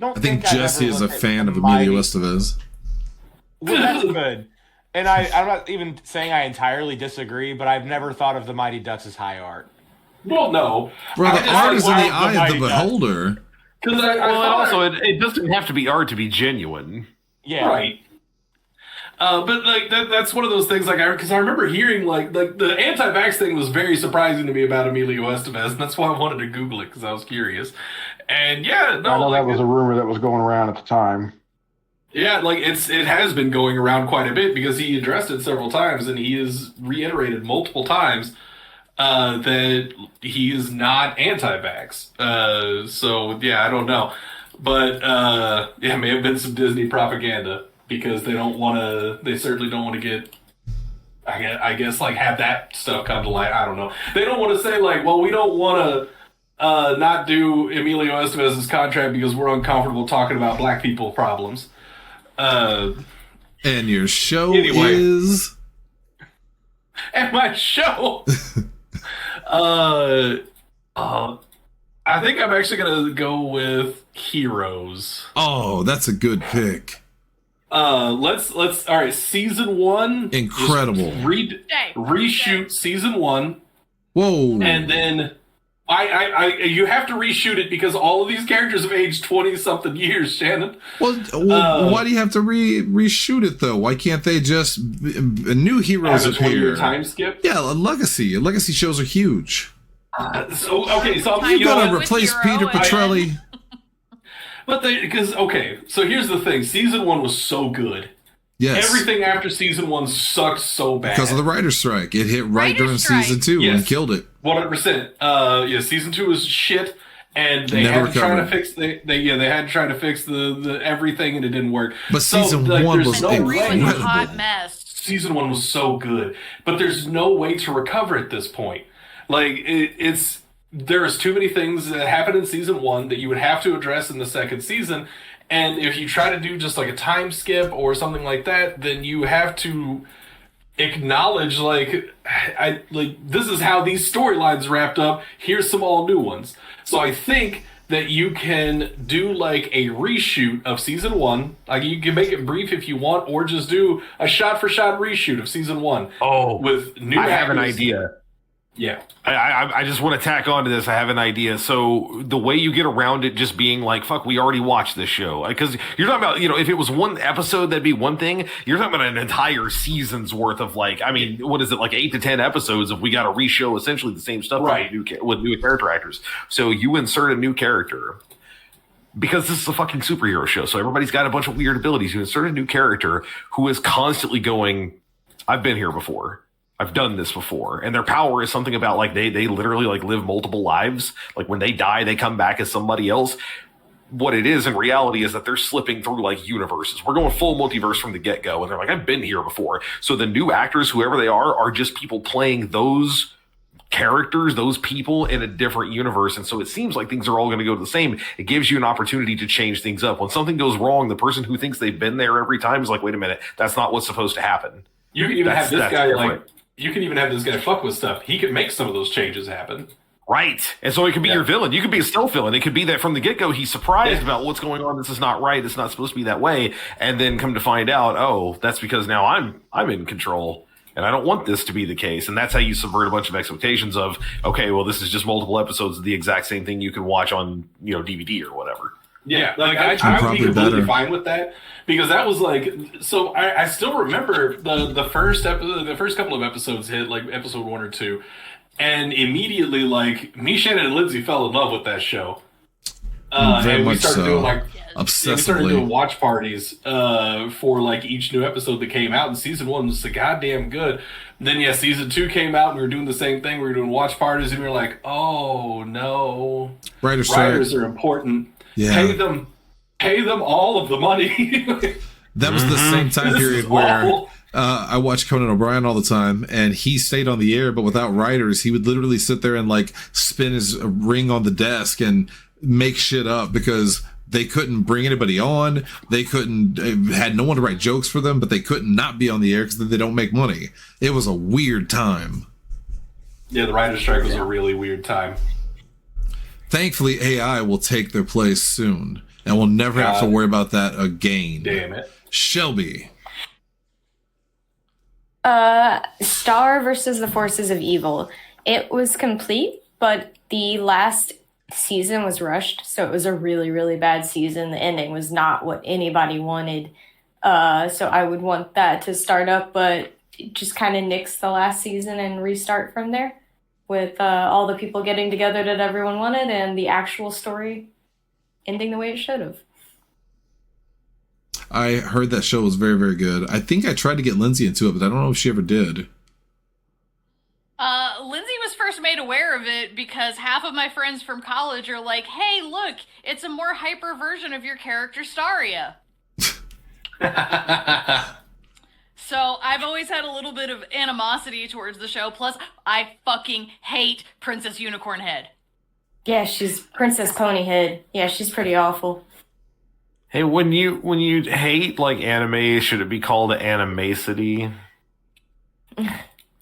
Speaker 2: I think Jesse is a fan of Emilio Estevez.
Speaker 5: Well, that's good. And I'm not even saying I entirely disagree, but I've never thought of the Mighty Ducks as high art.
Speaker 1: Well, no.
Speaker 2: Bro, the art is in the eye of the beholder.
Speaker 7: It doesn't have to be art to be genuine.
Speaker 5: Yeah.
Speaker 1: Right. But like that's one of those things, like, because I remember hearing like the anti-vax thing was very surprising to me about Emilio Estevez, and that's why I wanted to Google it because I was curious. And yeah, no,
Speaker 6: I know that was a rumor that was going around at the time.
Speaker 1: Yeah, like it has been going around quite a bit because he addressed it several times, and he has reiterated multiple times that he is not anti-vax. So yeah, I don't know, but yeah, may have been some Disney propaganda. Because they certainly don't want to get, I guess, like, have that stuff come to light. I don't know. They don't want to say, like, well, we don't want to not do Emilio Estevez's contract because we're uncomfortable talking about black people problems.
Speaker 2: And your show is?
Speaker 1: And my show? I think I'm actually going to go with Heroes.
Speaker 2: Oh, that's a good pick.
Speaker 1: Let's all right, season 1,
Speaker 2: incredible.
Speaker 1: Reshoot season 1.
Speaker 2: Whoa.
Speaker 1: And then you have to reshoot it because all of these characters have aged 20 something years, Shannon.
Speaker 2: Well, why do you have to reshoot it though? Why can't they just new heroes
Speaker 1: have a 20-year
Speaker 2: appear?
Speaker 1: Time skip?
Speaker 2: Yeah, legacy shows are huge.
Speaker 1: So
Speaker 2: you're gonna replace Peter Petrelli.
Speaker 1: But so here's the thing. Season 1 was so good.
Speaker 2: Yes.
Speaker 1: Everything after season 1 sucked so bad.
Speaker 2: Because of the writer's strike. It hit right during season 2 and killed it.
Speaker 1: 100%. Yeah, season 2 was shit, and they had to try to fix they had to try to fix the everything, and it didn't work.
Speaker 2: But season 1 was
Speaker 3: incredible. Hot mess.
Speaker 1: Season 1 was so good, but there's no way to recover at this point. Like there's too many things that happened in season 1 that you would have to address in the second season. And if you try to do just like a time skip or something like that, then you have to acknowledge this is how these storylines wrapped up. Here's some all new ones. So I think that you can do like a reshoot of season 1. Like you can make it brief if you want, or just do a shot for shot reshoot of season 1.
Speaker 7: Oh,
Speaker 1: with new
Speaker 7: I
Speaker 1: actors.
Speaker 7: have an idea.
Speaker 1: Yeah.
Speaker 7: I just want to tack on to this. I have an idea. So the way you get around it just being like, fuck, we already watched this show. Because you're talking about, if it was one episode, that'd be one thing. You're talking about an entire season's worth of what is it, like 8 to 10 episodes if we got to re-show essentially the same stuff
Speaker 1: right.
Speaker 7: with new character actors. So you insert a new character. Because this is a fucking superhero show. So everybody's got a bunch of weird abilities. You insert a new character who is constantly going, I've been here before. I've done this before. And their power is something about they literally live multiple lives. Like when they die, they come back as somebody else. What it is in reality is that they're slipping through universes. We're going full multiverse from the get-go. And they're like, I've been here before. So the new actors, whoever they are just people playing those characters, those people in a different universe. And so it seems like things are all going to go the same. It gives you an opportunity to change things up. When something goes wrong, the person who thinks they've been there every time is like, wait a minute, that's not what's supposed to happen.
Speaker 1: You can even have this guy you can even have this guy fuck with stuff. He can make some of those changes happen.
Speaker 7: Right. And so it could be your villain. You could be a stealth villain. It could be that from the get-go, he's surprised about what's going on. This is not right. It's not supposed to be that way. And then come to find out, oh, that's because now I'm in control. And I don't want this to be the case. And that's how you subvert a bunch of expectations of, okay, well, this is just multiple episodes of the exact same thing you can watch on, DVD or whatever.
Speaker 1: Yeah, I would be completely fine with that, because that was so I still remember the first couple of episodes hit, episode 1 or 2, and immediately me, Shannon, and Lindsay fell in love with that show.
Speaker 2: Very
Speaker 1: and we
Speaker 2: much
Speaker 1: started
Speaker 2: so.
Speaker 1: doing like
Speaker 2: Obsessively.
Speaker 1: we started doing watch parties for like each new episode that came out, and season 1 was so goddamn good. And then season 2 came out, and we were doing the same thing. We were doing watch parties, and we were like, oh no,
Speaker 2: Writers
Speaker 1: are important.
Speaker 2: Yeah.
Speaker 1: Pay them all of the money.
Speaker 2: That was the same time period where I watched Conan O'Brien all the time, and he stayed on the air, but without writers, he would literally sit there and like spin his ring on the desk and make shit up because they couldn't bring anybody on. They had no one to write jokes for them, but they couldn't not be on the air because then they don't make money. It was a weird time.
Speaker 1: Yeah, the writer's strike was a really weird time.
Speaker 2: Thankfully, AI will take their place soon, and we'll never have to worry about that again.
Speaker 1: Damn it.
Speaker 2: Shelby.
Speaker 4: Star versus the Forces of Evil. It was complete, but the last season was rushed, so it was a really, really bad season. The ending was not what anybody wanted. So I would want that to start up, but just kind of nix the last season and restart from there with all the people getting together that everyone wanted and the actual story ending the way it should have.
Speaker 2: I heard that show was very, very good. I think I tried to get Lindsay into it, but I don't know if she ever did.
Speaker 3: Lindsay was first made aware of it because half of my friends from college are like, hey, look, it's a more hyper version of your character Staria. So I've always had a little bit of animosity towards the show. Plus, I fucking hate Princess Unicorn Head.
Speaker 4: Yeah, she's Princess Ponyhead. Yeah, she's pretty awful.
Speaker 7: Hey, when you hate like anime, should it be called animacity?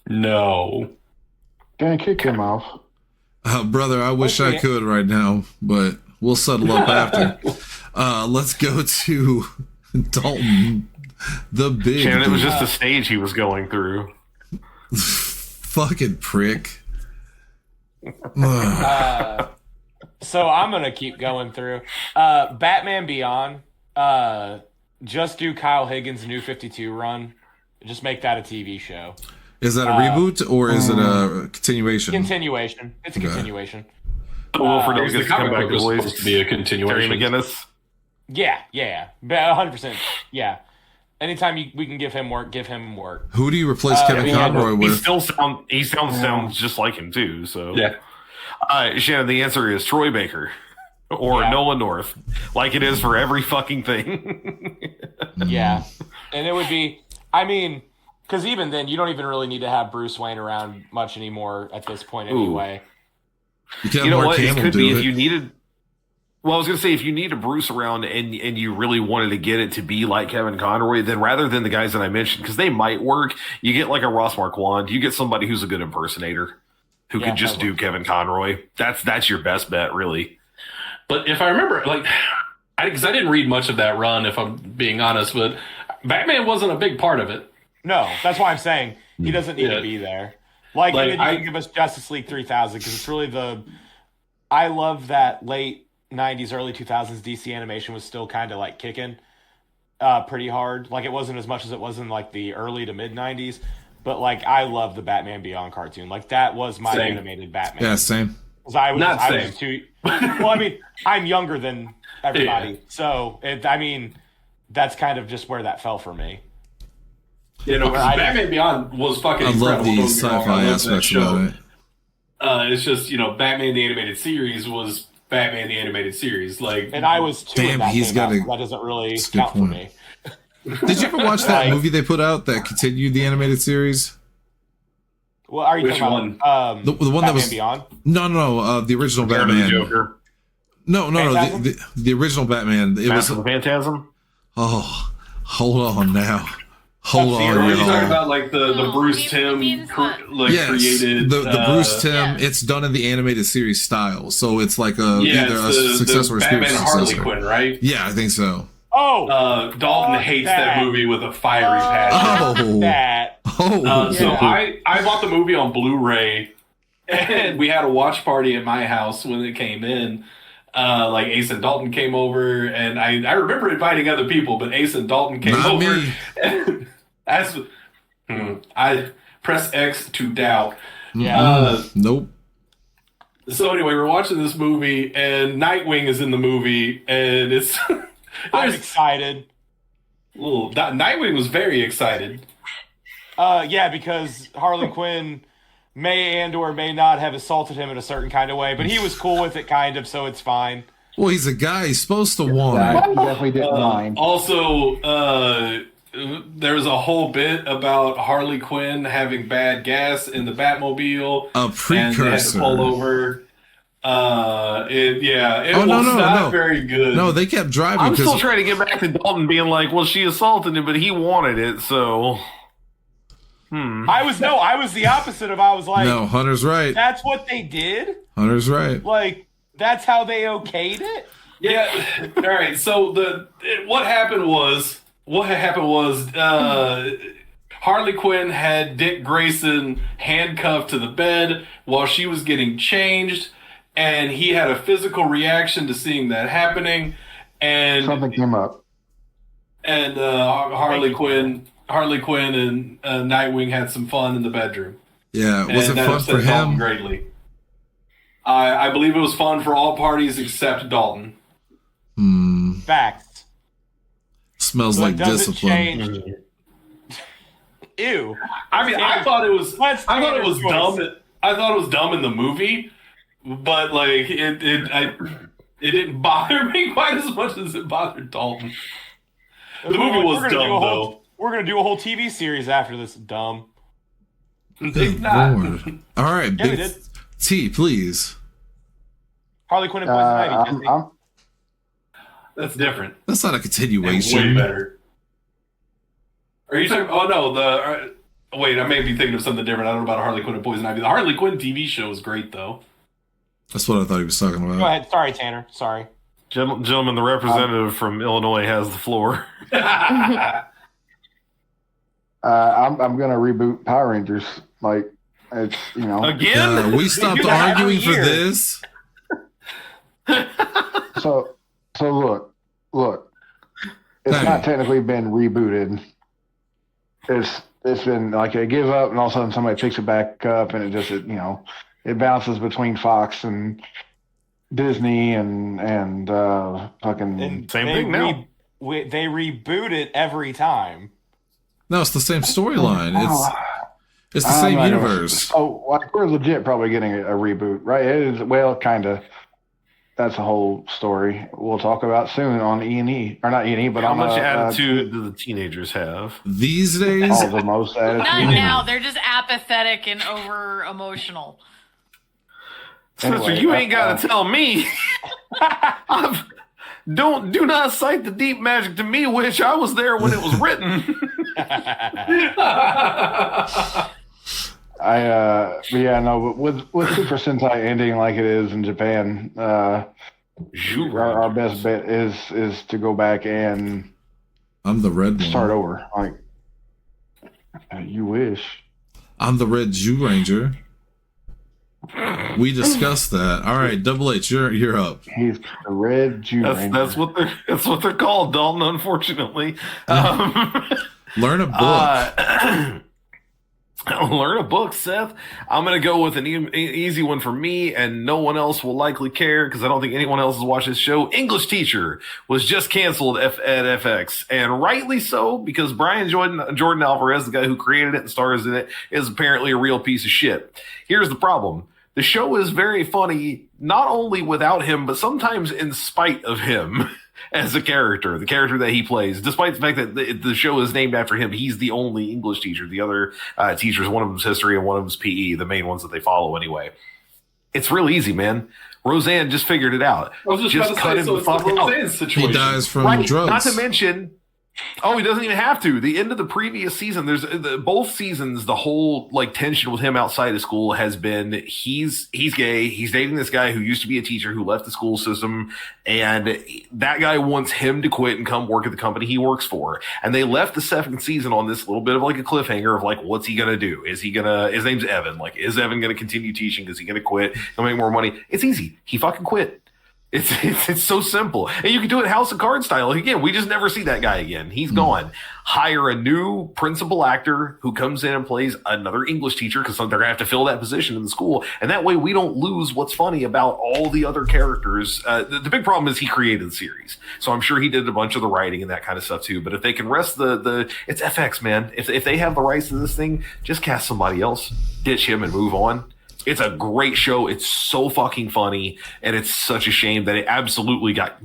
Speaker 1: No.
Speaker 6: Gonna kick him off.
Speaker 2: Brother, I wish I could right now, but we'll settle up after. Let's go to Dalton, the big
Speaker 7: Shannon, it was
Speaker 2: dude.
Speaker 7: just a stage he was going through.
Speaker 2: Fucking prick.
Speaker 5: So I'm gonna keep going through. Batman Beyond. Just do Kyle Higgins' New 52 run. Just make that a TV show.
Speaker 2: Is that a reboot or is it a continuation?
Speaker 5: Continuation. It's a continuation.
Speaker 7: Well, for
Speaker 1: The
Speaker 7: those that
Speaker 1: comic
Speaker 7: come back
Speaker 1: book
Speaker 7: to
Speaker 1: was
Speaker 7: boys,
Speaker 1: supposed to be a
Speaker 7: Terry
Speaker 1: continuation.
Speaker 7: McGinnis.
Speaker 5: Yeah. 100%. Yeah. Anytime we can give him work.
Speaker 2: Who do you replace Kevin Conroy
Speaker 7: He
Speaker 2: with?
Speaker 7: still sounds just like him too. So
Speaker 1: Yeah.
Speaker 7: Shannon, the answer is Troy Baker or Nolan North, like it is for every fucking thing.
Speaker 5: Yeah. And it would be, I mean, because even then, you don't even really need to have Bruce Wayne around much anymore at this point anyway.
Speaker 2: You
Speaker 7: You know
Speaker 2: Mark
Speaker 7: what? It
Speaker 2: Hamill
Speaker 7: could
Speaker 2: do
Speaker 7: be
Speaker 2: it.
Speaker 7: if you needed. Well, I was going to say, if you need a Bruce around and you really wanted to get it to be like Kevin Conroy, then rather than the guys that I mentioned, because they might work, you get like a Ross Marquand. You get somebody who's a good impersonator who could just do Kevin Conroy. That's your best bet, really.
Speaker 1: But if I remember, because I didn't read much of that run, if I'm being honest, but Batman wasn't a big part of it.
Speaker 5: No, that's why I'm saying he doesn't need to be there. Like you can give us Justice League 3000 because it's really I love that late 90s, early 2000s DC animation was still kind of like kicking pretty hard. Like it wasn't as much as it was in like the early to mid 90s, but like I love the Batman Beyond cartoon. Like that was my animated Batman.
Speaker 2: Yeah, same.
Speaker 5: I was,
Speaker 1: Not
Speaker 5: I
Speaker 1: same.
Speaker 5: was too. Well, I mean, I'm younger than everybody, so that's kind of just where that fell for me.
Speaker 1: Because Batman Beyond was fucking
Speaker 2: I love
Speaker 1: incredible.
Speaker 2: the sci-fi aspects about it.
Speaker 1: It's just, Batman the Animated Series was Batman the Animated Series.
Speaker 5: And I was two.
Speaker 2: Damn, he's got
Speaker 5: that doesn't really count for me.
Speaker 2: Did you ever watch that movie they put out that continued the animated series?
Speaker 5: Well, are you
Speaker 1: Which
Speaker 5: talking about
Speaker 2: The one
Speaker 5: Batman
Speaker 2: that was
Speaker 5: Beyond?
Speaker 2: No, the original Batman.
Speaker 7: Joker.
Speaker 2: No, the original Batman. It
Speaker 7: Mask
Speaker 2: was
Speaker 7: of the Phantasm.
Speaker 2: Oh, hold on now. Hold on,
Speaker 1: Are you talking
Speaker 2: y'all.
Speaker 1: about like the Bruce Tim
Speaker 2: Yes,
Speaker 1: created
Speaker 2: the Bruce Tim. It's done in the animated series style, so it's like either a successor or a
Speaker 1: Batman
Speaker 2: spiritual
Speaker 1: Harley
Speaker 2: successor.
Speaker 1: Quinn, right?
Speaker 2: Yeah, I think so.
Speaker 5: Oh,
Speaker 1: Dalton hates that movie with a fiery passion. So I bought the movie on Blu-ray, and we had a watch party at my house when it came in. Ace and Dalton came over, and I remember inviting other people, but Ace and Dalton came
Speaker 2: Not
Speaker 1: over.
Speaker 2: me.
Speaker 1: I press X to doubt.
Speaker 5: Yeah.
Speaker 2: Nope.
Speaker 1: So anyway, we're watching this movie, and Nightwing is in the movie, and it's.
Speaker 5: I'm excited.
Speaker 1: Nightwing was very excited.
Speaker 5: Yeah, because Harley Quinn may and or may not have assaulted him in a certain kind of way, but he was cool with it, kind of, so it's fine.
Speaker 2: Well, he's a guy. He's supposed to want
Speaker 6: He
Speaker 2: it.
Speaker 6: definitely didn't mind.
Speaker 1: Also, there's a whole bit about Harley Quinn having bad gas in the Batmobile.
Speaker 2: A precursor.
Speaker 1: And they had to pull over. It was not very good.
Speaker 2: No, they kept driving.
Speaker 7: I'm still trying to get back to Dalton being like, well, she assaulted him, but he wanted it, so.
Speaker 5: I was the opposite of, I was like,
Speaker 2: no, Hunter's right.
Speaker 5: That's what they did?
Speaker 2: Hunter's right.
Speaker 5: Like, that's how they okayed it?
Speaker 1: Yeah. All right. So what happened was Harley Quinn had Dick Grayson handcuffed to the bed while she was getting changed, and he had a physical reaction to seeing that happening, and
Speaker 6: something came up,
Speaker 1: and Harley Quinn and Nightwing had some fun in the bedroom.
Speaker 2: Yeah, was it fun for him?
Speaker 1: Greatly. I believe it was fun for all parties except Dalton.
Speaker 5: Facts.
Speaker 2: Smells like discipline.
Speaker 5: Ew.
Speaker 1: I mean, I thought it was dumb. I thought it was dumb in the movie, but like it didn't bother me quite as much as it bothered Dalton. The movie was dumb though.
Speaker 5: We're gonna do a whole TV series after this. Dumb.
Speaker 2: Good Lord. All right,
Speaker 5: yeah,
Speaker 2: Big T, please.
Speaker 5: Harley Quinn and Poison Ivy.
Speaker 1: That's different.
Speaker 2: That's not a continuation.
Speaker 1: Way better. Are you talking? Oh no, wait. I may be thinking of something different. I don't know about Harley Quinn and Poison Ivy. The Harley Quinn TV show is great, though.
Speaker 2: That's what I thought he was talking about.
Speaker 5: Go ahead. Sorry, Tanner. Sorry.
Speaker 7: Gentlemen, the representative from Illinois has the floor.
Speaker 6: I'm going to reboot Power Rangers. Like, it's,
Speaker 7: Again?
Speaker 2: We stopped arguing for this.
Speaker 6: So look. It's not technically been rebooted. It's been like it gives up, and all of a sudden somebody picks it back up, and it bounces between Fox and Disney and fucking
Speaker 5: and
Speaker 7: same thing now.
Speaker 5: They reboot it every time.
Speaker 2: No, it's the same storyline. It's the same universe.
Speaker 6: We're legit probably getting a reboot, right? It is, well, kind of. That's a whole story we'll talk about soon on E&E. Or not E&E, but
Speaker 7: how
Speaker 6: on
Speaker 7: much attitude do the teenagers have?
Speaker 2: These days?
Speaker 6: All the most attitude.
Speaker 3: Not now. They're just apathetic and over-emotional.
Speaker 7: Sister, you ain't got to tell me. Do not cite the deep magic to me, which I was there when it was written.
Speaker 6: But with Super Sentai ending like it is in Japan, our best bet is to go back and
Speaker 2: I'm the red
Speaker 6: start
Speaker 2: one.
Speaker 6: over. Like, you wish.
Speaker 2: I'm the red Jew Ranger. We discussed that. All right, Double H, you're up.
Speaker 6: He's the red Jew Ranger.
Speaker 7: That's what they're called, Dalton. Unfortunately,
Speaker 2: learn a book.
Speaker 7: Learn a book, Seth. I'm going to go with an easy one for me, and no one else will likely care because I don't think anyone else has watched this show. English Teacher was just canceled at FX, and rightly so, because Brian Jordan Alvarez, the guy who created it and stars in it, is apparently a real piece of shit. Here's the problem. The show is very funny, not only without him, but sometimes in spite of him. As a character, the character that he plays, despite the fact that the show is named after him, he's the only English teacher. The other teachers, one of them's history and one of them's PE, the main ones that they follow anyway. It's real easy, man. Roseanne just figured it out.
Speaker 1: I was just about to say, so it's the Roseanne situation.
Speaker 2: He dies from drugs.
Speaker 7: Not to mention, he doesn't even have to. The end of the previous season, both seasons, the whole tension with him outside of school has been he's gay. He's dating this guy who used to be a teacher who left the school system, and that guy wants him to quit and come work at the company he works for. And they left the second season on this little bit of a cliffhanger of what's he gonna do? His name's Evan. Is Evan gonna continue teaching? Is he gonna quit? He'll make more money. It's easy. He fucking quit. It's so simple. And you can do it House of Cards style. Again, we just never see that guy again. He's gone. Hire a new principal actor who comes in and plays another English teacher because they're going to have to fill that position in the school. And that way we don't lose what's funny about all the other characters. The big problem is he created the series. So I'm sure he did a bunch of the writing and that kind of stuff too. But if they can rest it's FX, man. If they have the rights to this thing, just cast somebody else, ditch him and move on. It's a great show. It's so fucking funny, and it's such a shame that it absolutely got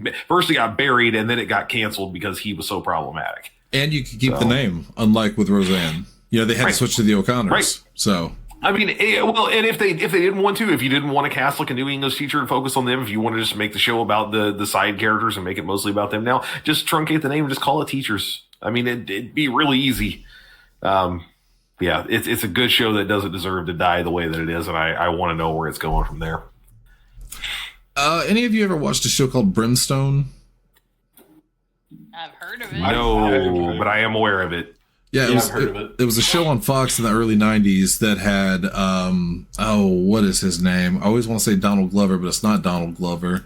Speaker 7: buried, and then it got canceled because he was so problematic.
Speaker 2: And you could keep the name, unlike with Roseanne. They had to switch to the O'Connors.
Speaker 7: Right.
Speaker 2: So
Speaker 7: I mean, and if they didn't want to, if you didn't want to cast like a new English teacher and focus on them, if you want to just make the show about the side characters and make it mostly about them now, just truncate the name and just call it Teachers. I mean, it'd be really easy. Yeah, it's a good show that doesn't deserve to die the way that it is, and I want to know where it's going from there.
Speaker 2: Any of you ever watched a show called Brimstone?
Speaker 3: I've heard of it.
Speaker 7: No, but I am aware of it.
Speaker 2: Yeah,
Speaker 1: I've heard of it.
Speaker 2: It was a show on Fox in the early 90s that had, what is his name? I always want to say Donald Glover, but it's not Donald Glover.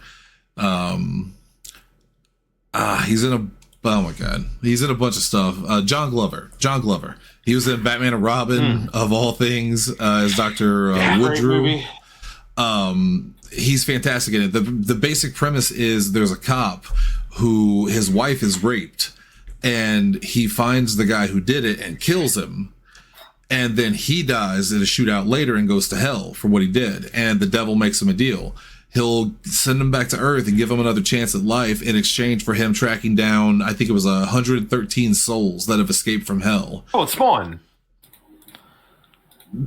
Speaker 2: He's in a bunch of stuff. John Glover. He was in Batman and Robin, of all things, as Dr. Woodrow. He's fantastic in it. The basic premise is there's a cop who his wife is raped, and he finds the guy who did it and kills him. And then he dies in a shootout later and goes to hell for what he did. And the devil makes him a deal. He'll send him back to Earth and give him another chance at life in exchange for him tracking down, I think it was 113 souls that have escaped from hell.
Speaker 7: Oh, it's Spawn.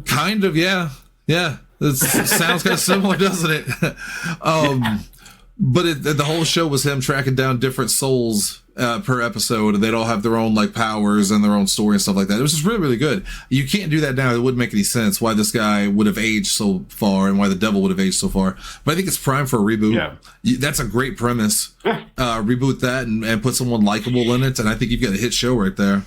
Speaker 2: Kind of, yeah. Yeah. It sounds kind of similar, doesn't it? But the whole show was him tracking down different souls per episode, and they'd all have their own like powers and their own story and stuff like that. It was just really, really good. You can't do that now. It wouldn't make any sense why this guy would have aged so far and why the devil would have aged so far. But I think it's prime for a reboot. Yeah. That's a great premise. Reboot that and put someone likable in it, and I think you've got a hit show right there.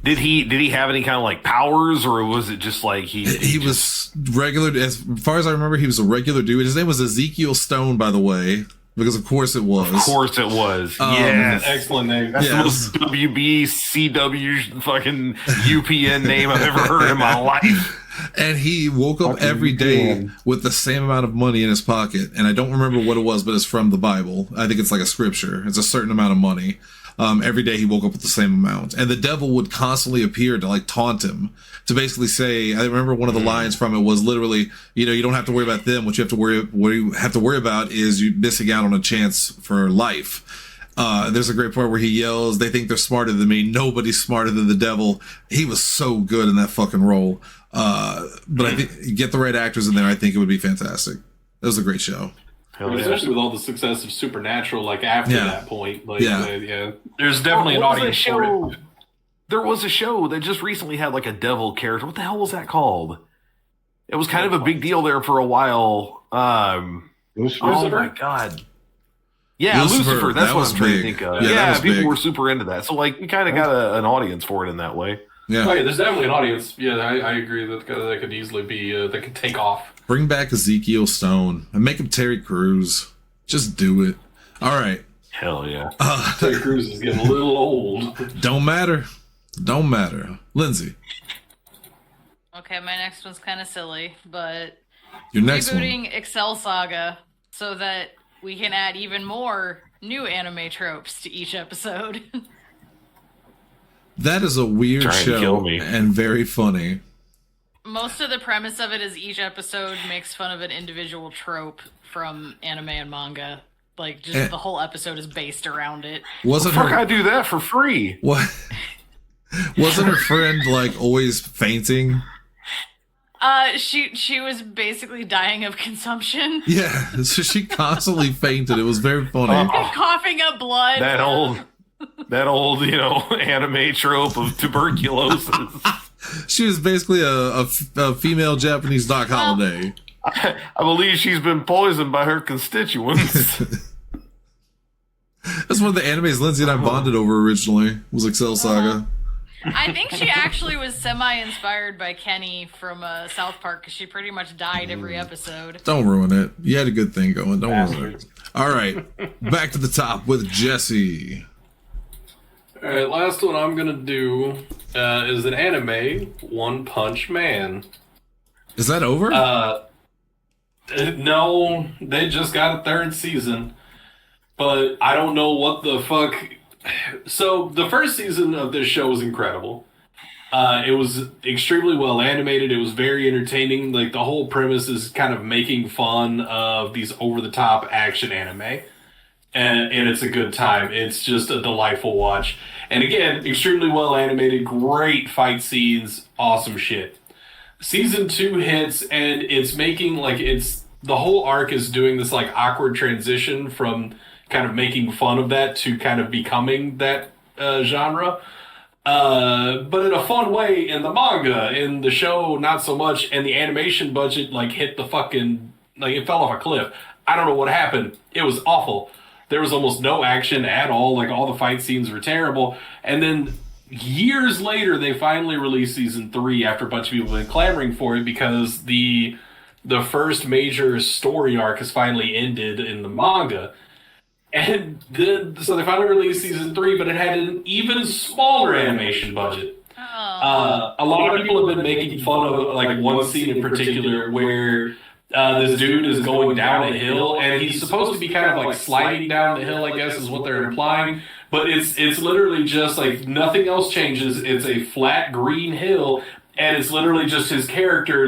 Speaker 7: Did he have any kind of like powers, or was it just like he
Speaker 2: was regular? As far as I remember, he was a regular dude. His name was Ezekiel Stone, by the way, because of course it was.
Speaker 7: Of course it was. Yes,
Speaker 1: excellent name.
Speaker 7: That's the most WBCW fucking UPN name I've ever heard in my life.
Speaker 2: And he woke up every day with the same amount of money in his pocket, and I don't remember what it was, but it's from the Bible. I think it's like a scripture. It's a certain amount of money. Every day he woke up with the same amount, and the devil would constantly appear to like taunt him, to basically say, I remember one of the lines from it was literally, you don't have to worry about them. What you have to worry about is you missing out on a chance for life. There's a great part where he yells, they think they're smarter than me. Nobody's smarter than the devil. He was so good in that fucking role. But I think get the right actors in there. I think it would be fantastic. It was a great show.
Speaker 1: Especially with all the success of Supernatural, like after that point, like there's definitely an audience for it.
Speaker 7: There was a show that just recently had like a devil character. What the hell was that called? It was kind of a big deal there for a while.
Speaker 6: Lucifer?
Speaker 7: Oh my god! Yeah, Lucifer. That's what I'm trying to think of. Yeah, people were super into that. So like, we kind of got an audience for it in that way.
Speaker 2: Yeah.
Speaker 1: Oh yeah, there's definitely an audience. Yeah, I agree that could easily be that could take off.
Speaker 2: Bring back Ezekiel Stone and make him Terry Crews. Just do it. All right.
Speaker 7: Hell yeah.
Speaker 1: Terry Crews is getting a little old.
Speaker 2: Don't matter. Lindsay.
Speaker 3: Okay, my next one's kind of silly, but
Speaker 2: your next
Speaker 3: rebooting
Speaker 2: one.
Speaker 3: Excel Saga so that we can add even more new anime tropes to each episode.
Speaker 2: That is a weird show and very funny.
Speaker 3: Most of the premise of it is each episode makes fun of an individual trope from anime and manga. Like, just the whole episode is based around it.
Speaker 7: Wasn't her? I do that for free.
Speaker 2: What? Wasn't her friend like always fainting?
Speaker 3: She was basically dying of consumption.
Speaker 2: Yeah, so she constantly fainted. It was very funny.
Speaker 3: And coughing up blood.
Speaker 7: That old, anime trope of tuberculosis.
Speaker 2: She was basically a female Japanese Doc Holliday.
Speaker 7: I believe she's been poisoned by her constituents.
Speaker 2: That's one of the animes Lindsay and I bonded over originally, was Excel Saga.
Speaker 3: I think she actually was semi-inspired by Kenny from South Park because she pretty much died every episode.
Speaker 2: Don't ruin it. You had a good thing going. Don't ruin it. All right, back to the top with Jesse.
Speaker 1: All right, last one I'm gonna do is an anime, One Punch Man.
Speaker 2: Is that over?
Speaker 1: No, they just got a third season, but I don't know what the fuck. So the first season of this show was incredible. It was extremely well animated. It was very entertaining. Like the whole premise is kind of making fun of these over-the-top action anime. And it's a good time. It's just a delightful watch. And again, extremely well animated, great fight scenes, awesome shit. Season 2 hits, and it's making the whole arc is doing this like awkward transition from kind of making fun of that to kind of becoming that genre. But in a fun way in the manga. In the show, not so much. And the animation budget hit the fucking it fell off a cliff. I don't know what happened. It was awful. There was almost no action at all. All the fight scenes were terrible. And then years later, they finally released season 3 after a bunch of people have been clamoring for it because the first major story arc has finally ended in the manga. And so they finally released season 3, but it had an even smaller animation budget.
Speaker 3: Oh.
Speaker 1: A lot of people have been making fun of one scene in particular where this dude is going down a hill, and he's supposed to be kind of sliding down the hill, I guess is what they're implying. But it's literally just nothing else changes. It's a flat green hill, and it's literally just his character.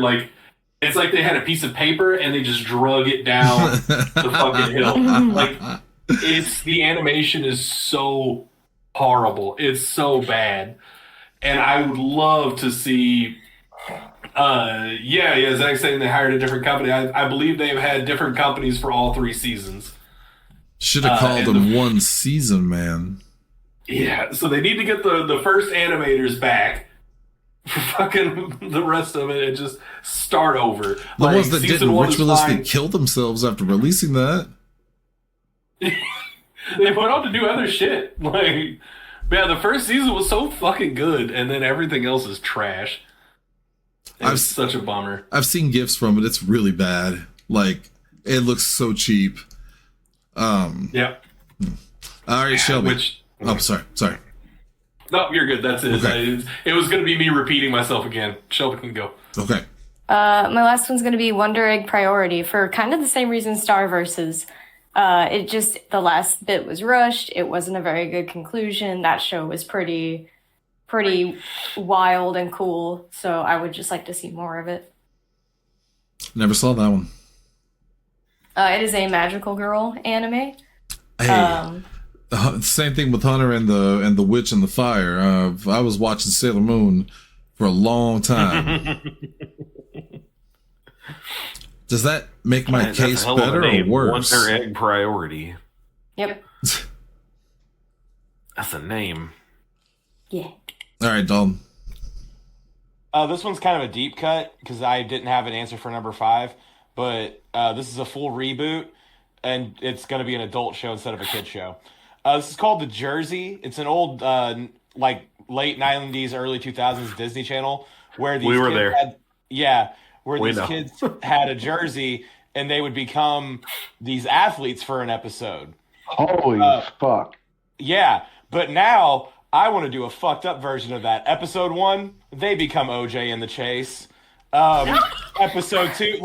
Speaker 1: It's like they had a piece of paper and they just drug it down the fucking hill. The animation is so horrible. It's so bad. And I would love to see Zach's saying they hired a different company. I believe they've had different companies for all 3 seasons.
Speaker 2: Should have called them One Season Man.
Speaker 1: Yeah, so they need to get the first animators back for fucking the rest of it and just start over.
Speaker 2: The ones that didn't ritualistically kill themselves after releasing that.
Speaker 1: They went on to do other shit. The first season was so fucking good, and then everything else is trash. It's such a bummer.
Speaker 2: I've seen GIFs from it. It's really bad. It looks so cheap.
Speaker 1: Yeah.
Speaker 2: All right, Shelby. Sorry.
Speaker 1: No, you're good. That's it.
Speaker 2: Okay.
Speaker 1: It was going to be me repeating myself again. Shelby can go.
Speaker 2: Okay.
Speaker 4: My last one's going to be Wonder Egg Priority for kind of the same reason Starverse. The last bit was rushed. It wasn't a very good conclusion. That show was pretty wild and cool. So I would just like to see more of it.
Speaker 2: Never saw that one.
Speaker 4: It is a magical girl anime.
Speaker 2: Hey, same thing with Hunter and the Witch and the Fire. I was watching Sailor Moon for a long time. Does that make my case better or worse?
Speaker 7: Wonder Egg Priority.
Speaker 4: Yep.
Speaker 7: That's a name.
Speaker 4: Yeah.
Speaker 2: All right, Dalton.
Speaker 5: This one's kind of a deep cut because I didn't have an answer for number 5, but this is a full reboot, and it's going to be an adult show instead of a kid show. This is called The Jersey. It's an old, late 90s, early 2000s Disney Channel where these
Speaker 7: kids
Speaker 5: kids had a jersey and they would become these athletes for an episode.
Speaker 6: Holy fuck.
Speaker 5: Yeah, but now I want to do a fucked up version of that. Episode 1, they become OJ in the chase. Episode 2,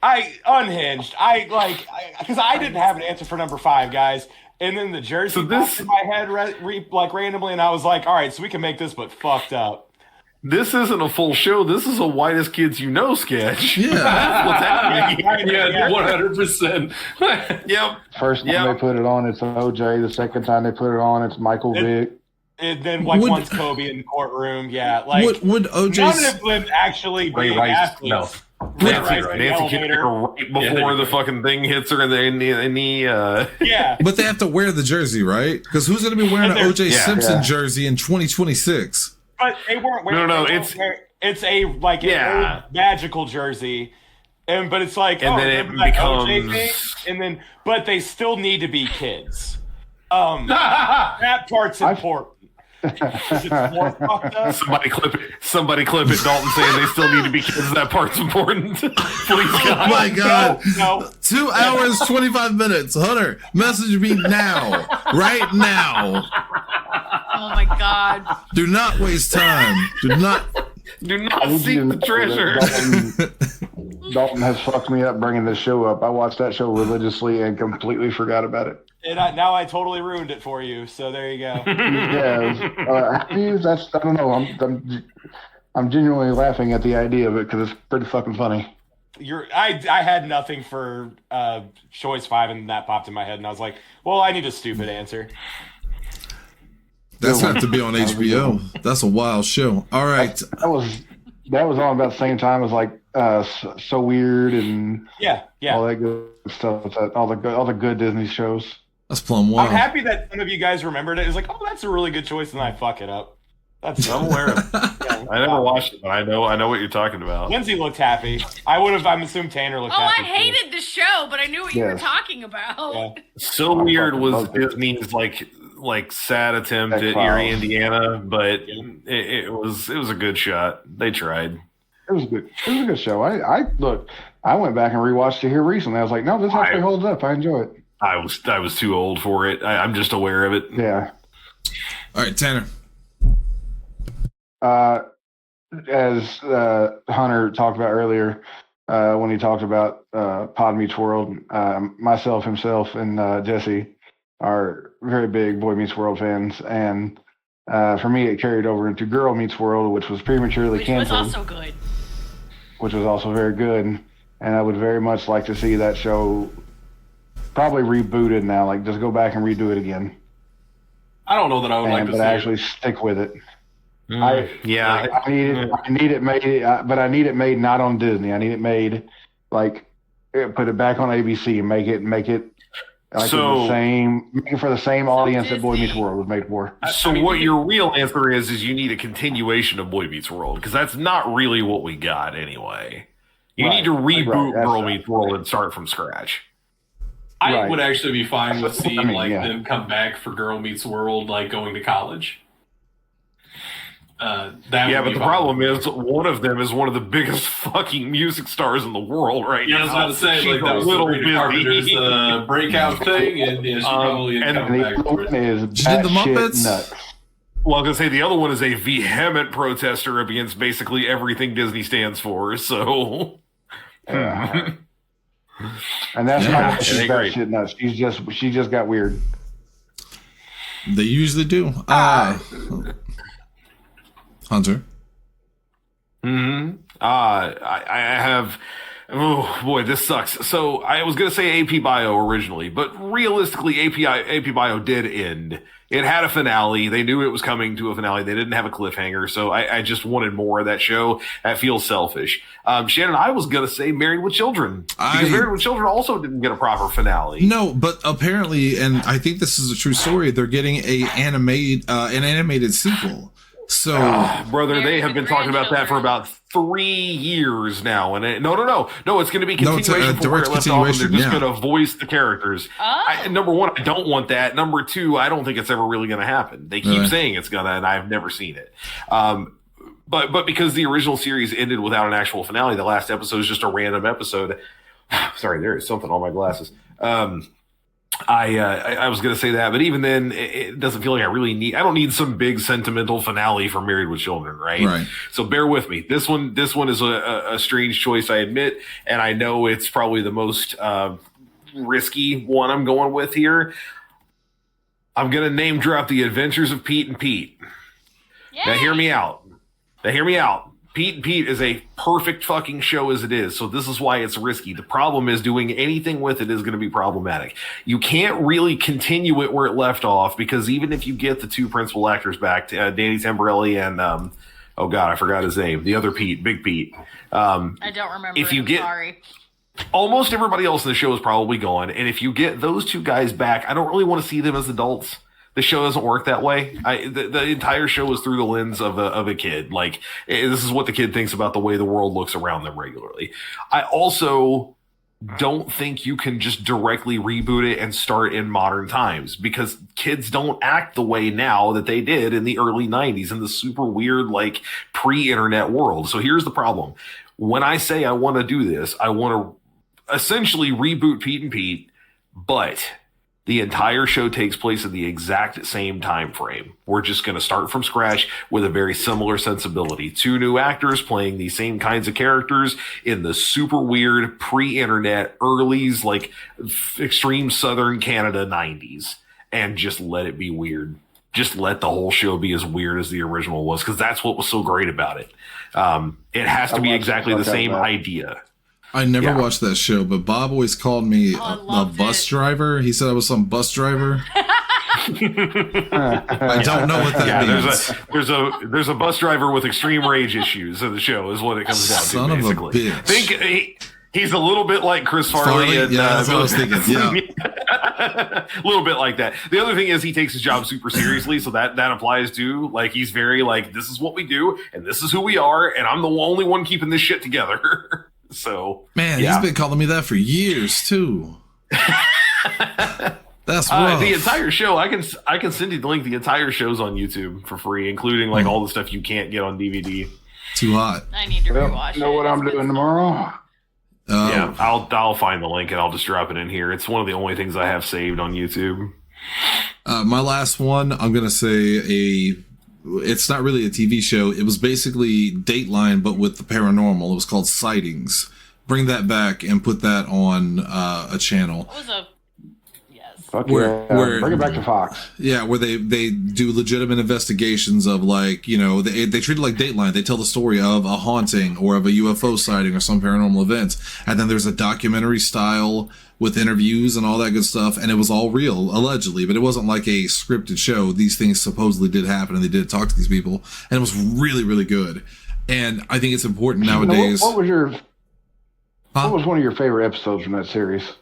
Speaker 5: I unhinged. Because I didn't have an answer for number 5, guys. And then the jersey popped in my head randomly, and I was like, all right, so we can make this but fucked up.
Speaker 7: This isn't a full show. This is a Whitest Kids You Know sketch.
Speaker 2: Yeah.
Speaker 7: That's what's happening.
Speaker 1: Yeah, 100%.
Speaker 7: Yep.
Speaker 6: First time they put it on, it's OJ. The second time they put it on, it's Michael Vick.
Speaker 5: And then once Kobe in the courtroom,
Speaker 2: would OJ
Speaker 5: none of them actually be athletes.
Speaker 7: No. Nancy Kicker right before the fucking thing hits her in the
Speaker 2: But they have to wear the jersey, right? Because who's going to be wearing an OJ Simpson jersey in 2026?
Speaker 5: But they weren't wearing.
Speaker 7: No,
Speaker 5: it's a an old magical jersey, but it's then it
Speaker 7: becomes
Speaker 5: OJ thing, but they still need to be kids. That part's important. Is it more fucked up?
Speaker 7: Somebody clip it. Dalton saying they still need to be kids. That part's important. Please, God.
Speaker 2: Oh my God.
Speaker 5: No.
Speaker 2: 2 hours, 25 minutes. Hunter, message me now. Right now.
Speaker 3: Oh my god.
Speaker 2: Do not waste time. Do not
Speaker 7: seek the treasure.
Speaker 6: Dalton has fucked me up bringing this show up. I watched that show religiously and completely forgot about it.
Speaker 5: And now I totally ruined it for you. So there you go.
Speaker 6: Yeah, that's I don't know. I'm genuinely laughing at the idea of it because it's pretty fucking funny.
Speaker 5: I had nothing for choice 5, and that popped in my head, and I was like, well, I need a stupid answer.
Speaker 2: That's have to be on HBO. That's a wild show. All right.
Speaker 6: That was on about the same time as like So Weird and
Speaker 5: yeah,
Speaker 6: all that good stuff. All the good Disney shows.
Speaker 2: That's plumb wild.
Speaker 5: I'm happy that some of you guys remembered it. It's like, oh, that's a really good choice, and I fuck it up. That's
Speaker 7: I'm aware of it. Yeah, I never watched it, but I know what you're talking about.
Speaker 5: Lindsay looked happy. I'm assuming Tanner looked happy.
Speaker 3: I hated the show, but I knew what you were talking about.
Speaker 5: Yeah.
Speaker 7: So Weird was Disney's like sad attempt at Erie, Indiana, but it was a good shot. They tried.
Speaker 6: It was good. It was a good show. I went back and rewatched it here recently. I was like, no, this actually holds up. I enjoy it.
Speaker 7: I was too old for it. I'm just aware of it.
Speaker 6: Yeah.
Speaker 2: All right, Tanner.
Speaker 6: As Hunter talked about earlier, when he talked about Pod Meets World, myself, himself, and Jesse are very big Boy Meets World fans, and for me, it carried over into Girl Meets World, which was prematurely canceled.
Speaker 3: Which was also good.
Speaker 6: Which was also very good, and I would very much like to see that show probably rebooted now, like just go back and redo it again.
Speaker 1: I don't know that I would like to see
Speaker 6: actually stick with it.
Speaker 7: I
Speaker 6: need it made, but I need it made not on Disney. I need it made like put it back on ABC and make it like make it for the same audience that Boy Meets World was made for.
Speaker 7: So what your real answer is you need a continuation of Boy Meets World, because that's not really what we got anyway. You need to reboot Girl Meets World and start from scratch.
Speaker 1: I would actually be fine with seeing them come back for Girl Meets World, like going to college.
Speaker 7: But the problem is one of them is one of the biggest fucking music stars in the world right now.
Speaker 1: I was about to say,
Speaker 7: she's
Speaker 1: that was
Speaker 7: little
Speaker 1: Sabrina Carpenter's breakout thing, and she probably
Speaker 6: and the other one is
Speaker 2: the Muppets.
Speaker 6: Nuts.
Speaker 7: Well, I was going to say the other one is a vehement protester against basically everything Disney stands for. So,
Speaker 6: and that's not she's batshit nuts. She just got weird.
Speaker 2: They usually do. Hunter.
Speaker 7: I have. Oh boy, this sucks. So I was gonna say AP Bio originally, but realistically, AP Bio did end. It had a finale. They knew it was coming to a finale. They didn't have a cliffhanger, so I just wanted more of that show. That feels selfish. Shannon, I was gonna say Married with Children, because Married with Children also didn't get a proper finale.
Speaker 2: No, but apparently, and I think this is a true story, they're getting an animated sequel. So,
Speaker 7: brother, they have been talking about that for about 3 years now, and no, it's going to be continuation from where it left off, and they're just going to voice the characters. Number one, I don't want that. Number two, I don't think it's ever really going to happen. They keep saying it's gonna, and I've never seen it. But because the original series ended without an actual finale, the last episode is just a random episode. Sorry, there is something on my glasses. I was going to say that, but even then, it doesn't feel like I don't need some big sentimental finale for Married with Children, right? So bear with me. This one is a strange choice, I admit, and I know it's probably the most risky one I'm going with here. I'm going to name drop The Adventures of Pete and Pete. Yay! Now hear me out. Pete and Pete is a perfect fucking show as it is, so this is why it's risky. The problem is doing anything with it is going to be problematic. You can't really continue it where it left off, because even if you get the two principal actors back, Danny Tamborelli and, oh God, I forgot his name, the other Pete, Big Pete.
Speaker 3: I don't remember. Sorry.
Speaker 7: Almost everybody else in the show is probably gone, and if you get those two guys back, I don't really want to see them as adults. The show doesn't work that way. The entire show is through the lens of a kid. Like, this is what the kid thinks about the way the world looks around them regularly. I also don't think you can just directly reboot it and start in modern times, because kids don't act the way now that they did in the early 90s in the super weird, like, pre-internet world. So here's the problem. When I say I want to do this, I want to essentially reboot Pete and Pete, but the entire show takes place in the exact same time frame. We're just going to start from scratch with a very similar sensibility. 2 new actors playing the same kinds of characters in the super weird pre-internet earlys, like extreme southern Canada 90s, and just let it be weird. Just let the whole show be as weird as the original was, because that's what was so great about it. It has to be exactly the same idea.
Speaker 2: I never watched that show, but Bob always called me a bus driver. He said I was some bus driver. I don't know what that means.
Speaker 7: There's a bus driver with extreme rage issues in the show, is what it comes down
Speaker 2: Son
Speaker 7: to,
Speaker 2: of
Speaker 7: basically.
Speaker 2: a bitch.
Speaker 7: He's a little bit like Chris Farley. And,
Speaker 2: that's what I was thinking. Yeah.
Speaker 7: A little bit like that. The other thing is he takes his job super seriously, so that applies to, like, he's very like, this is what we do, and this is who we are, and I'm the only one keeping this shit together. So,
Speaker 2: man, he's been calling me that for years too. That's rough.
Speaker 7: The entire show. I can send you the link. The entire show's on YouTube for free, including like all the stuff you can't get on DVD.
Speaker 2: Too hot.
Speaker 3: I need to rewatch.
Speaker 6: You know what I'm doing tomorrow?
Speaker 7: Yeah, I'll find the link and I'll just drop it in here. It's one of the only things I have saved on YouTube.
Speaker 2: My last one, I'm gonna say it's not really a TV show. It was basically Dateline, but with the paranormal. It was called Sightings. Bring that back and put that on a channel.
Speaker 3: What was
Speaker 6: Fuck where bring it back to Fox.
Speaker 2: Yeah, where they do legitimate investigations of, like, you know, they treat it like Dateline. They tell the story of a haunting or of a UFO sighting or some paranormal event. And then there's a documentary style with interviews and all that good stuff. And it was all real, allegedly, but it wasn't like a scripted show. These things supposedly did happen and they did talk to these people. And it was really, really good. And I think it's important nowadays.
Speaker 6: What was one of your favorite episodes from that series?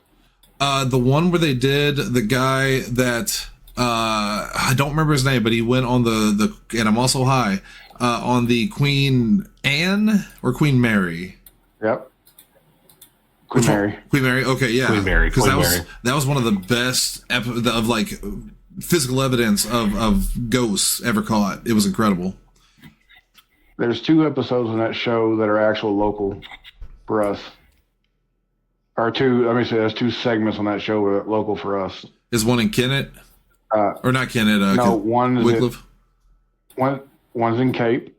Speaker 2: The one where they did the guy that I don't remember his name, but he went on the and I'm also high on the Queen Anne or Queen Mary.
Speaker 6: Yep. Queen Mary.
Speaker 2: Queen Mary. Okay, yeah.
Speaker 7: Queen Mary.
Speaker 2: Because that was one of the best of like physical evidence of ghosts ever caught. It was incredible.
Speaker 6: There's 2 episodes in that show that are actual local for us. Or 2, let me say, there's 2 segments on that show that are local for us.
Speaker 2: Is one in Kennett? Or not Kennett?
Speaker 6: No, one's in Cape.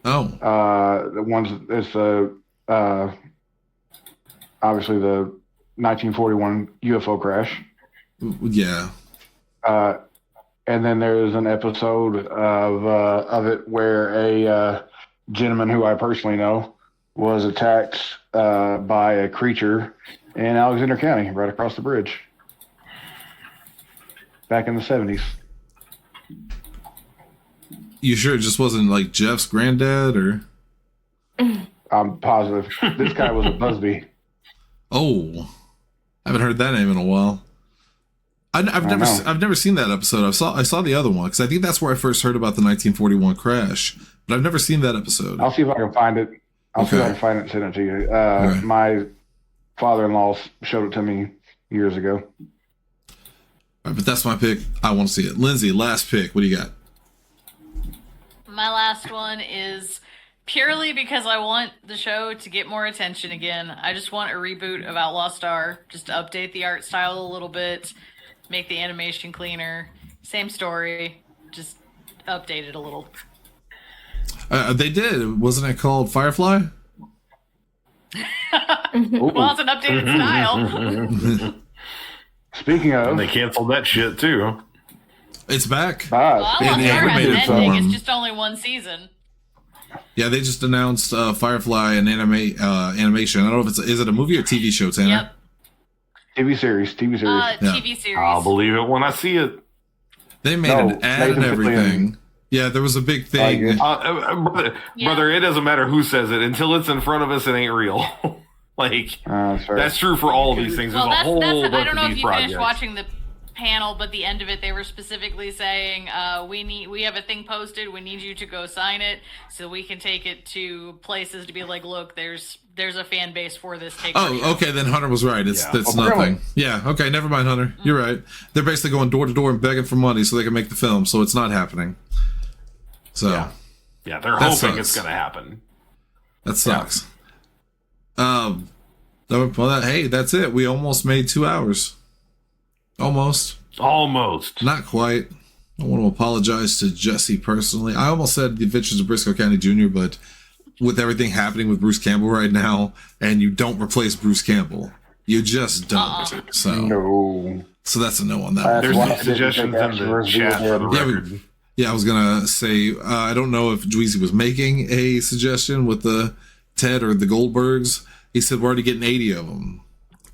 Speaker 2: Oh.
Speaker 6: It's obviously the 1941 UFO crash.
Speaker 2: Yeah.
Speaker 6: And then there's an episode of it where a gentleman who I personally know was attacked by a creature in Alexander County, right across the bridge, back in the 70s.
Speaker 2: You sure it just wasn't like Jeff's granddad, or?
Speaker 6: I'm positive this guy was a Busby.
Speaker 2: Oh, I haven't heard that name in a while. I've never seen that episode. I saw the other one because I think that's where I first heard about the 1941 crash, but I've never seen that episode.
Speaker 6: I'll see if I can find it. I'll see if I can find it and send it to you. Right. My father-in-law showed it to me years ago.
Speaker 2: All right, but that's my pick. I want to see it. Lindsay, last pick. What do you got?
Speaker 3: My last one is purely because I want the show to get more attention again. I just want a reboot of Outlaw Star, just to update the art style a little bit, make the animation cleaner. Same story, just update it a little.
Speaker 2: They did. Wasn't it called Firefly?
Speaker 3: Well, it's an updated style.
Speaker 6: Speaking of...
Speaker 7: And they canceled that shit, too.
Speaker 2: It's back.
Speaker 3: Well, Outlaw Star has an ending. It's just only 1 season.
Speaker 2: Yeah, they just announced Firefly and animation. I don't know if is it a movie or TV show, Tanner?
Speaker 3: Yep.
Speaker 6: TV series.
Speaker 3: TV series.
Speaker 7: I'll believe it when I see it.
Speaker 2: They made an ad and everything. Yeah, there was a big thing.
Speaker 7: Brother, it doesn't matter who says it. Until it's in front of us, it ain't real. That's true for all of these things. There's a whole bunch of these projects.
Speaker 3: I don't know if you finished watching the panel, but the end of it, they were specifically saying, we have a thing posted. We need you to go sign it so we can take it to places to be like, look, there's there's a fan base for this take.
Speaker 2: Oh, okay, then Hunter was right. It's nothing.
Speaker 6: Really?
Speaker 2: Yeah, okay, never mind, Hunter. You're right. They're basically going door to door and begging for money so they can make the film, so it's not happening. So
Speaker 7: yeah, they're hoping it's going to happen.
Speaker 2: That sucks. Well, that's it. We almost made 2 hours. Almost.
Speaker 7: Not
Speaker 2: quite. I want to apologize to Jesse personally. I almost said The Adventures of Briscoe County Jr., but with everything happening with Bruce Campbell right now, and you don't replace Bruce Campbell. You just don't. So that's a no on that.
Speaker 7: There's some suggestions in the chat for the record.
Speaker 2: I was going to say, I don't know if Dweezy was making a suggestion with the Ted or the Goldbergs. He said we're already getting 80 of them.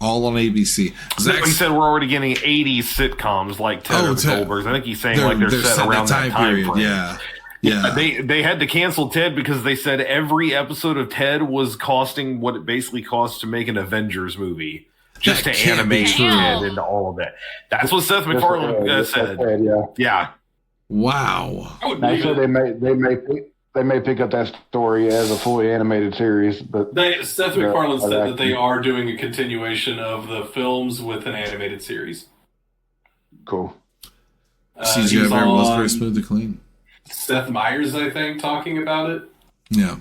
Speaker 2: All on ABC.
Speaker 7: He said we're already getting 80 sitcoms like Ted or the Goldbergs. I think he's saying they're set around that time period.
Speaker 2: Yeah.
Speaker 7: They had to cancel Ted because they said every episode of Ted was costing what it basically costs to make an Avengers movie. Just to animate Ted and all of that. That's what Seth MacFarlane said. Yeah.
Speaker 2: Wow.
Speaker 6: They said they may pick up that story as a fully animated series, but
Speaker 1: Seth MacFarlane said that they are doing a continuation of the films with an animated series.
Speaker 6: Cool.
Speaker 2: CGI Bear was very smooth and clean.
Speaker 1: Seth Meyers, I think, talking about it.
Speaker 2: Yeah.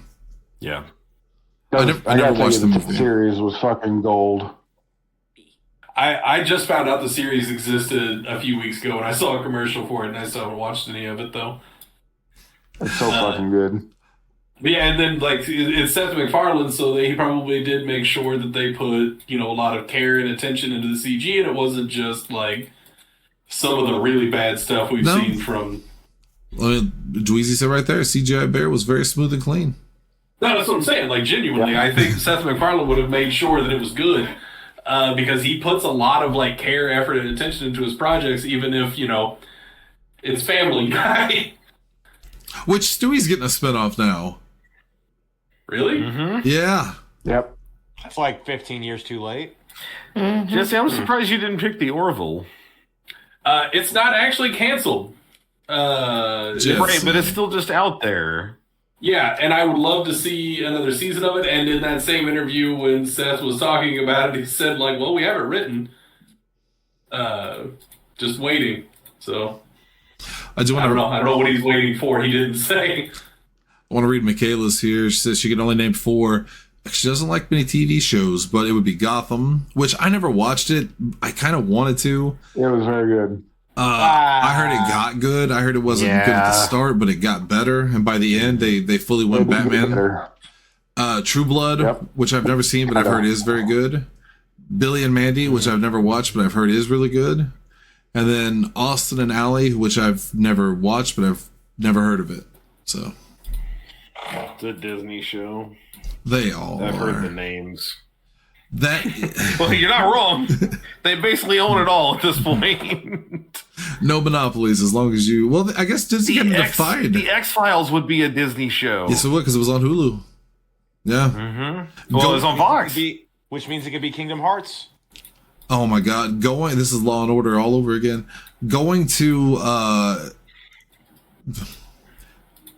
Speaker 6: I never watched the movie. The series was fucking gold.
Speaker 1: I just found out the series existed a few weeks ago, and I saw a commercial for it, and I still haven't watched any of it, though.
Speaker 6: It's so fucking good.
Speaker 1: Yeah, and then, it's Seth MacFarlane, so he probably did make sure that they put, a lot of care and attention into the CG, and it wasn't just, some of the really bad stuff we've seen from...
Speaker 2: Dweezy said right there, CGI Bear was very smooth and clean.
Speaker 1: No, that's what I'm saying. Genuinely, I think Seth MacFarlane would have made sure that it was good. Because he puts a lot of care, effort, and attention into his projects, even if it's Family Guy.
Speaker 2: Which Stewie's getting a spinoff now.
Speaker 1: Really?
Speaker 2: Mm-hmm. Yeah.
Speaker 6: Yep.
Speaker 5: That's 15 years too late.
Speaker 3: Mm-hmm.
Speaker 7: Jesse, I'm surprised you didn't pick the Orville.
Speaker 1: It's not actually canceled.
Speaker 7: Right, but it's still just out there.
Speaker 1: Yeah, and I would love to see another season of it. And in that same interview, when Seth was talking about it, he said, well, we have it written. Just waiting. So, I don't know what he's waiting for. He didn't say.
Speaker 2: I want to read Michaela's here. She says she can only name 4. She doesn't like many TV shows, but it would be Gotham, which I never watched it. I kind of wanted to.
Speaker 6: It was very good.
Speaker 2: I heard it got good. I heard it wasn't good at the start, but it got better. And by the end, they fully went Batman. True Blood, which I've never seen, but I've heard is very good. Billy and Mandy, which I've never watched, but I've heard is really good. And then Austin and Ally, which I've never watched, but I've never heard of it. So
Speaker 7: it's a Disney show.
Speaker 2: They all
Speaker 7: I've
Speaker 2: are.
Speaker 7: heard the names.
Speaker 2: Well,
Speaker 7: you're not wrong. They basically own it all at this point.
Speaker 2: No monopolies as long as you... Well, I guess Disney getting defied.
Speaker 7: The X-Files would be a Disney show.
Speaker 2: Yes, it would, because it was on Hulu. Yeah.
Speaker 7: Mm-hmm. Well, it was on Fox.
Speaker 5: Which means it could be Kingdom Hearts.
Speaker 2: Oh, my God. This is Law & Order all over again. Going to...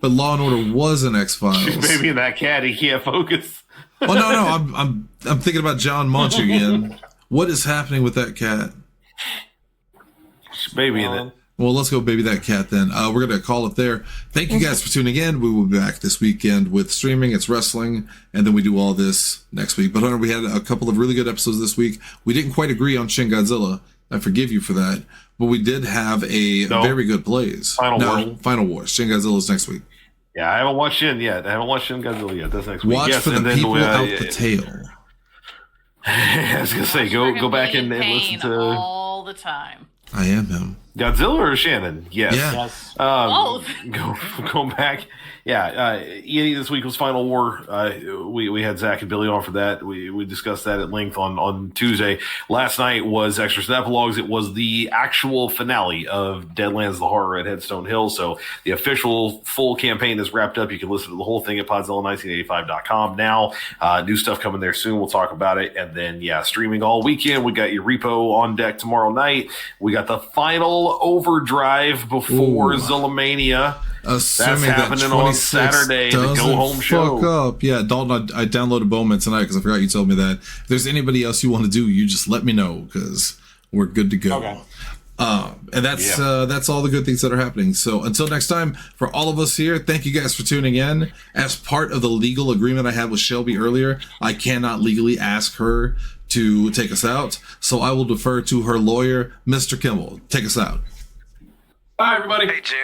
Speaker 2: But Law & Order was an X-Files.
Speaker 7: Maybe that cat, he can't focus.
Speaker 2: Oh no! I'm thinking about John Munch again. What is happening with that cat?
Speaker 7: Baby in it.
Speaker 2: Well, let's go baby that cat then. We're going to call it there. Thank you guys for tuning in. We will be back this weekend with streaming. It's wrestling. And then we do all this next week. But Hunter, we had a couple of really good episodes this week. We didn't quite agree on Shin Godzilla. I forgive you for that. But we did have a very good plays. Final Wars. Shin Godzilla's next week.
Speaker 7: Yeah, I haven't watched Shin yet. I haven't watched Shin Godzilla yet. That's next week.
Speaker 2: Watch for the people out the tail.
Speaker 7: I was going to say, go back and listen to...
Speaker 3: all the time.
Speaker 2: I am him.
Speaker 7: Godzilla or Shannon? Yes.
Speaker 5: Yes.
Speaker 3: Both.
Speaker 7: Go back. Yeah. E&E this week was Final War. We had Zach and Billy on for that. We discussed that at length on Tuesday. Last night was Extras and Epilogues. It was the actual finale of Deadlands the Horror at Headstone Hill. So the official full campaign is wrapped up. You can listen to the whole thing at Podzilla1985.com now. New stuff coming there soon. We'll talk about it. And then, streaming all weekend. We got your repo on deck tomorrow night. We got the final Football Overdrive before Zillamania.
Speaker 2: Assuming
Speaker 7: That's happening on Saturday, the go-home show.
Speaker 2: Fuck up. Yeah, Dalton, I downloaded Bowman tonight because I forgot you told me that. If there's anybody else you want to do, you just let me know because we're good to go.
Speaker 5: Okay.
Speaker 2: And that's all the good things that are happening. So until next time, for all of us here, thank you guys for tuning in. As part of the legal agreement I had with Shelby earlier, I cannot legally ask her to take us out. So I will defer to her lawyer, Mr. Kimball. Take us out.
Speaker 1: Bye, everybody.
Speaker 8: Hey, Jill.